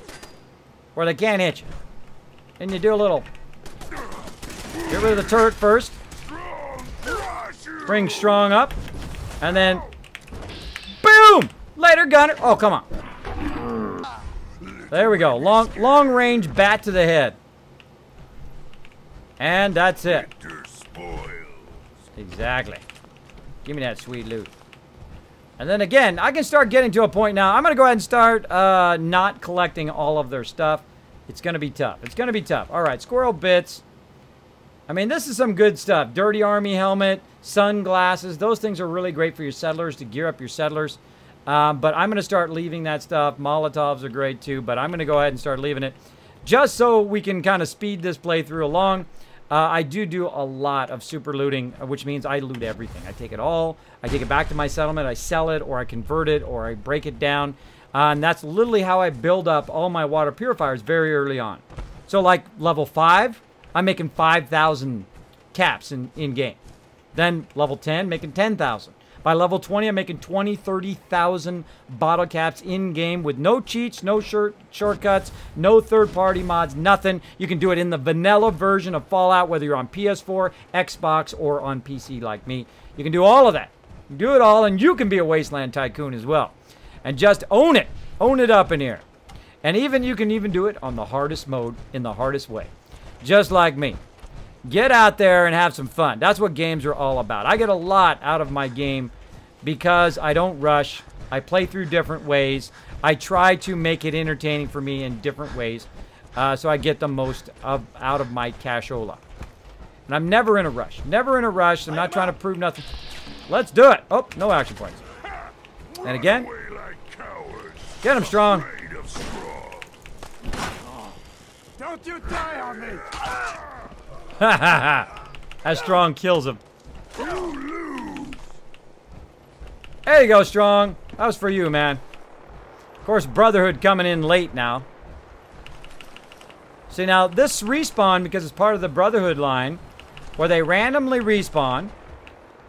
where they can't hit you. And you do a little. Get rid of the turret first. Bring strong up. And then, boom! Later, gunner. Oh, come on. There we go. Long range bat to the head. And that's it. Exactly. Give me that sweet loot. And then again, I can start getting to a point now. I'm going to go ahead and start not collecting all of their stuff. It's going to be tough. It's going to be tough. All right, squirrel bits. I mean, this is some good stuff. Dirty army helmet, sunglasses. Those things are really great for your settlers, to gear up your settlers. But I'm going to start leaving that stuff. Molotovs are great too, but I'm going to go ahead and start leaving it. Just so we can kind of speed this playthrough along. I do a lot of super looting, which means I loot everything. I take it all. I take it back to my settlement. I sell it, or I convert it, or I break it down. And that's literally how I build up all my water purifiers very early on. So like level 5, I'm making 5,000 caps in game. Then level 10, making 10,000. By level 20, I'm making 20, 30,000 bottle caps in-game with no cheats, no shortcuts, no third-party mods, nothing. You can do it in the vanilla version of Fallout, whether you're on PS4, Xbox, or on PC like me. You can do all of that. You can do it all, and you can be a Wasteland Tycoon as well. And just own it. Own it up in here. And you can even do it on the hardest mode in the hardest way. Just like me. Get out there and have some fun. That's what games are all about. I get a lot out of my game because I don't rush. I play through different ways. I try to make it entertaining for me in different ways, so I get the most out of my cashola. And I'm never in a rush. Never in a rush. I'm not trying to prove nothing. Let's do it. Oh, no action points. And again. Get him, Strong. Don't you die on me! Ha ha ha! That Strong kills him. There you go, Strong. That was for you, man. Of course, Brotherhood coming in late now. See, now, this respawn, because it's part of the Brotherhood line, where they randomly respawn,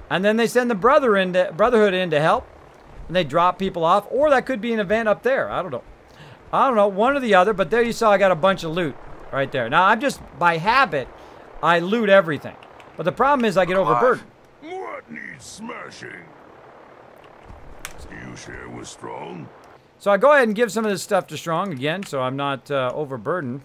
and then they send the Brotherhood in to help, and they drop people off, or that could be an event up there. I don't know. I don't know, one or the other, but there you saw I got a bunch of loot right there. Now, I'm just, by habit, I loot everything. But the problem is I get overburdened. What needs smashing? You share with Strong? So I go ahead and give some of this stuff to Strong again, so I'm not overburdened.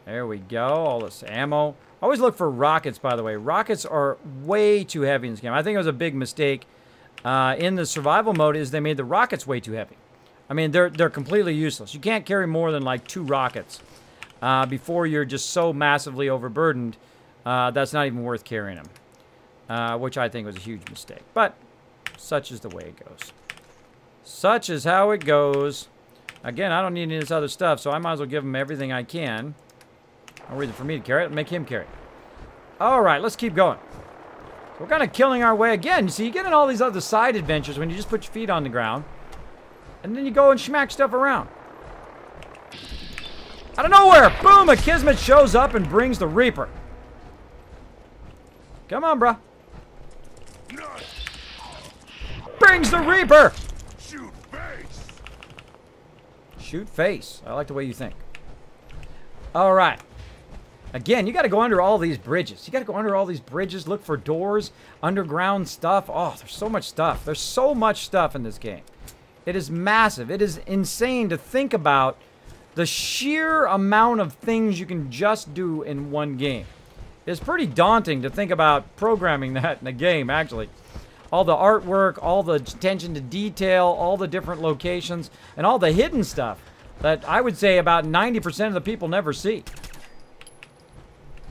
There we go, all this ammo. Always look for rockets, by the way. Rockets are way too heavy in this game. I think it was a big mistake in the survival mode is they made the rockets way too heavy. I mean, they're completely useless. You can't carry more than like 2 rockets before you're just so massively overburdened. That's not even worth carrying them, which I think was a huge mistake. But such is the way it goes. Such is how it goes. Again, I don't need any of this other stuff, so I might as well give him everything I can. I'll read it for me to carry it. Make him carry it. All right, let's keep going. So we're kind of killing our way again. You see, you get in all these other side adventures when you just put your feet on the ground. And then you go and smack stuff around. Out of nowhere, boom, a Kismet shows up and brings the Reaper. Come on, bruh. Brings the Reaper! Shoot face! Shoot face. I like the way you think. All right. Again, you got to go under all these bridges. You got to go under all these bridges, look for doors, underground stuff. Oh, there's so much stuff. There's so much stuff in this game. It is massive. It is insane to think about the sheer amount of things you can just do in one game. It's pretty daunting to think about programming that in a game, actually. All the artwork, all the attention to detail, all the different locations, and all the hidden stuff that I would say about 90% of the people never see.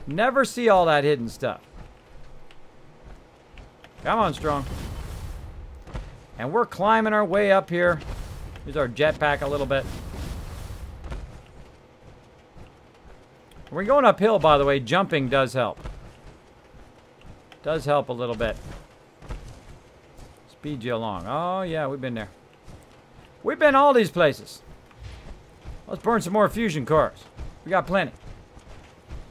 Never see all that hidden stuff. Come on, Strong. And we're climbing our way up here. Here's our jetpack a little bit. When we're going uphill, by the way, jumping does help. Does help a little bit. Speed you along. Oh, yeah, we've been there. We've been all these places. Let's burn some more fusion cores. We got plenty.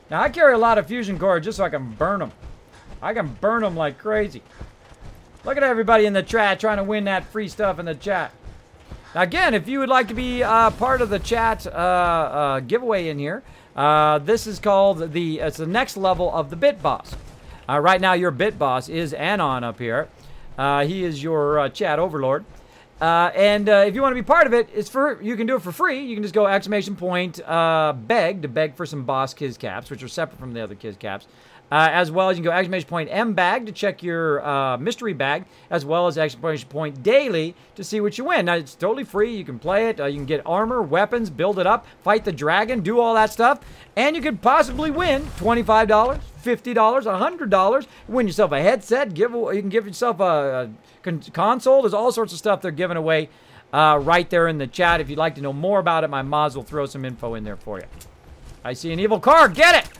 Now, I carry a lot of fusion cores just so I can burn them. I can burn them like crazy. Look at everybody in the chat trying to win that free stuff in the chat. Now, again, if you would like to be part of the chat giveaway in here, this is called it's the next level of the Bit Boss. Right now, your Bit Boss is Anon up here. He is your chat overlord. If you want to be part of it, you can do it for free. You can just go ! Beg to beg for some boss Kiz caps, which are separate from the other Kiz caps. As well as you can go ! M-bag to check your mystery bag, as well as ! Daily to see what you win. Now, it's totally free. You can play it. You can get armor, weapons, build it up, fight the dragon, do all that stuff. And you could possibly win $25, $50, $100. Win yourself a headset. You can give yourself a console. There's all sorts of stuff they're giving away right there in the chat. If you'd like to know more about it, my mods will throw some info in there for you. I see an evil car. Get it!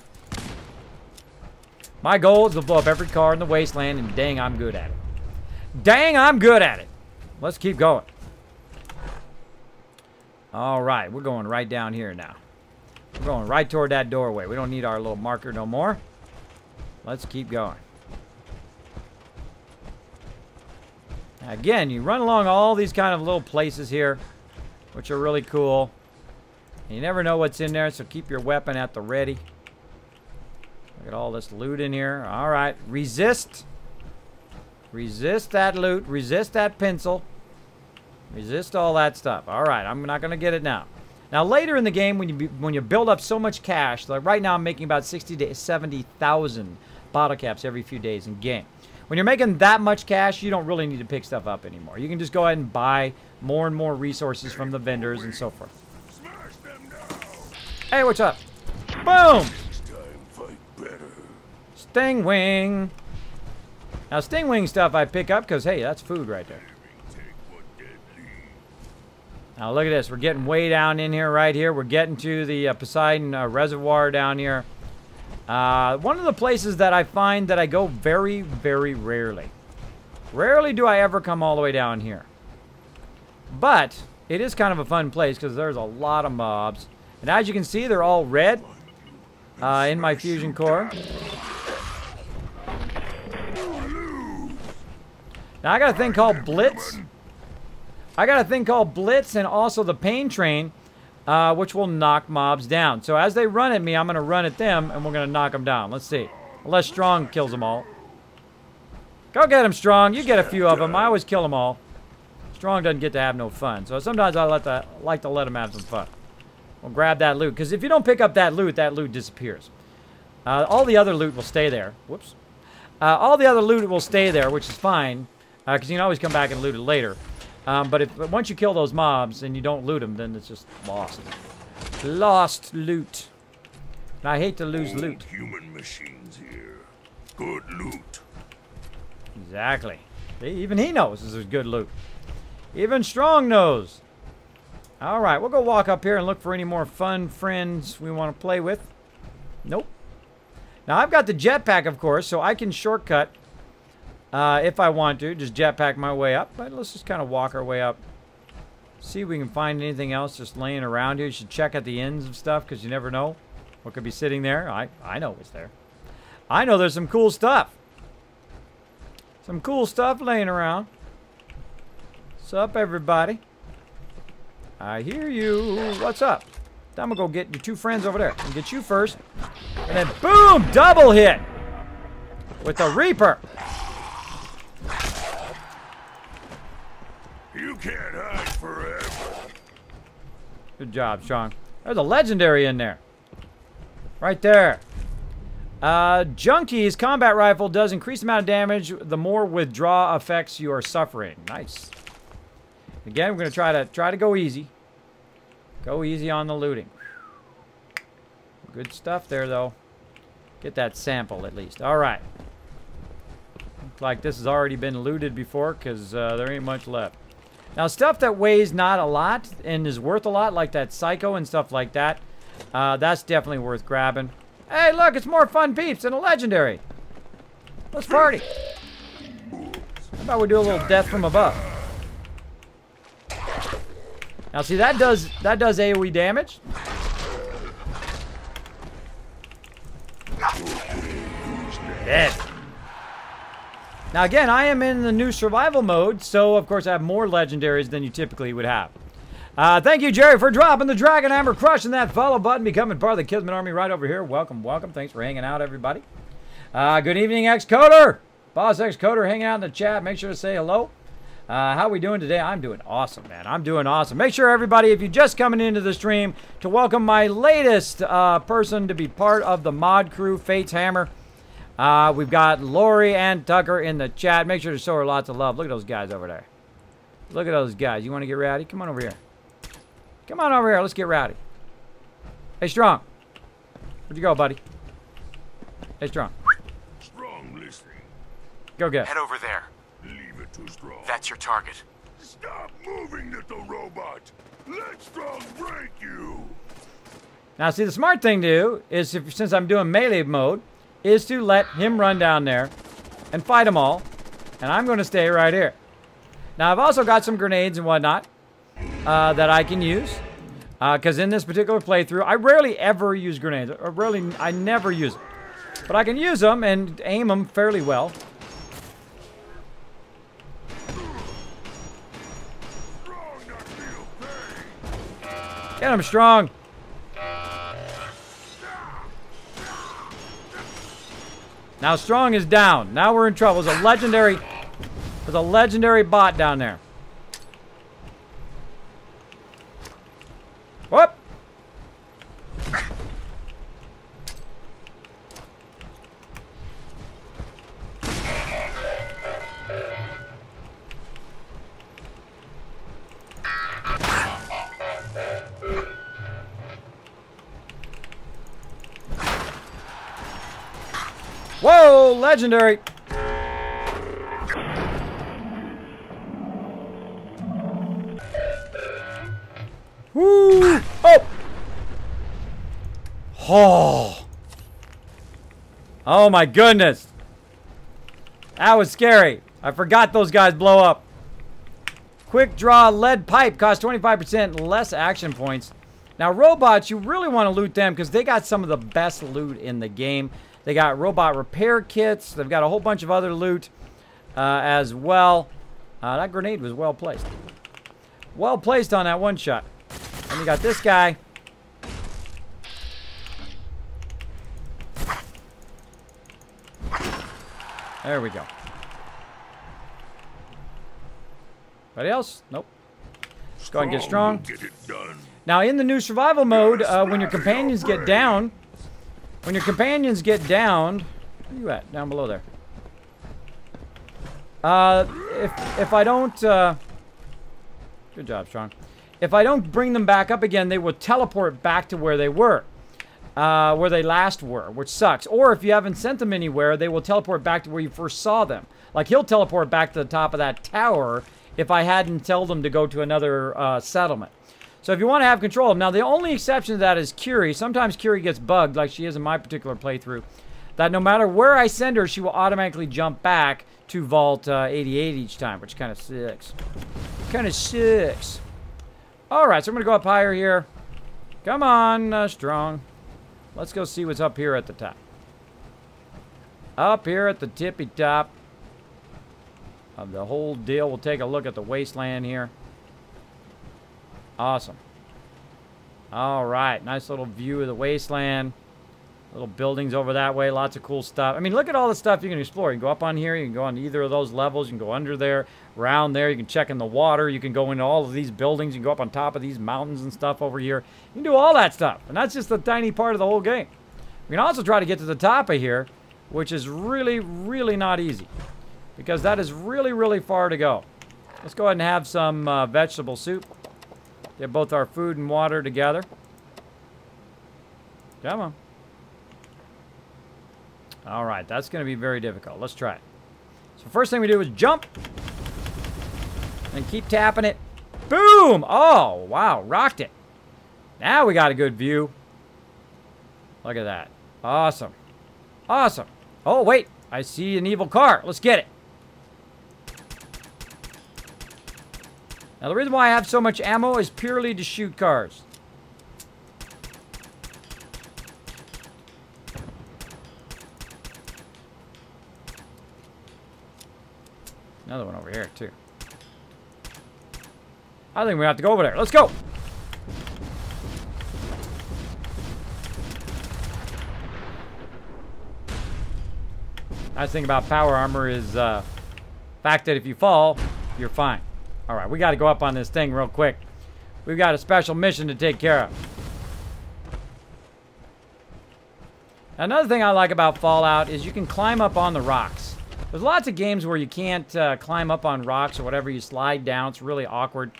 My goal is to blow up every car in the wasteland, and dang, I'm good at it. Dang, I'm good at it. Let's keep going. All right, we're going right down here now. We're going right toward that doorway. We don't need our little marker no more. Let's keep going. Again, you run along all these kind of little places here, which are really cool. And you never know what's in there, so keep your weapon at the ready. Look at all this loot in here. All right, resist. Resist that loot. Resist that pencil. Resist all that stuff. All right, I'm not going to get it now. Now, later in the game, when you build up so much cash, like right now I'm making about 60 to 70,000 bottle caps every few days in game. When you're making that much cash, you don't really need to pick stuff up anymore. You can just go ahead and buy more and more resources from the vendors and so forth. Hey, what's up? Boom! Stingwing. Now, Stingwing stuff I pick up because, hey, that's food right there. Now, look at this. We're getting way down in here, right here. We're getting to the Poseidon Reservoir down here. One of the places that I find that I go very, very rarely. Rarely do I ever come all the way down here. But it is kind of a fun place because there's a lot of mobs. And as you can see, they're all red in my fusion core. Now, I got a thing called Blitz. I got a thing called Blitz and also the Pain Train, which will knock mobs down. So as they run at me, I'm going to run at them, and we're going to knock them down. Let's see. Unless Strong kills them all. Go get them, Strong. You get a few of them. I always kill them all. Strong doesn't get to have no fun. So sometimes I like to let him have some fun. We'll grab that loot. Because if you don't pick up that loot disappears. All the other loot will stay there. Whoops. All the other loot will stay there, which is fine. Because you can always come back and loot it later. But once you kill those mobs and you don't loot them, then it's just lost. Lost loot. And I hate to lose loot. Human machines here. Good loot. Exactly. Even he knows this is good loot. Even Strong knows. All right, we'll go walk up here and look for any more fun friends we want to play with. Nope. Now, I've got the jetpack, of course, so I can shortcut if I want to. Just jetpack my way up. But let's just kind of walk our way up. See if we can find anything else just laying around here. You should check at the ends of stuff because you never know what could be sitting there. I know what's there. I know there's some cool stuff. Some cool stuff laying around. What's up, everybody? I hear you. What's up? I'm going to go get your two friends over there. And get you first. And then, boom! Double hit! With the Reaper. You can't hide forever. Good job, Strong. There's a legendary in there. Right there. Junkie's combat rifle does increase the amount of damage the more withdraw effects you are suffering. Nice. Again, we're going to try to go easy. Go easy on the looting. Good stuff there, though. Get that sample, at least. All right. Looks like this has already been looted before, because there ain't much left. Now, stuff that weighs not a lot and is worth a lot, like that Psycho and stuff like that, That's definitely worth grabbing. Hey, look, it's more fun peeps than a legendary. Let's party. How about we do a little death from above? Now, see, that does AoE damage. Dead. Now, again, I am in the new survival mode, so, of course, I have more legendaries than you typically would have. Thank you, Jerry, for dropping the Dragon Hammer, crushing that follow button, becoming part of the Kismet Army right over here. Welcome, welcome. Thanks for hanging out, everybody. Good evening, Xcoder. Boss Xcoder hanging out in the chat. Make sure to say hello. How we doing today? I'm doing awesome, man. I'm doing awesome. Make sure, everybody, if you're just coming into the stream, to welcome my latest person to be part of the mod crew, Fate's Hammer. We've got Lori and Tucker in the chat. Make sure to show her lots of love. Look at those guys over there. Look at those guys. You want to get rowdy? Come on over here. Come on over here. Let's get rowdy. Hey, Strong. Where'd you go, buddy? Hey, Strong. Strong listening. Go get it. Head over there. Leave it to Strong. That's your target. Stop moving, little robot. Let Strong break you. Now, see, the smart thing to do is, since I'm doing melee mode, is to let him run down there and fight them all. And I'm going to stay right here. Now, I've also got some grenades and whatnot that I can use. Because in this particular playthrough, I rarely ever use grenades. I never use them. But I can use them and aim them fairly well. Get him, Strong. Now Strong is down. Now we're in trouble. There's a legendary bot down there. Whoop! Whoa, legendary. Woo! Oh! Oh! Oh my goodness. That was scary. I forgot those guys blow up. Quick draw lead pipe costs 25% less action points. Now robots, you really want to loot them because they got some of the best loot in the game. They got robot repair kits. They've got a whole bunch of other loot as well. That grenade was well placed. Well placed on that one shot. And you got this guy. There we go. Anybody else? Nope. Let's go ahead and get Strong. Get it done. Now, in the new survival mode, when your companions get down, where are you at? Down below there. If I don't, good job, Strong. If I don't bring them back up again, they will teleport back to where they were, where they last were, which sucks. Or if you haven't sent them anywhere, they will teleport back to where you first saw them. Like he'll teleport back to the top of that tower if I hadn't told them to go to another settlement. So if you want to have control of them. Now, the only exception to that is Curie. Sometimes Curie gets bugged, like she is in my particular playthrough, that no matter where I send her, she will automatically jump back to Vault 88 each time, which kind of sucks. Kind of sucks. All right, so I'm going to go up higher here. Come on, Strong. Let's go see what's up here at the top. Up here at the tippy top of the whole deal. We'll take a look at the wasteland here. Awesome. All right, nice little view of the wasteland. Little buildings over that way, lots of cool stuff. I mean, look at all the stuff you can explore. You can go up on here, you can go on either of those levels, you can go under there, around there, you can check in the water, you can go into all of these buildings, you can go up on top of these mountains and stuff over here. You can do all that stuff, and that's just a tiny part of the whole game. We can also try to get to the top of here, which is really, really not easy, because that is really, really far to go. Let's go ahead and have some vegetable soup. Get both our food and water together. Come on. All right, that's going to be very difficult. Let's try it. So first thing we do is jump. And keep tapping it. Boom! Oh, wow, rocked it. Now we got a good view. Look at that. Awesome. Awesome. Oh, wait. I see an evil car. Let's get it. Now, the reason why I have so much ammo is purely to shoot cars. Another one over here, too. I think we have to go over there. Let's go! Nice thing about power armor is the fact that if you fall, you're fine. Alright, we got to go up on this thing real quick. We've got a special mission to take care of. Another thing I like about Fallout is you can climb up on the rocks. There's lots of games where you can't climb up on rocks or whatever. You slide down. It's really awkward.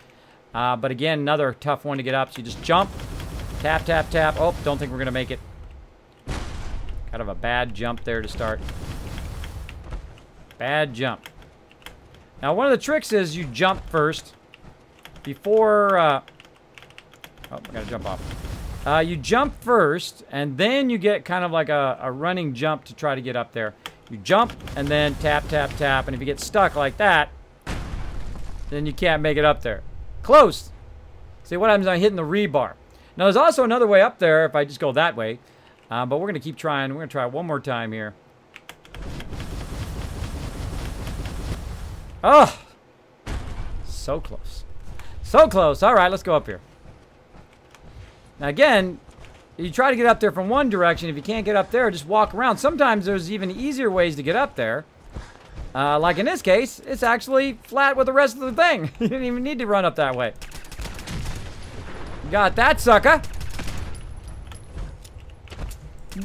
But again, another tough one to get up. So you just jump. Tap, tap, tap. Oh, don't think we're going to make it. Kind of a bad jump there to start. Bad jump. Now, one of the tricks is you jump first. Before... oh, I got to jump off. You jump first, and then you get kind of like a running jump to try to get up there. You jump, and then tap, tap, tap. And if you get stuck like that, then you can't make it up there. Close. See what happens when I'm hitting the rebar. Now, there's also another way up there if I just go that way. But we're going to keep trying. We're going to try one more time here. Oh! So close. So close. All right, let's go up here. Now, again, you try to get up there from one direction. If you can't get up there, just walk around. Sometimes there's even easier ways to get up there. Like in this case, it's actually flat with the rest of the thing. You didn't even need to run up that way. Got that sucker.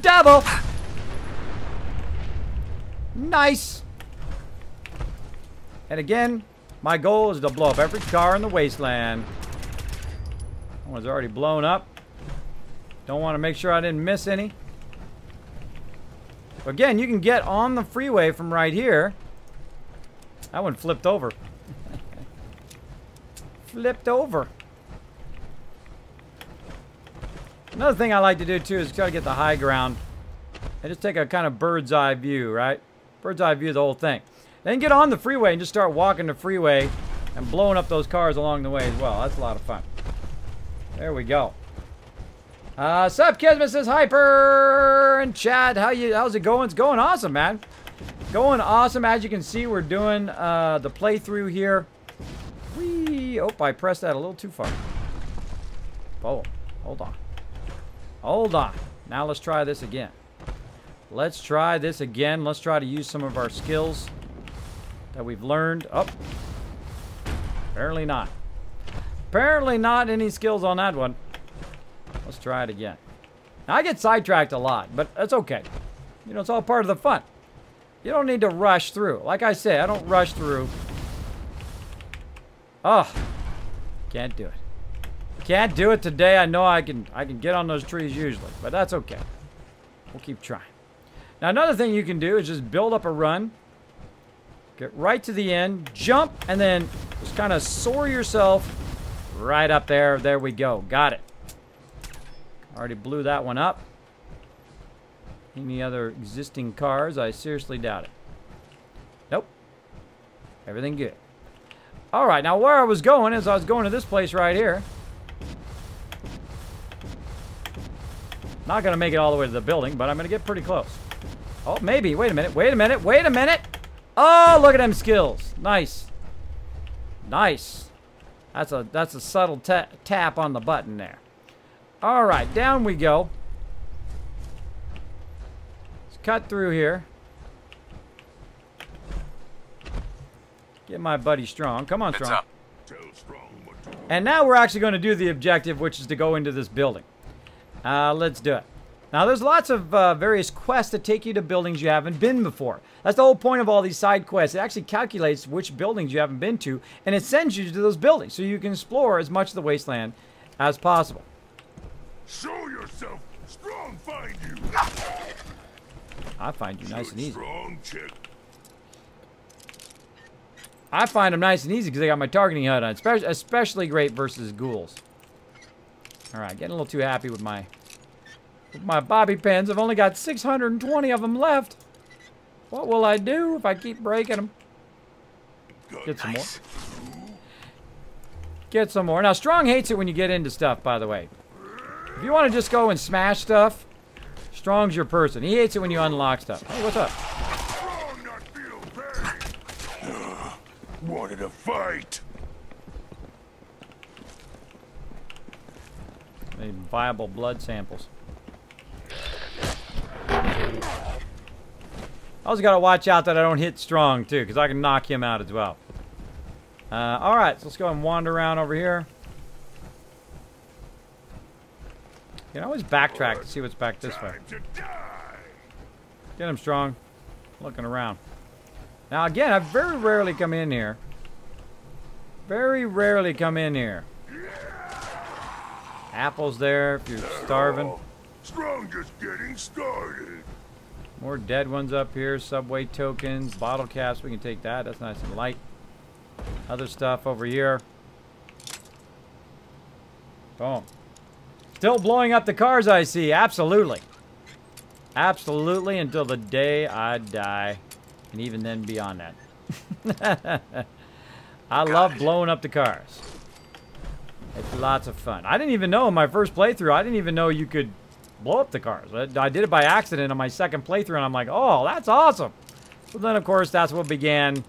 Double. Nice. And again, my goal is to blow up every car in the wasteland. That one's already blown up. Don't want to make sure I didn't miss any. Again, you can get on the freeway from right here. That one flipped over. Flipped over. Another thing I like to do too is try to get the high ground and just take a kind of bird's eye view, right? Bird's eye view of the whole thing. Then get on the freeway and just start walking the freeway and blowing up those cars along the way as well. That's a lot of fun. There we go. Sup, Kismet says Hyper and chat. How's it going? It's going awesome, man. Going awesome. As you can see, we're doing the playthrough here. Whee! Oh, I pressed that a little too far. Oh, hold on. Hold on. Now let's try this again. Let's try this again. Let's try to use some of our skills that we've learned. Oh. Apparently not. Apparently not any skills on that one. Let's try it again. Now, I get sidetracked a lot, but that's okay. You know, it's all part of the fun. You don't need to rush through. Like I say, I don't rush through. Oh. Can't do it. Can't do it today. I know I can get on those trees usually, but that's okay. We'll keep trying. Now, another thing you can do is just build up a run. Get right to the end, jump, and then just kind of soar yourself right up there. There we go. Got it. Already blew that one up. Any other existing cars? I seriously doubt it. Nope. Everything good. All right, now where I was going is I was going to this place right here. Not going to make it all the way to the building, but I'm going to get pretty close. Oh, maybe. Wait a minute. Wait a minute. Wait a minute. Oh, look at them skills. Nice. Nice. That's a subtle tap on the button there. All right, down we go. Let's cut through here. Get my buddy Strong. Come on, Strong. And now we're actually going to do the objective, which is to go into this building. Let's do it. Now, there's lots of various quests that take you to buildings you haven't been before. That's the whole point of all these side quests. It actually calculates which buildings you haven't been to, and it sends you to those buildings so you can explore as much of the wasteland as possible. Show yourself. Strong find you. I find you nice and easy. Strong check. I find them nice and easy because I got my targeting HUD on. Especially great versus ghouls. All right, getting a little too happy with my With my bobby pins, I've only got 620 of them left. What will I do if I keep breaking them? Get some more. Get some more. Now, Strong hates it when you get into stuff, by the way. If you want to just go and smash stuff, Strong's your person. He hates it when you unlock stuff. Hey, what's up? Wanted a fight. Any viable blood samples. I also got to watch out that I don't hit Strong, too, because I can knock him out as well. Alright, so let's go and wander around over here. You can always backtrack to see what's back this way. Get him, Strong. Looking around. Now, again, I very rarely come in here. Very rarely come in here. Apples there if you're starving. Strong just getting started. More dead ones up here. Subway tokens. Bottle caps. We can take that. That's nice and light. Other stuff over here. Boom. Still blowing up the cars, I see. Absolutely. Absolutely until the day I die. And even then beyond that. I love blowing up the cars. It's lots of fun. I didn't even know in my first playthrough, I didn't even know you could blow up the cars. I did it by accident on my second playthrough, and I'm like, oh, that's awesome. So then, of course, that's what began.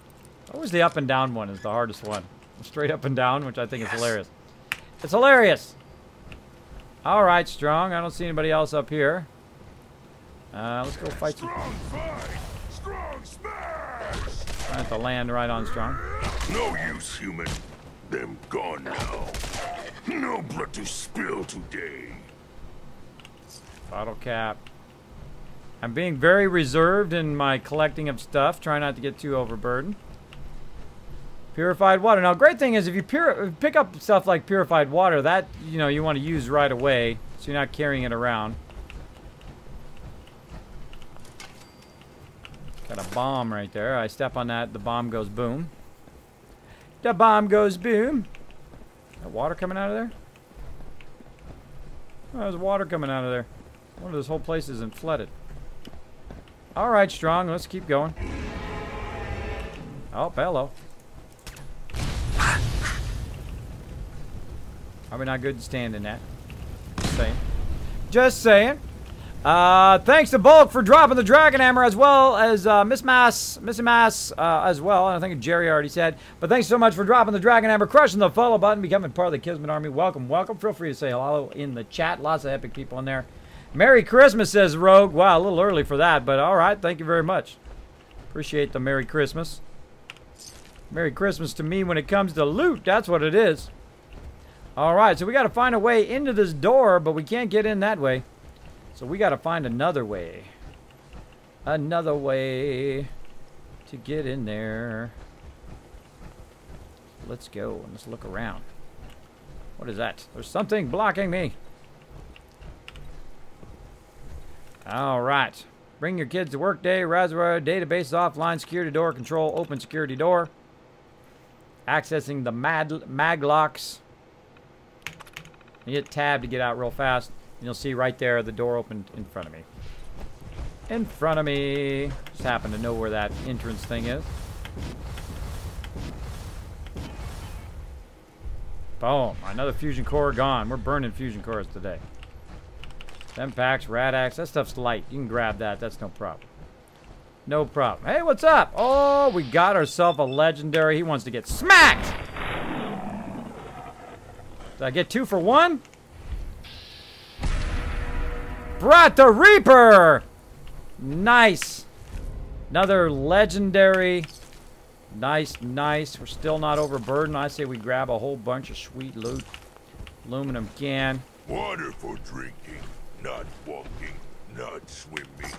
Always the up and down one is the hardest one. Straight up and down, which I think is hilarious. It's hilarious. All right, Strong. I don't see anybody else up here. Let's go fight some. Strong smash. I have to land right on Strong. No use, human. Them gone now. No blood to spill today. Bottle cap. I'm being very reserved in my collecting of stuff. Try not to get too overburdened. Purified water. Now, great thing is if you pick up stuff like purified water, that, you know, you want to use right away, so you're not carrying it around. Got a bomb right there. I step on that, the bomb goes boom. The bomb goes boom. Got water coming out of there? Oh, there's water coming out of there. I wonder this whole place isn't flooded. Alright, Strong, let's keep going. Oh, hello. Probably not good to stand in that. Just saying. Just saying. Thanks to Bulk for dropping the Dragon Hammer, as well as Missy Mass as well. And I think Jerry already said. But thanks so much for dropping the Dragon Hammer, crushing the follow button, becoming part of the Kismet Army. Welcome, welcome. Feel free to say hello in the chat. Lots of epic people in there. Merry Christmas, says Rogue. Wow, a little early for that, but all right. Thank you very much. Appreciate the Merry Christmas. Merry Christmas to me when it comes to loot. That's what it is. All right, so we got to find a way into this door, but we can't get in that way. So we got to find another way. Another way to get in there. Let's go and let's look around. What is that? There's something blocking me. All right. Bring your kids to work day. Raspberry database offline. Security door control. Open security door. Accessing the mag locks. You hit tab to get out real fast. And you'll see right there the door opened in front of me. In front of me. Just happen to know where that entrance thing is. Boom. Another fusion core gone. We're burning fusion cores today. 10 packs, rad axe. That stuff's light. You can grab that. That's no problem. No problem. Hey, what's up? Oh, we got ourselves a legendary. He wants to get smacked. Did I get 2 for 1? Brought the Reaper! Nice. Another legendary. Nice, nice. We're still not overburdened. I say we grab a whole bunch of sweet loot. Aluminum can. Water for drinking, not walking, not swimming.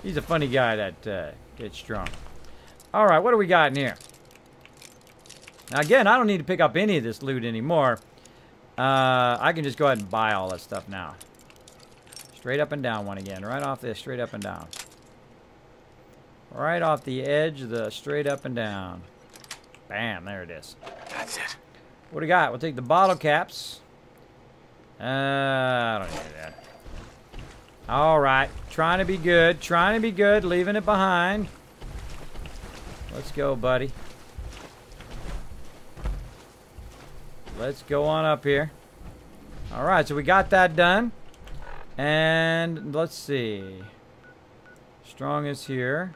He's a funny guy, that gets Strong. Alright, what do we got in here? Now, again, I don't need to pick up any of this loot anymore. I can just go ahead and buy all that stuff now. Straight up and down one again. Right off this, straight up and down. Right off the edge of the straight up and down. Bam, there it is. That's it. What do we got? We'll take the bottle caps. I don't need that. Alright. Trying to be good. Trying to be good. Leaving it behind. Let's go, buddy. Let's go on up here. Alright, so we got that done. And let's see. Strong is here.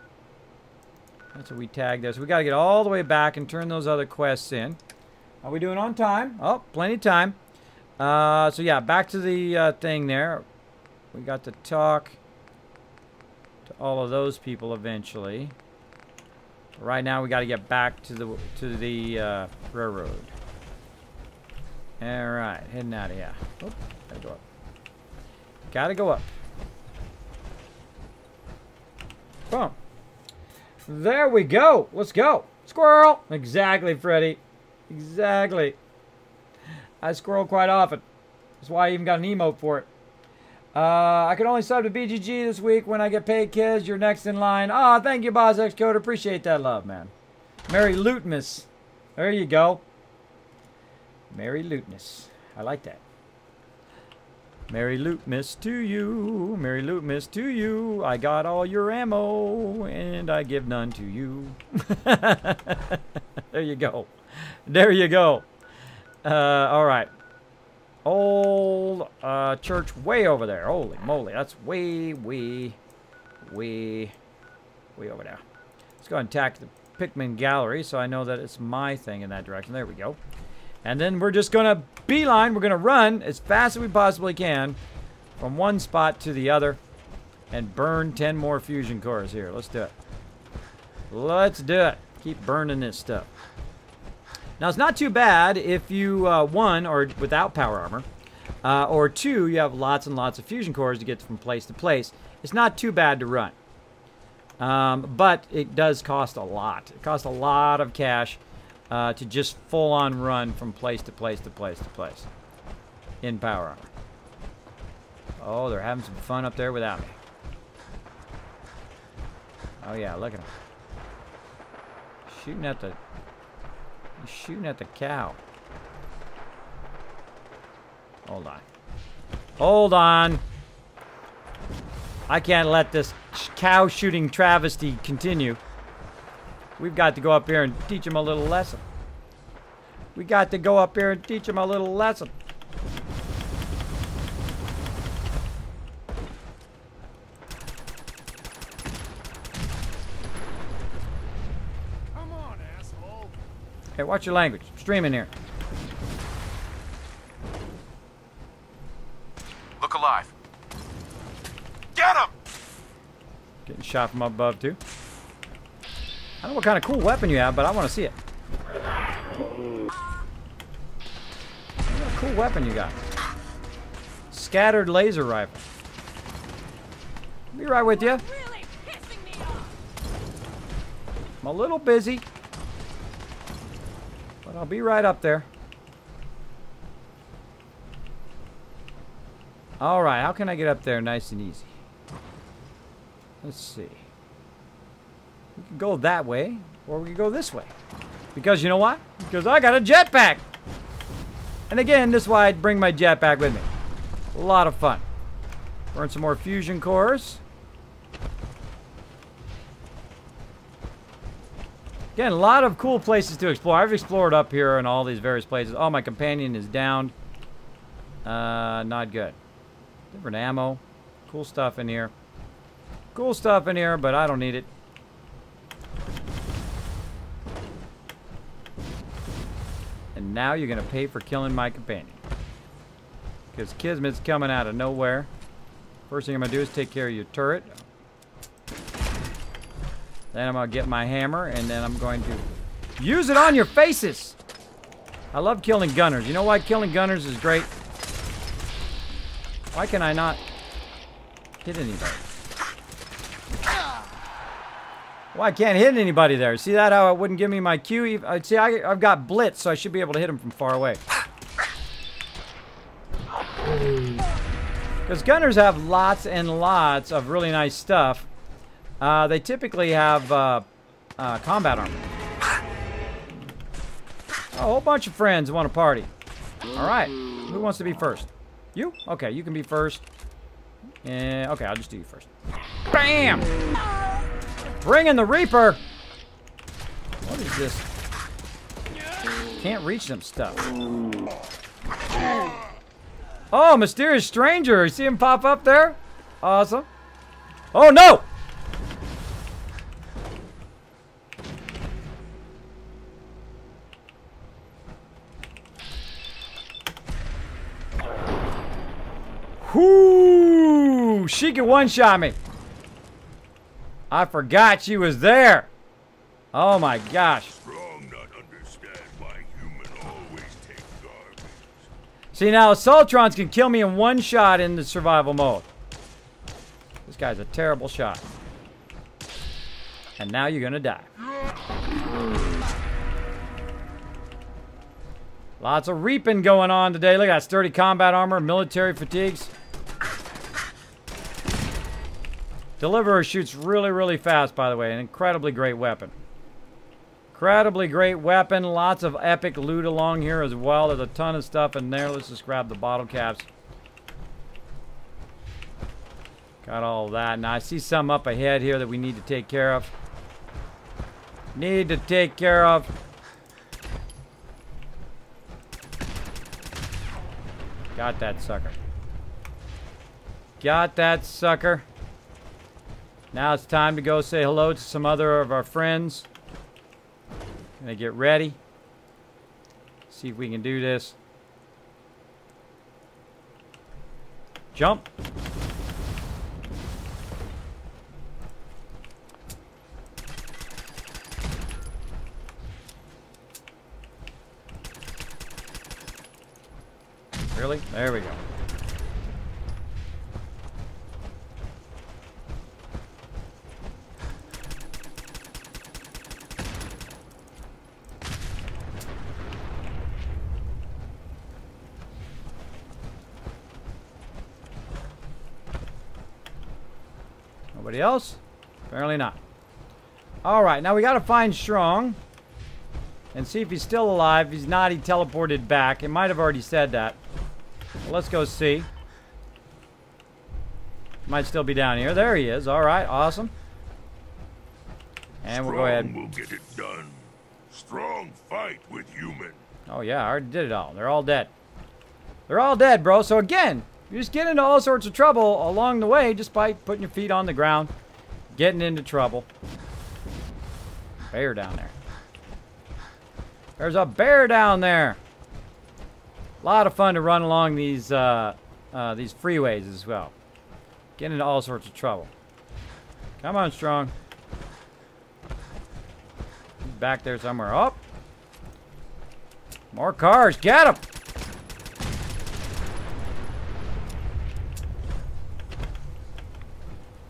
That's what we tagged there. So we got to get all the way back and turn those other quests in. Are we doing on time? Oh, plenty of time. So yeah, back to the thing there. We got to talk to all of those people eventually. Right now we got to get back to the railroad. All right, heading out of here. Oop, gotta go up. Gotta go up. Boom. There we go. Let's go. Squirrel. Exactly, Freddy. Exactly. I squirrel quite often. That's why I even got an emote for it. I can only sub to BGG this week when I get paid, kids. You're next in line. Ah, thank you, Boz X Code. Appreciate that love, man. Merry Lootmas. There you go. Merry Lootmas. I like that. Merry Lootmas to you. Merry Lootmas to you. I got all your ammo, and I give none to you. There you go. There you go. All right. Old church way over there. Holy moly. That's way over there. Let's go and attack the Pikmin gallery so I know that it's my thing in that direction. There we go. And then we're just going to beeline. We're going to run as fast as we possibly can from one spot to the other and burn 10 more fusion cores here. Let's do it. Let's do it. Keep burning this stuff. Now, it's not too bad if you, one, or without power armor, or two, you have lots and lots of fusion cores to get from place to place. It's not too bad to run. But it does cost a lot. It costs a lot of cash to just full-on run from place to place to place to place in power armor. Oh, they're having some fun up there without me. Oh, yeah, look at them. Shooting at the cow. Hold on. Hold on. I can't let this cow shooting travesty continue. We've got to go up here and teach him a little lesson. We got to go up here and teach him a little lesson. Come on, asshole. Hey, watch your language. I'm streaming here. Look alive. Get him! Getting shot from above, too. I don't know what kind of cool weapon you have, but I want to see it. What kind of cool weapon you got? Scattered laser rifle. I'll be right with you. I'm a little busy, but I'll be right up there. All right, how can I get up there nice and easy? Let's see. We can go that way, or we can go this way. Because you know what? Because I got a jetpack. And again, this is why I'd bring my jetpack with me. A lot of fun. Burn some more fusion cores. Again, a lot of cool places to explore. I've explored up here in all these various places. Oh, my companion is downed. Not good. Different ammo. Cool stuff in here. Cool stuff in here, but I don't need it. And now you're going to pay for killing my companion. Because Kismet's coming out of nowhere. First thing I'm going to do is take care of your turret. Then I'm going to get my hammer, and then I'm going to use it on your faces! I love killing gunners. You know why killing gunners is great? Why can I not hit anybody? Well, I can't hit anybody there. See that? How it wouldn't give me my cue? See, I've got blitz, so I should be able to hit him from far away. Because gunners have lots and lots of really nice stuff. They typically have combat armor. A whole bunch of friends want to party. All right. Who wants to be first? You? Okay, you can be first. Okay, I'll just do you first. Bam! Bring in the Reaper! What is this? Can't reach them stuff. Oh, mysterious stranger. You see him pop up there? Awesome. Oh, no! Whoo! She can one-shot me. I forgot she was there. Oh my gosh. Strong not understand why human always take garbage. See, now Assaultrons can kill me in one shot in the survival mode. This guy's a terrible shot. And now you're gonna die. Lots of reaping going on today. Look at that sturdy combat armor, military fatigues. Deliverer shoots really, really fast, by the way. An incredibly great weapon. Incredibly great weapon. Lots of epic loot along here as well. There's a ton of stuff in there. Let's just grab the bottle caps. Got all of that. Now I see some up ahead here that we need to take care of. Need to take care of. Got that sucker. Got that sucker. Now it's time to go say hello to some other of our friends. Gonna get ready. See if we can do this. Jump. Really? There we go. Nobody else? Apparently not. Alright, now we gotta find Strong and see if he's still alive. If he's not, he teleported back. It might have already said that. Well, let's go see. Might still be down here. There he is. Alright, awesome. And we'll go ahead. Strong will get it done. Strong fight with human. Oh yeah, I already did it all. They're all dead. They're all dead, bro. So again, you just get into all sorts of trouble along the way just by putting your feet on the ground, getting into trouble. Bear down there. There's a bear down there. A lot of fun to run along these freeways as well. Get into all sorts of trouble. Come on, Strong. He's back there somewhere. Oh! More cars. Get them!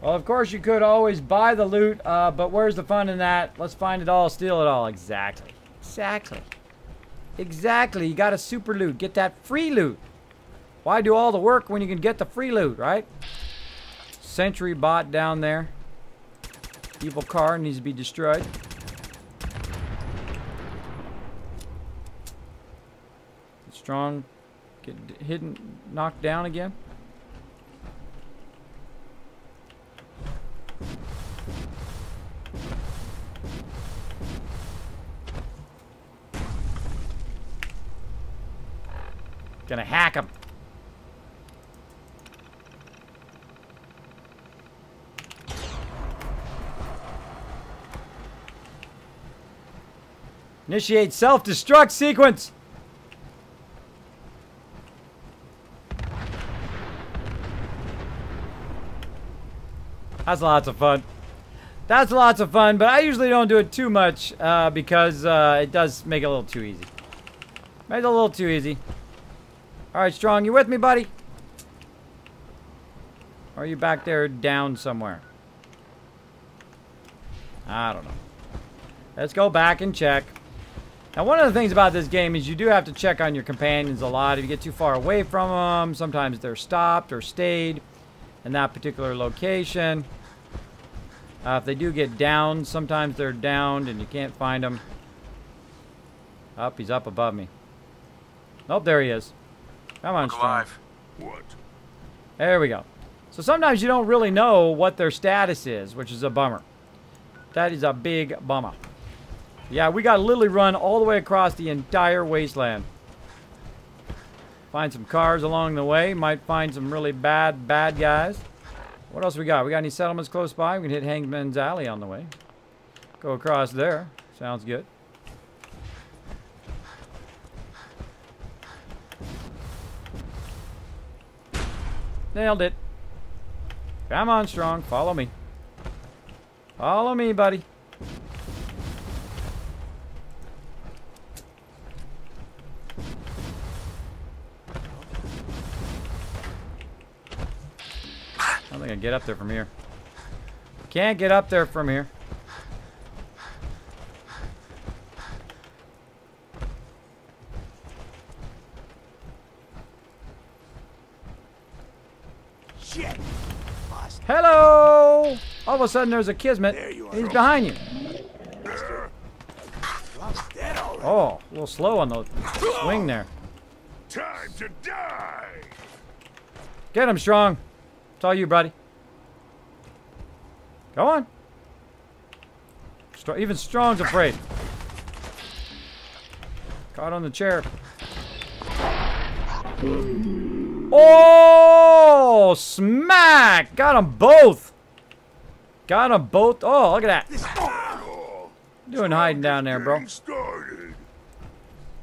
Well, of course, you could always buy the loot, but where's the fun in that? Let's find it all, steal it all. Exactly. Exactly. Exactly. You got to super loot. Get that free loot. Why do all the work when you can get the free loot, right? Sentry bot down there. Evil car needs to be destroyed. Strong. Get hidden, knocked down again. Gonna hack him. Initiate self-destruct sequence. That's lots of fun. That's lots of fun, but I usually don't do it too much because it does make it a little too easy. Makes it a little too easy. Alright, Strong, you with me, buddy? Or are you back there down somewhere? I don't know. Let's go back and check. Now, one of the things about this game is you do have to check on your companions a lot. If you get too far away from them, sometimes they're stopped or stayed in that particular location. If they do get downed, sometimes they're downed and you can't find them. Up, he's up above me. Nope, there he is. Come on, Look Strong. alive. What? There we go. So sometimes you don't really know what their status is, which is a bummer. That is a big bummer. Yeah, we got to literally run all the way across the entire wasteland. Find some cars along the way. Might find some really bad guys. What else we got? We got any settlements close by? We can hit Hangman's Alley on the way. Go across there. Sounds good. Nailed it. Come on, Strong. Follow me. Follow me, buddy. I don't think I can get up there from here. Can't get up there from here. Shit! Hello! All of a sudden there's a Kismet. He's behind you. Oh, a little slow on the swing there. Time to die! Get him, Strong. It's all you, buddy. Go on. Even Strong's afraid. Caught on the chair. Oh, smack! Got them both. Got them both. Oh, look at that. Doing hiding down there, bro.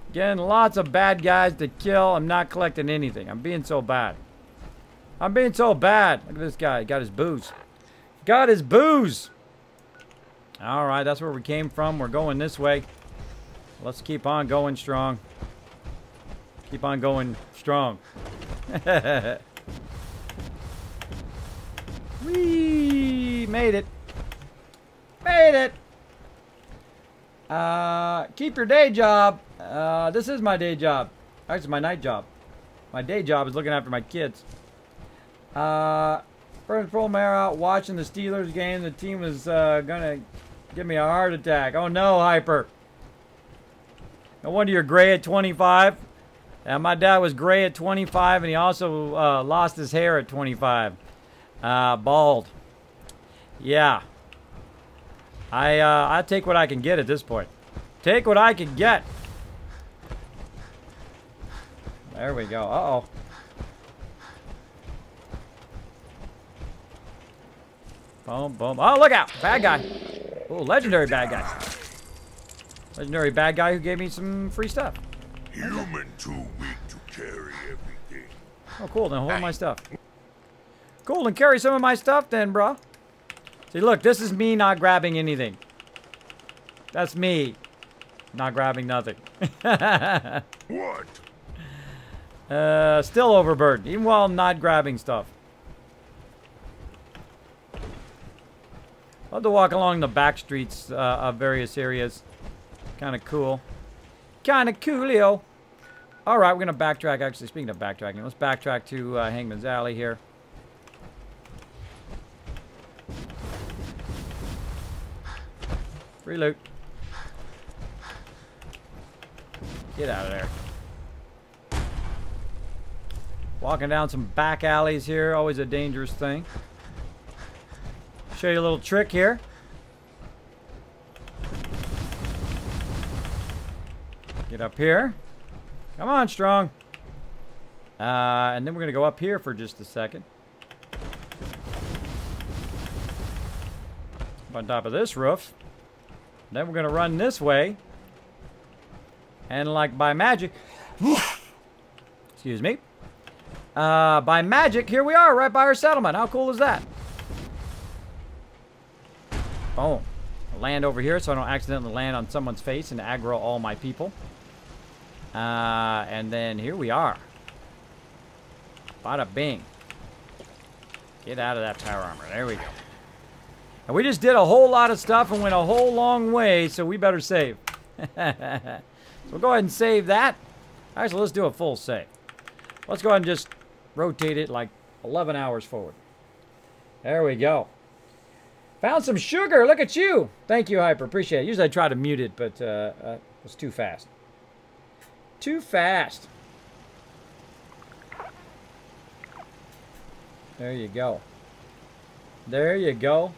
Again, lots of bad guys to kill. I'm not collecting anything. I'm being so bad. I'm being so bad. Look at this guy. He got his booze. Got his booze. All right, that's where we came from. We're going this way. Let's keep on going strong. Keep on going strong. Whee! Made it. Made it. Keep your day job. This is my day job. Actually, it's my night job. My day job is looking after my kids. First full mare out watching the Steelers game. The team was gonna give me a heart attack. Oh no, Hyper. No wonder you're gray at 25. My dad was gray at 25, and he also lost his hair at 25. Bald. Yeah. I take what I can get at this point. Take what I can get. There we go. Uh-oh. Boom, boom. Oh, look out. Bad guy. Oh, legendary bad guy. Legendary bad guy who gave me some free stuff. Human too weak to carry everything. Oh, cool. Then hold my stuff. Cool. Then carry some of my stuff then, bro. See, look. This is me not grabbing anything. That's me. Not grabbing nothing. What? Still overburdened. Even while I'm not grabbing stuff. Love to walk along the back streets of various areas. Kind of cool. Kind of coolio. Alright, we're going to backtrack. Actually, speaking of backtracking, let's backtrack to Hangman's Alley here. Free loot. Get out of there. Walking down some back alleys here. Always a dangerous thing. Show you a little trick here. Get up here. Come on, Strong. And then we're going to go up here for just a second. Up on top of this roof. Then we're going to run this way. And like by magic... excuse me. By magic, here we are, right by our settlement. How cool is that? Boom. I'll land over here so I don't accidentally land on someone's face and aggro all my people. And then here we are. Bada bing. Get out of that power armor. There we go. And we just did a whole lot of stuff and went a whole long way, so we better save. So we'll go ahead and save that. Actually, let's do a full save. Let's go ahead and just rotate it like 11 hours forward. There we go. Found some sugar. Look at you. Thank you, Hyper. Appreciate it. Usually I try to mute it, but it was too fast. Too fast. There you go. There you go.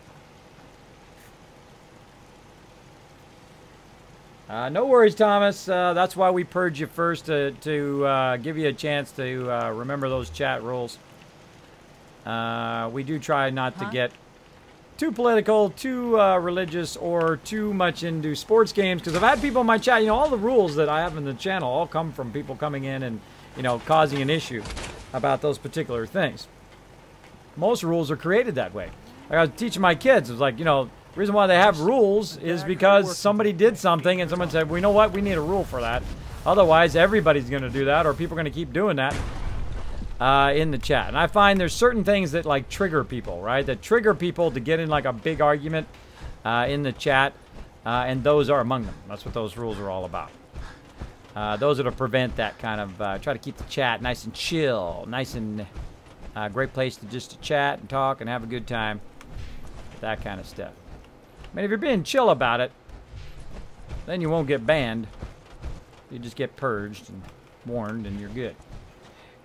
No worries, Thomas. That's why we purge you first, to give you a chance to remember those chat rules. We do try not to get too political, too religious, or too much into sports games, because I've had people in my chat, you know, all the rules that I have in the channel all come from people coming in and, you know, causing an issue about those particular things. Most rules are created that way. Like I was teaching my kids, it was like, you know, the reason why they have rules is because somebody did something and someone said, well, you know what, we need a rule for that. Otherwise, everybody's going to do that, or people are going to keep doing that in the chat. And I find there's certain things that, like, trigger people, right? That trigger people to get in, like, a big argument in the chat, and those are among them. That's what those rules are all about. Those are to prevent that kind of, try to keep the chat nice and chill, nice and great place to just to chat and talk and have a good time. That kind of stuff. I mean, if you're being chill about it, then you won't get banned. You just get purged and warned, and you're good.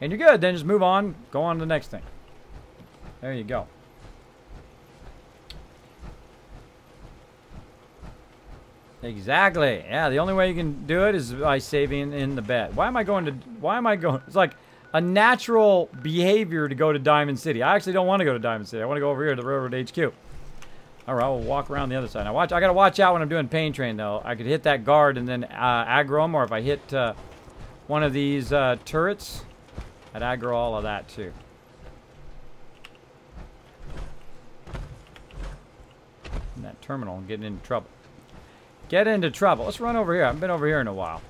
And you're good, then just move on, go on to the next thing. There you go. Exactly. Yeah, the only way you can do it is by saving in the bed. Why am I going? It's like a natural behavior to go to Diamond City. I actually don't want to go to Diamond City. I want to go over here to the Railroad HQ. All right, we'll walk around the other side. Now, I got to watch out when I'm doing Pain Train, though. I could hit that guard and then aggro him, or if I hit one of these turrets, I'd aggro all of that, too. And that terminal, getting into trouble. Get into trouble. Let's run over here. I haven't been over here in a while.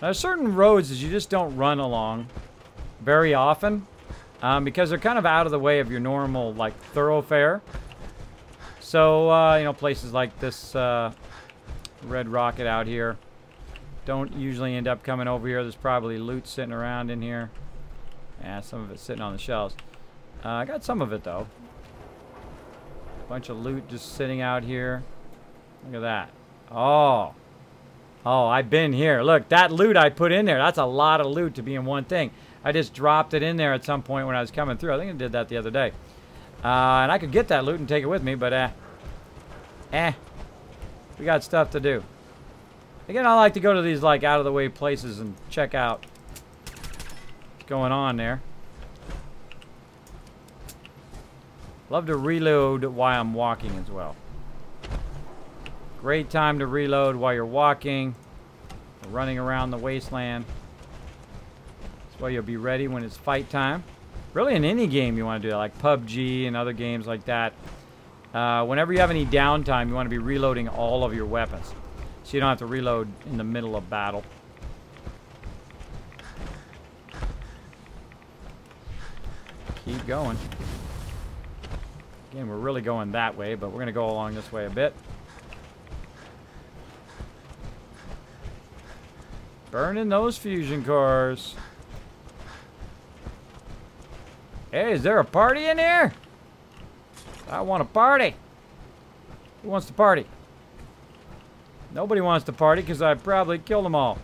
Now, there's certain roads that you just don't run along very often because they're kind of out of the way of your normal, like, thoroughfare. So, you know, places like this Red Rocket out here don't usually end up coming over here. There's probably loot sitting around in here. Yeah, some of it's sitting on the shelves. I got some of it, though. Bunch of loot just sitting out here. Look at that. Oh. Oh, I've been here. Look, that loot I put in there, that's a lot of loot to be in one thing. I just dropped it in there at some point when I was coming through. I think I did that the other day. And I could get that loot and take it with me, but we got stuff to do. Again, I like to go to these, like, out-of-the-way places and check out what's going on there. Love to reload while I'm walking as well. Great time to reload while you're walking, or running around the wasteland. That's why you'll be ready when it's fight time. Really, in any game you want to do that, like PUBG and other games like that. Whenever you have any downtime, you want to be reloading all of your weapons, so you don't have to reload in the middle of battle. Keep going. Again, we're really going that way, but we're going to go along this way a bit. Burning those fusion cores. Hey, is there a party in here? I want a party. Who wants to party? Nobody wants to party because I probably killed them all.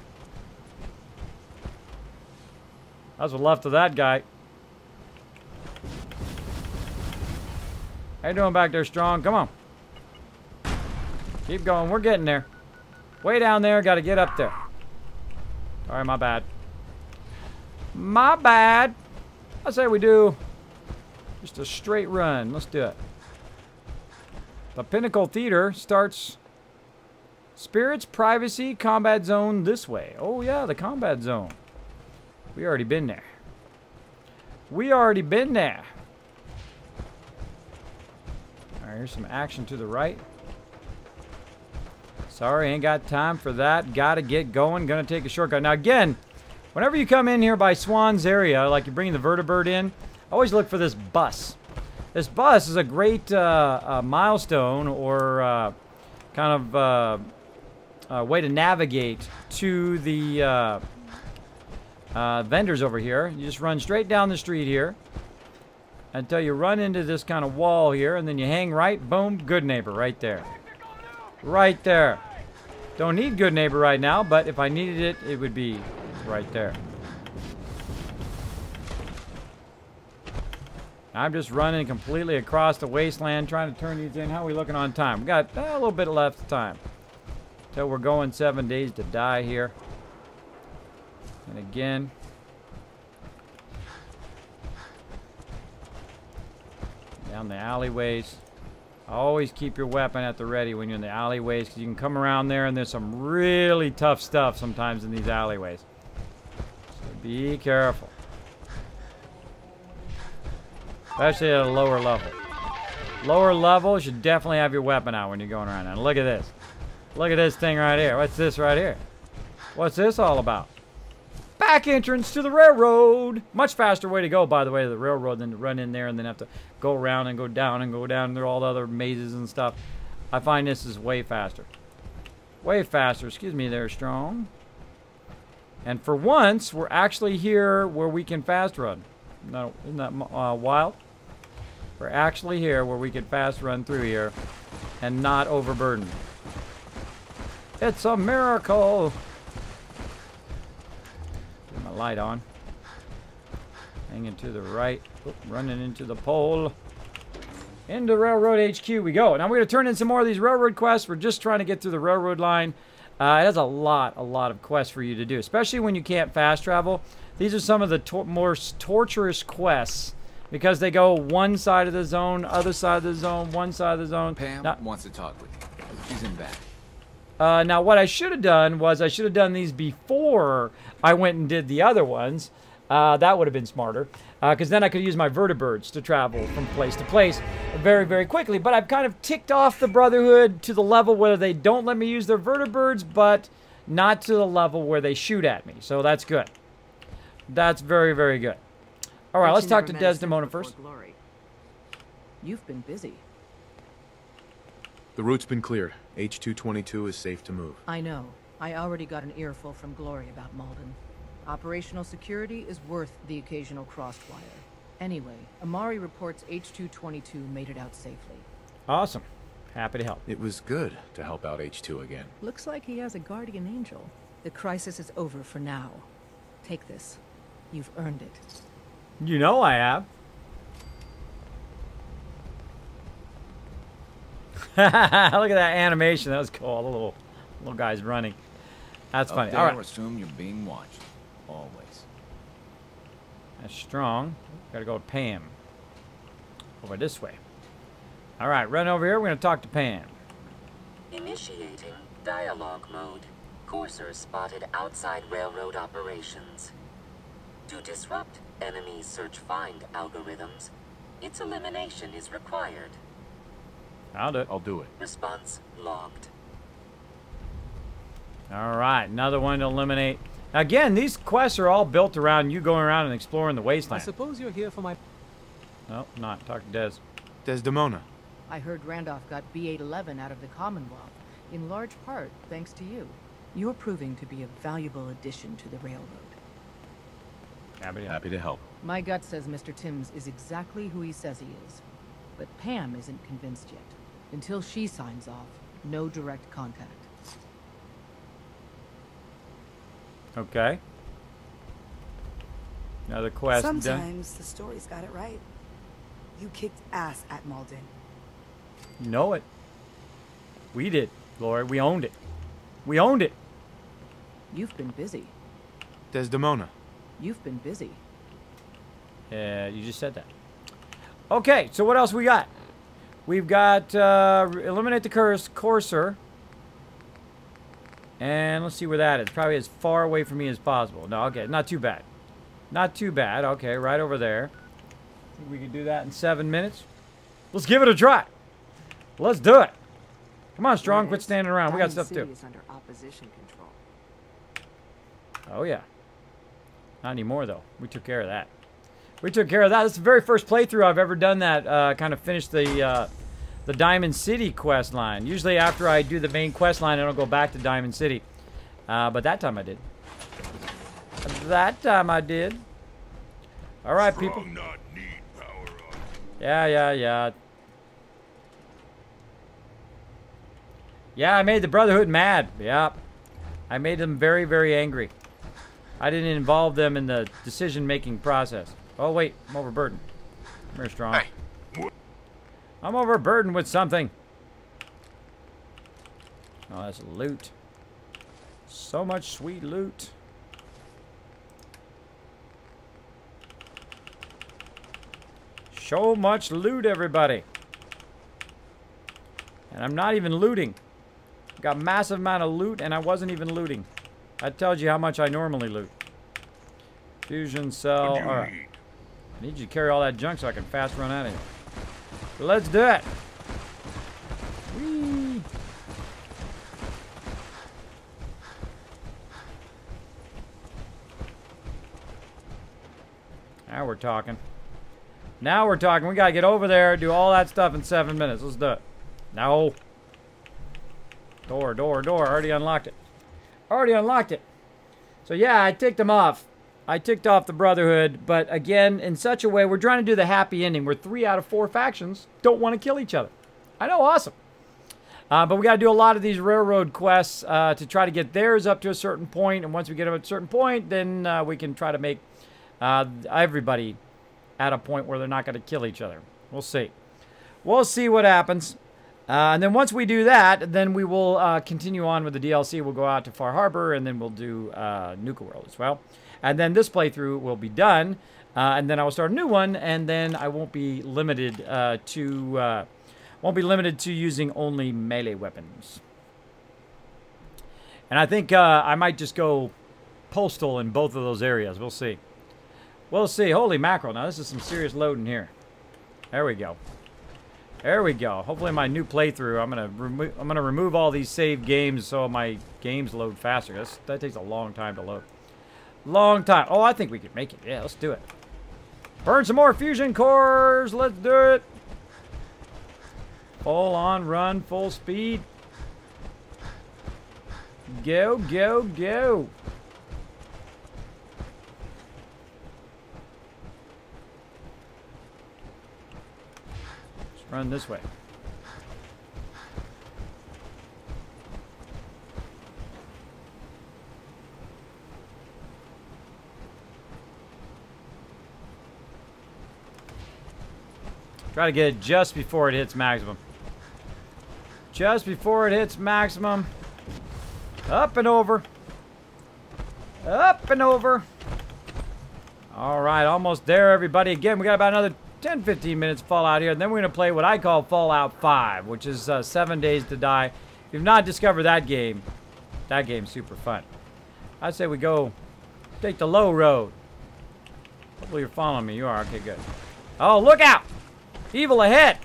That's what's left of that guy. How you doing back there, Strong? Come on. Keep going. We're getting there. Way down there. Got to get up there. Sorry, my bad. My bad. I say we do just a straight run. Let's do it. The Pinnacle Theater starts Spirits Privacy Combat Zone this way. Oh yeah, the combat zone. We already been there. We already been there. Alright, here's some action to the right. Sorry, ain't got time for that. Gotta get going. Gonna take a shortcut. Now again, whenever you come in here by Swan's area, like you're bringing the vertibird in, always look for this bus. This bus is a great milestone or kind of way to navigate to the vendors over here. You just run straight down the street here until you run into this kind of wall here, and then you hang right, boom, good neighbor right there. Right there. Don't need good neighbor right now, but if I needed it, it would be right there. I'm just running completely across the wasteland trying to turn these in. How are we looking on time? We got a little bit left of time. Till we're going 7 days to die here. And again. Down the alleyways. Always keep your weapon at the ready when you're in the alleyways, because you can come around there and there's some really tough stuff sometimes in these alleyways. So be careful. Especially at a lower level. Lower level, you should definitely have your weapon out when you're going around. And look at this. Look at this thing right here. What's this right here? What's this all about? Back entrance to the railroad. Much faster way to go, by the way, to the railroad than to run in there and then have to go around and go down through all the other mazes and stuff. I find this is way faster. Way faster. Excuse me there, Strong. And for once, we're actually here where we can fast run. No, isn't that wild? We're actually here where we can fast run through here and not overburden. It's a miracle. Get my light on. Hanging to the right. Oop, running into the pole. Into Railroad HQ we go. Now we're going to turn in some more of these railroad quests. We're just trying to get through the railroad line. It has a lot of quests for you to do, especially when you can't fast travel. These are some of the more torturous quests because they go one side of the zone, other side of the zone, one side of the zone. Pam wants to talk with you. She's in back. Now, what I should have done was I should have done these before I went and did the other ones. That would have been smarter, because then I could use my vertibirds to travel from place to place very, very quickly. But I've kind of ticked off the Brotherhood to the level where they don't let me use their vertibirds, but not to the level where they shoot at me. So that's good. That's very, very good. All right, let's talk to Desdemona first. You've been busy. The route's been cleared. H222 is safe to move. I know. I already got an earful from Glory about Malden. Operational security is worth the occasional crossed wire. Anyway, Amari reports H222 made it out safely. Awesome. Happy to help. It was good to help out H2 again. Looks like he has a guardian angel. The crisis is over for now. Take this. You've earned it. You know I have. Look at that animation. That was cool. The little guy's running. That's funny. There, all right. Assume you're being watched. Always. That's Strong. Gotta go to Pam. Over this way. All right, run over here. We're gonna talk to Pam. Initiating dialogue mode. Courser spotted outside railroad operations. To disrupt enemy search-find algorithms, its elimination is required. I'll do it. I'll do it. Response logged. All right, another one to eliminate. Again, these quests are all built around you going around and exploring the wasteland. I suppose you're here for my... No, not. Talk to Des. Desdemona. I heard Randolph got B811 out of the Commonwealth, in large part thanks to you. You're proving to be a valuable addition to the railroad. Happy to help. My gut says Mr. Timms is exactly who he says he is. But Pam isn't convinced yet. Until she signs off, no direct contact. Okay. Another quest done. Sometimes the story's got it right. You kicked ass at Malden. You know it. We did, Glory. We owned it. We owned it. You've been busy. Desdemona. You've been busy. Yeah, you just said that. Okay, so what else we got? We've got eliminate the courser. And let's see where that is. Probably as far away from me as possible. No, okay, not too bad. Not too bad. Okay, right over there. Think we can do that in 7 minutes? Let's give it a try. Let's do it. Come on, Strong, quit standing around. We got stuff to do. Under opposition control. Oh, yeah. Not anymore, though. We took care of that. We took care of that. This is the very first playthrough I've ever done that. Kind of finished the Diamond City quest line. Usually after I do the main quest line, I don't go back to Diamond City. But that time I did. That time I did. All right, people. Yeah. Yeah, I made the Brotherhood mad. Yeah. I made them very, very angry. I didn't involve them in the decision-making process. Oh, wait. I'm overburdened. Come here, Strong. Hey. I'm overburdened with something. Oh, that's loot. So much sweet loot. So much loot, everybody. And I'm not even looting. Got massive amount of loot, and I wasn't even looting. That tells you how much I normally loot. Fusion cell. All right. I need you to carry all that junk so I can fast run out of here. So let's do it. Whee! Now we're talking. Now we're talking. We gotta get over there, do all that stuff in 7 minutes. Let's do it. No. Door, door, door. Already unlocked it. Already unlocked it. So yeah, I ticked them off. I ticked off the Brotherhood, but again, in such a way, we're trying to do the happy ending where 3 out of 4 factions don't want to kill each other. I know, awesome. But we got to do a lot of these railroad quests to try to get theirs up to a certain point, and once we get them at a certain point, then we can try to make everybody at a point where they're not going to kill each other. We'll see. We'll see what happens. And then once we do that, then we will continue on with the DLC. We'll go out to Far Harbor, and then we'll do Nuka World as well. And then this playthrough will be done, and then I will start a new one, and then I won't be limited to using only melee weapons. And I think I might just go postal in both of those areas. We'll see. We'll see. Holy mackerel! Now this is some serious loading here. There we go. There we go. Hopefully my new playthrough, I'm gonna remove all these saved games so my games load faster. That takes a long time to load. Long time. Oh, I think we can make it. Yeah, let's do it. Burn some more fusion cores. Let's do it. Full on run, full speed. Go, go, go. Let's run this way. Try to get it just before it hits maximum. Just before it hits maximum. Up and over. Up and over. All right, almost there, everybody. Again, we got about another 10-15 minutes Fallout here, and then we're going to play what I call Fallout 5, which is 7 Days to Die. If you've not discovered that game's super fun. I'd say we go take the low road. Hopefully you're following me. You are. Okay, good. Oh, look out! Evil ahead!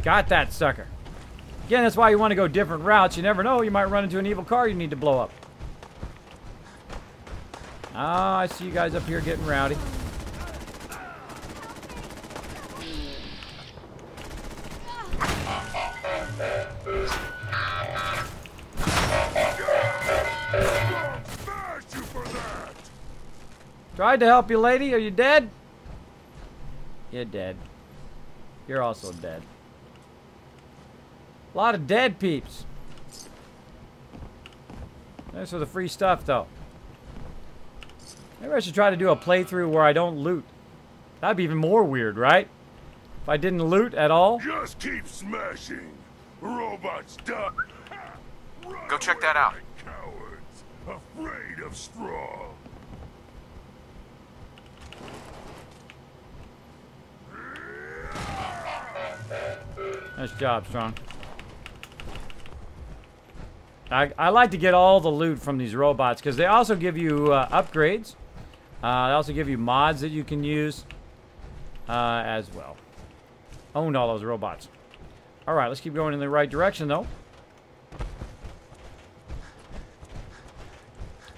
Got that sucker. Again, that's why you want to go different routes. You never know. You might run into an evil car you need to blow up. Ah, I see you guys up here getting rowdy. Tried to help you, lady. Are you dead? You're dead. You're also dead. A lot of dead peeps. Thanks for the free stuff, though. Maybe I should try to do a playthrough where I don't loot. That'd be even more weird, right? If I didn't loot at all. Just keep smashing. Robots die. Go check that out. Cowards, afraid of straw. Nice job, Strong. I like to get all the loot from these robots because they also give you upgrades. They also give you mods that you can use as well. Owned all those robots. All right, let's keep going in the right direction, though.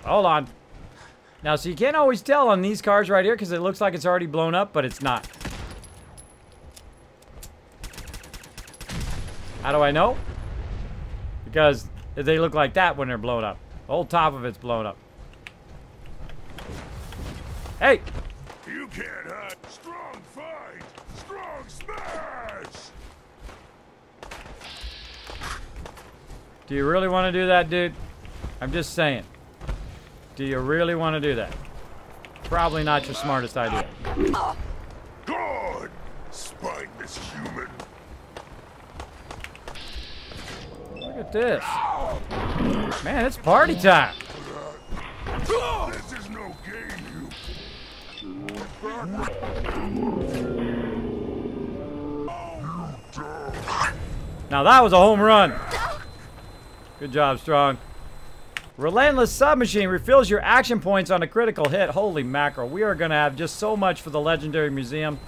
Hold on. Now, so you can't always tell on these cars right here because it looks like it's already blown up, but it's not. How do I know? Because they look like that when they're blown up. The whole top of it's blown up. Hey! You can't hide. Strong fight! Strong smash! Do you really want to do that, dude? I'm just saying. Do you really want to do that? Probably not your smartest idea. God! Spineless human. Look at this. Man, it's party time. This is no game, Now that was a home run. Good job, Strong. Relentless Submachine refills your action points on a critical hit. Holy mackerel. We are going to have just so much for the Legendary Museum.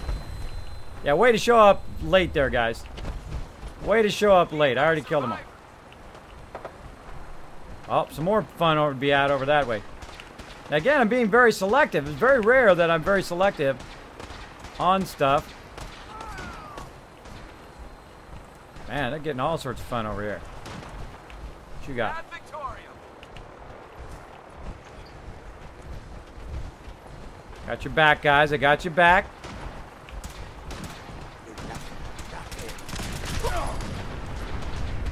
Yeah, way to show up late there, guys. Way to show up late. I already killed them all. Oh, some more fun would be had over that way. Now, again, I'm being very selective. It's very rare that I'm very selective on stuff. Man, they're getting all sorts of fun over here. What you got? Got your back, guys. I got your back.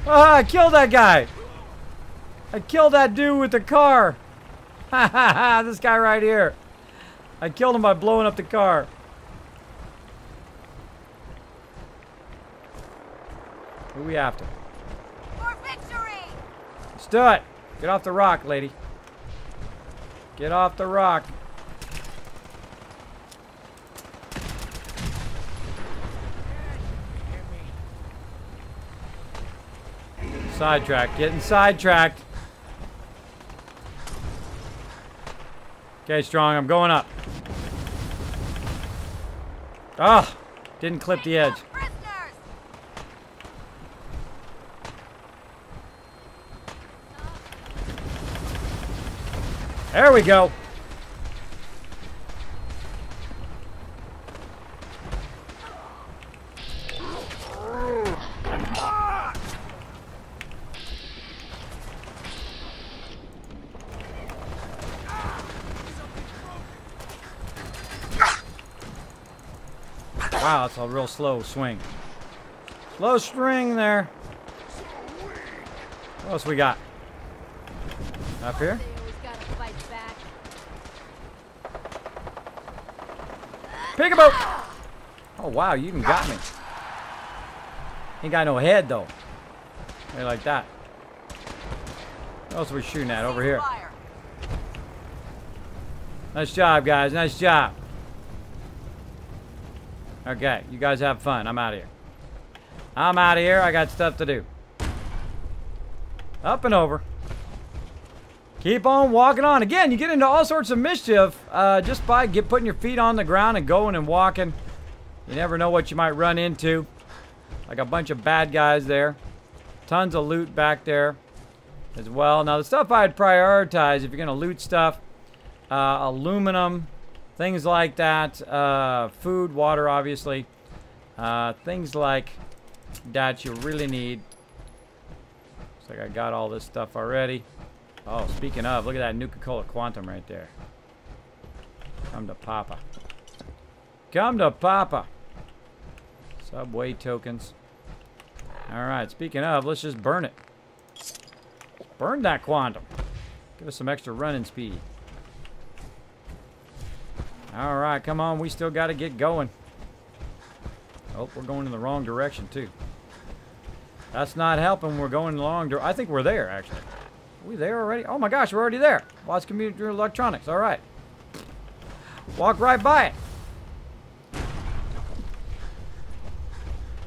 Ah, I killed that guy. I killed that dude with the car. Ha ha ha, this guy right here. I killed him by blowing up the car. Who are we after? For victory! Let's do it. Get off the rock, lady. Get off the rock. Sidetracked. Getting sidetracked. Okay, Strong. I'm going up. Oh, didn't clip the edge. There we go. Wow, it's a real slow swing. Slow string there. What else we got? Up here? Peekaboo! Oh wow, you even got me. Ain't got no head though. Maybe like that. What else are we shooting at over here? Nice job, guys. Nice job. Okay, you guys have fun. I'm out of here. I'm out of here. I got stuff to do. Up and over. Keep on walking on. Again, you get into all sorts of mischief just by putting your feet on the ground and going and walking. You never know what you might run into. Like a bunch of bad guys there. Tons of loot back there as well. Now, the stuff I'd prioritize if you're going to loot stuff, aluminum, things like that, food, water, obviously, things like that you really need. Looks like I got all this stuff already. Oh, speaking of, look at that Nuka-Cola Quantum right there. Come to Papa. Come to Papa. Subway tokens. Alright, speaking of, let's just burn it. Burn that Quantum. Give us some extra running speed. Alright, come on, we still got to get going. Oh, we're going in the wrong direction, too. That's not helping. We're going in the wrong direction. I think we're there, actually. Are we there already? Oh my gosh, we're already there. Watts Computer Electronics. All right. Walk right by it.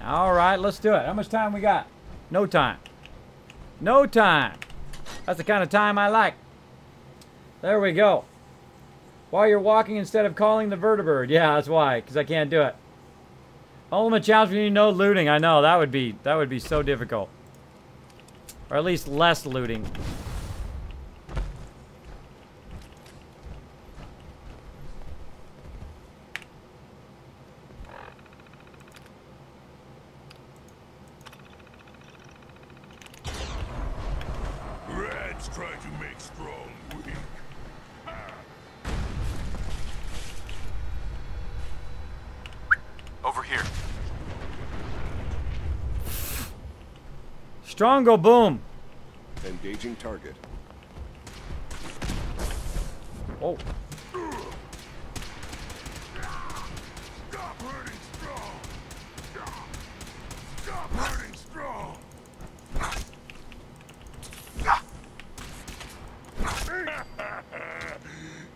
All right, let's do it. How much time we got? No time. No time. That's the kind of time I like. There we go. While you're walking instead of calling the vertibird. Yeah, that's why, because I can't do it. Ultimate challenge when you know looting. I know, that would be so difficult. Or at least less looting. Rats try to make strong weak. Over here. Strong go boom. Engaging target. Whoa. Stop hurting strong. Stop hurting strong.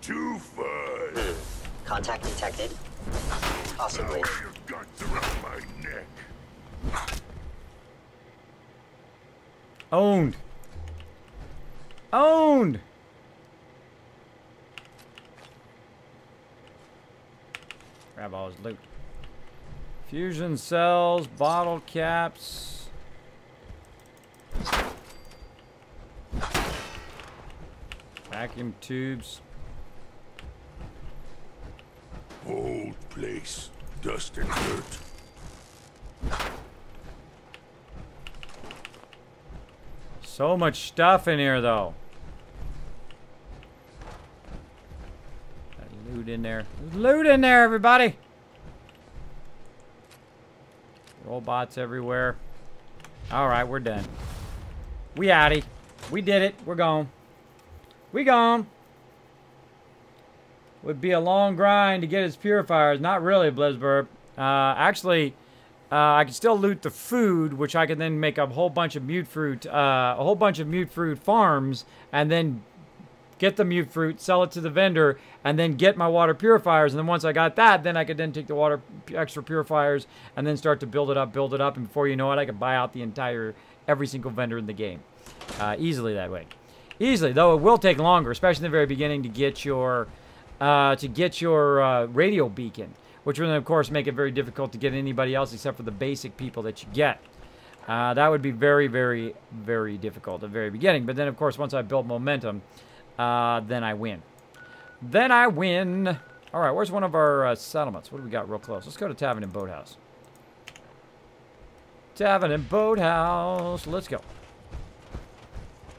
Too fun. Contact detected. Possibly. Throw your guts around my neck. Owned. Owned. Grab all his loot. Fusion cells, bottle caps. Vacuum tubes. Old place. Dust and dirt. So much stuff in here, though. Got loot in there. There's loot in there, everybody. Robots everywhere. All right, we're done. We outie. We did it. We're gone. We gone. Would be a long grind to get his purifiers. Not really, Blizzburb. Actually, I can still loot the food, which I can then make a whole bunch of mute fruit, farms, and then get the mute fruit, sell it to the vendor, and then get my water purifiers. And then once I got that, then I could then take the water extra purifiers and then start to build it up. And before you know it, I could buy out every single vendor in the game, easily that way. Easily, though it will take longer, especially in the very beginning, to get your radio beacon, which will then, of course, make it very difficult to get anybody else except for the basic people that you get. That would be very, very, very difficult at the very beginning. But then, of course, once I build momentum, then I win. Then I win. All right, where's one of our settlements? What do we got real close? Let's go to Tavern and Boathouse. Tavern and Boathouse. Let's go.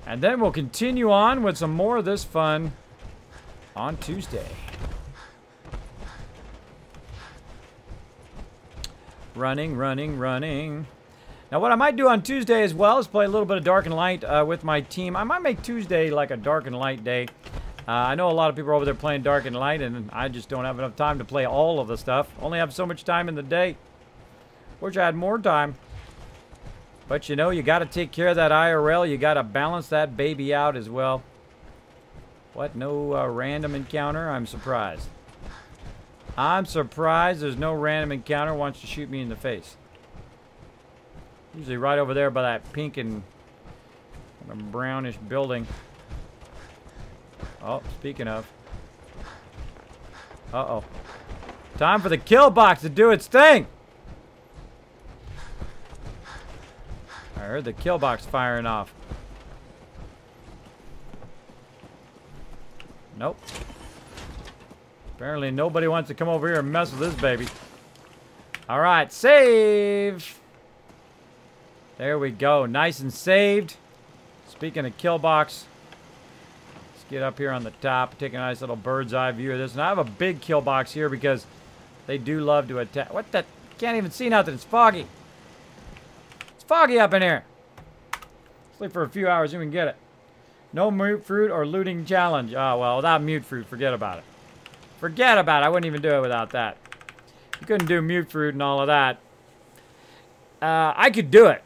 And then we'll continue on with some more of this fun on Tuesday. Running, running, running. Now, what I might do on Tuesday as well is play a little bit of Dark and Light with my team. I might make Tuesday like a Dark and Light day. I know a lot of people are over there playing Dark and Light, and I just don't have enough time to play all of the stuff. Only have so much time in the day. Wish I had more time. But, you know, you got to take care of that IRL. You got to balance that baby out as well. What? No random encounter? I'm surprised. I'm surprised there's no random encounter wants to shoot me in the face. Usually right over there by that pink and brownish building. Oh, speaking of. Uh-oh. Time for the kill box to do its thing. I heard the kill box firing off. Nope. Apparently nobody wants to come over here and mess with this baby. All right, save. There we go, nice and saved. Speaking of kill box, let's get up here on the top, take a nice little bird's eye view of this. And I have a big kill box here because they do love to attack. What the? Can't even see nothing, it's foggy. It's foggy up in here. Sleep for a few hours and we can get it. No mute fruit or looting challenge. Oh, well, without mute fruit, forget about it. Forget about it. I wouldn't even do it without that. You couldn't do mute fruit and all of that. I could do it.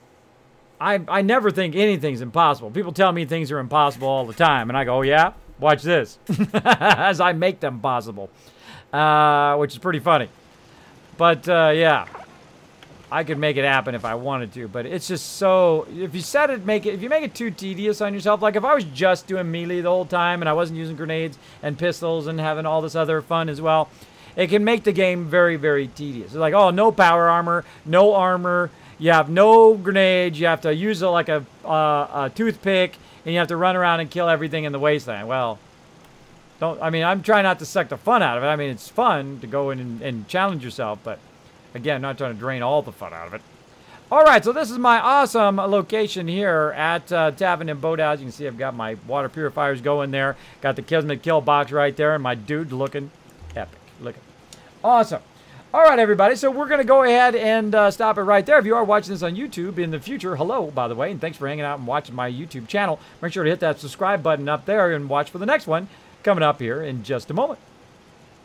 I never think anything's impossible. People tell me things are impossible all the time. And I go, oh, yeah? Watch this. As I make them possible. Which is pretty funny. But, yeah. I could make it happen if I wanted to, but it's just so, if you set it, if you make it too tedious on yourself, like if I was just doing melee the whole time and I wasn't using grenades and pistols and having all this other fun as well, it can make the game very, very tedious. It's like, oh, no power armor, no armor, you have no grenades, you have to use it like a toothpick, and you have to run around and kill everything in the wasteland. Well, I'm trying not to suck the fun out of it. I mean, it's fun to go in and challenge yourself, but again, not trying to drain all the fun out of it. All right, so this is my awesome location here at Tavern and Boathouse. You can see I've got my water purifiers going there. Got the Kismet kill box right there, and my dude looking epic. Looking awesome. All right, everybody, so we're going to go ahead and stop it right there. If you are watching this on YouTube in the future, hello, by the way, and thanks for hanging out and watching my YouTube channel. Make sure to hit that subscribe button up there and watch for the next one coming up here in just a moment.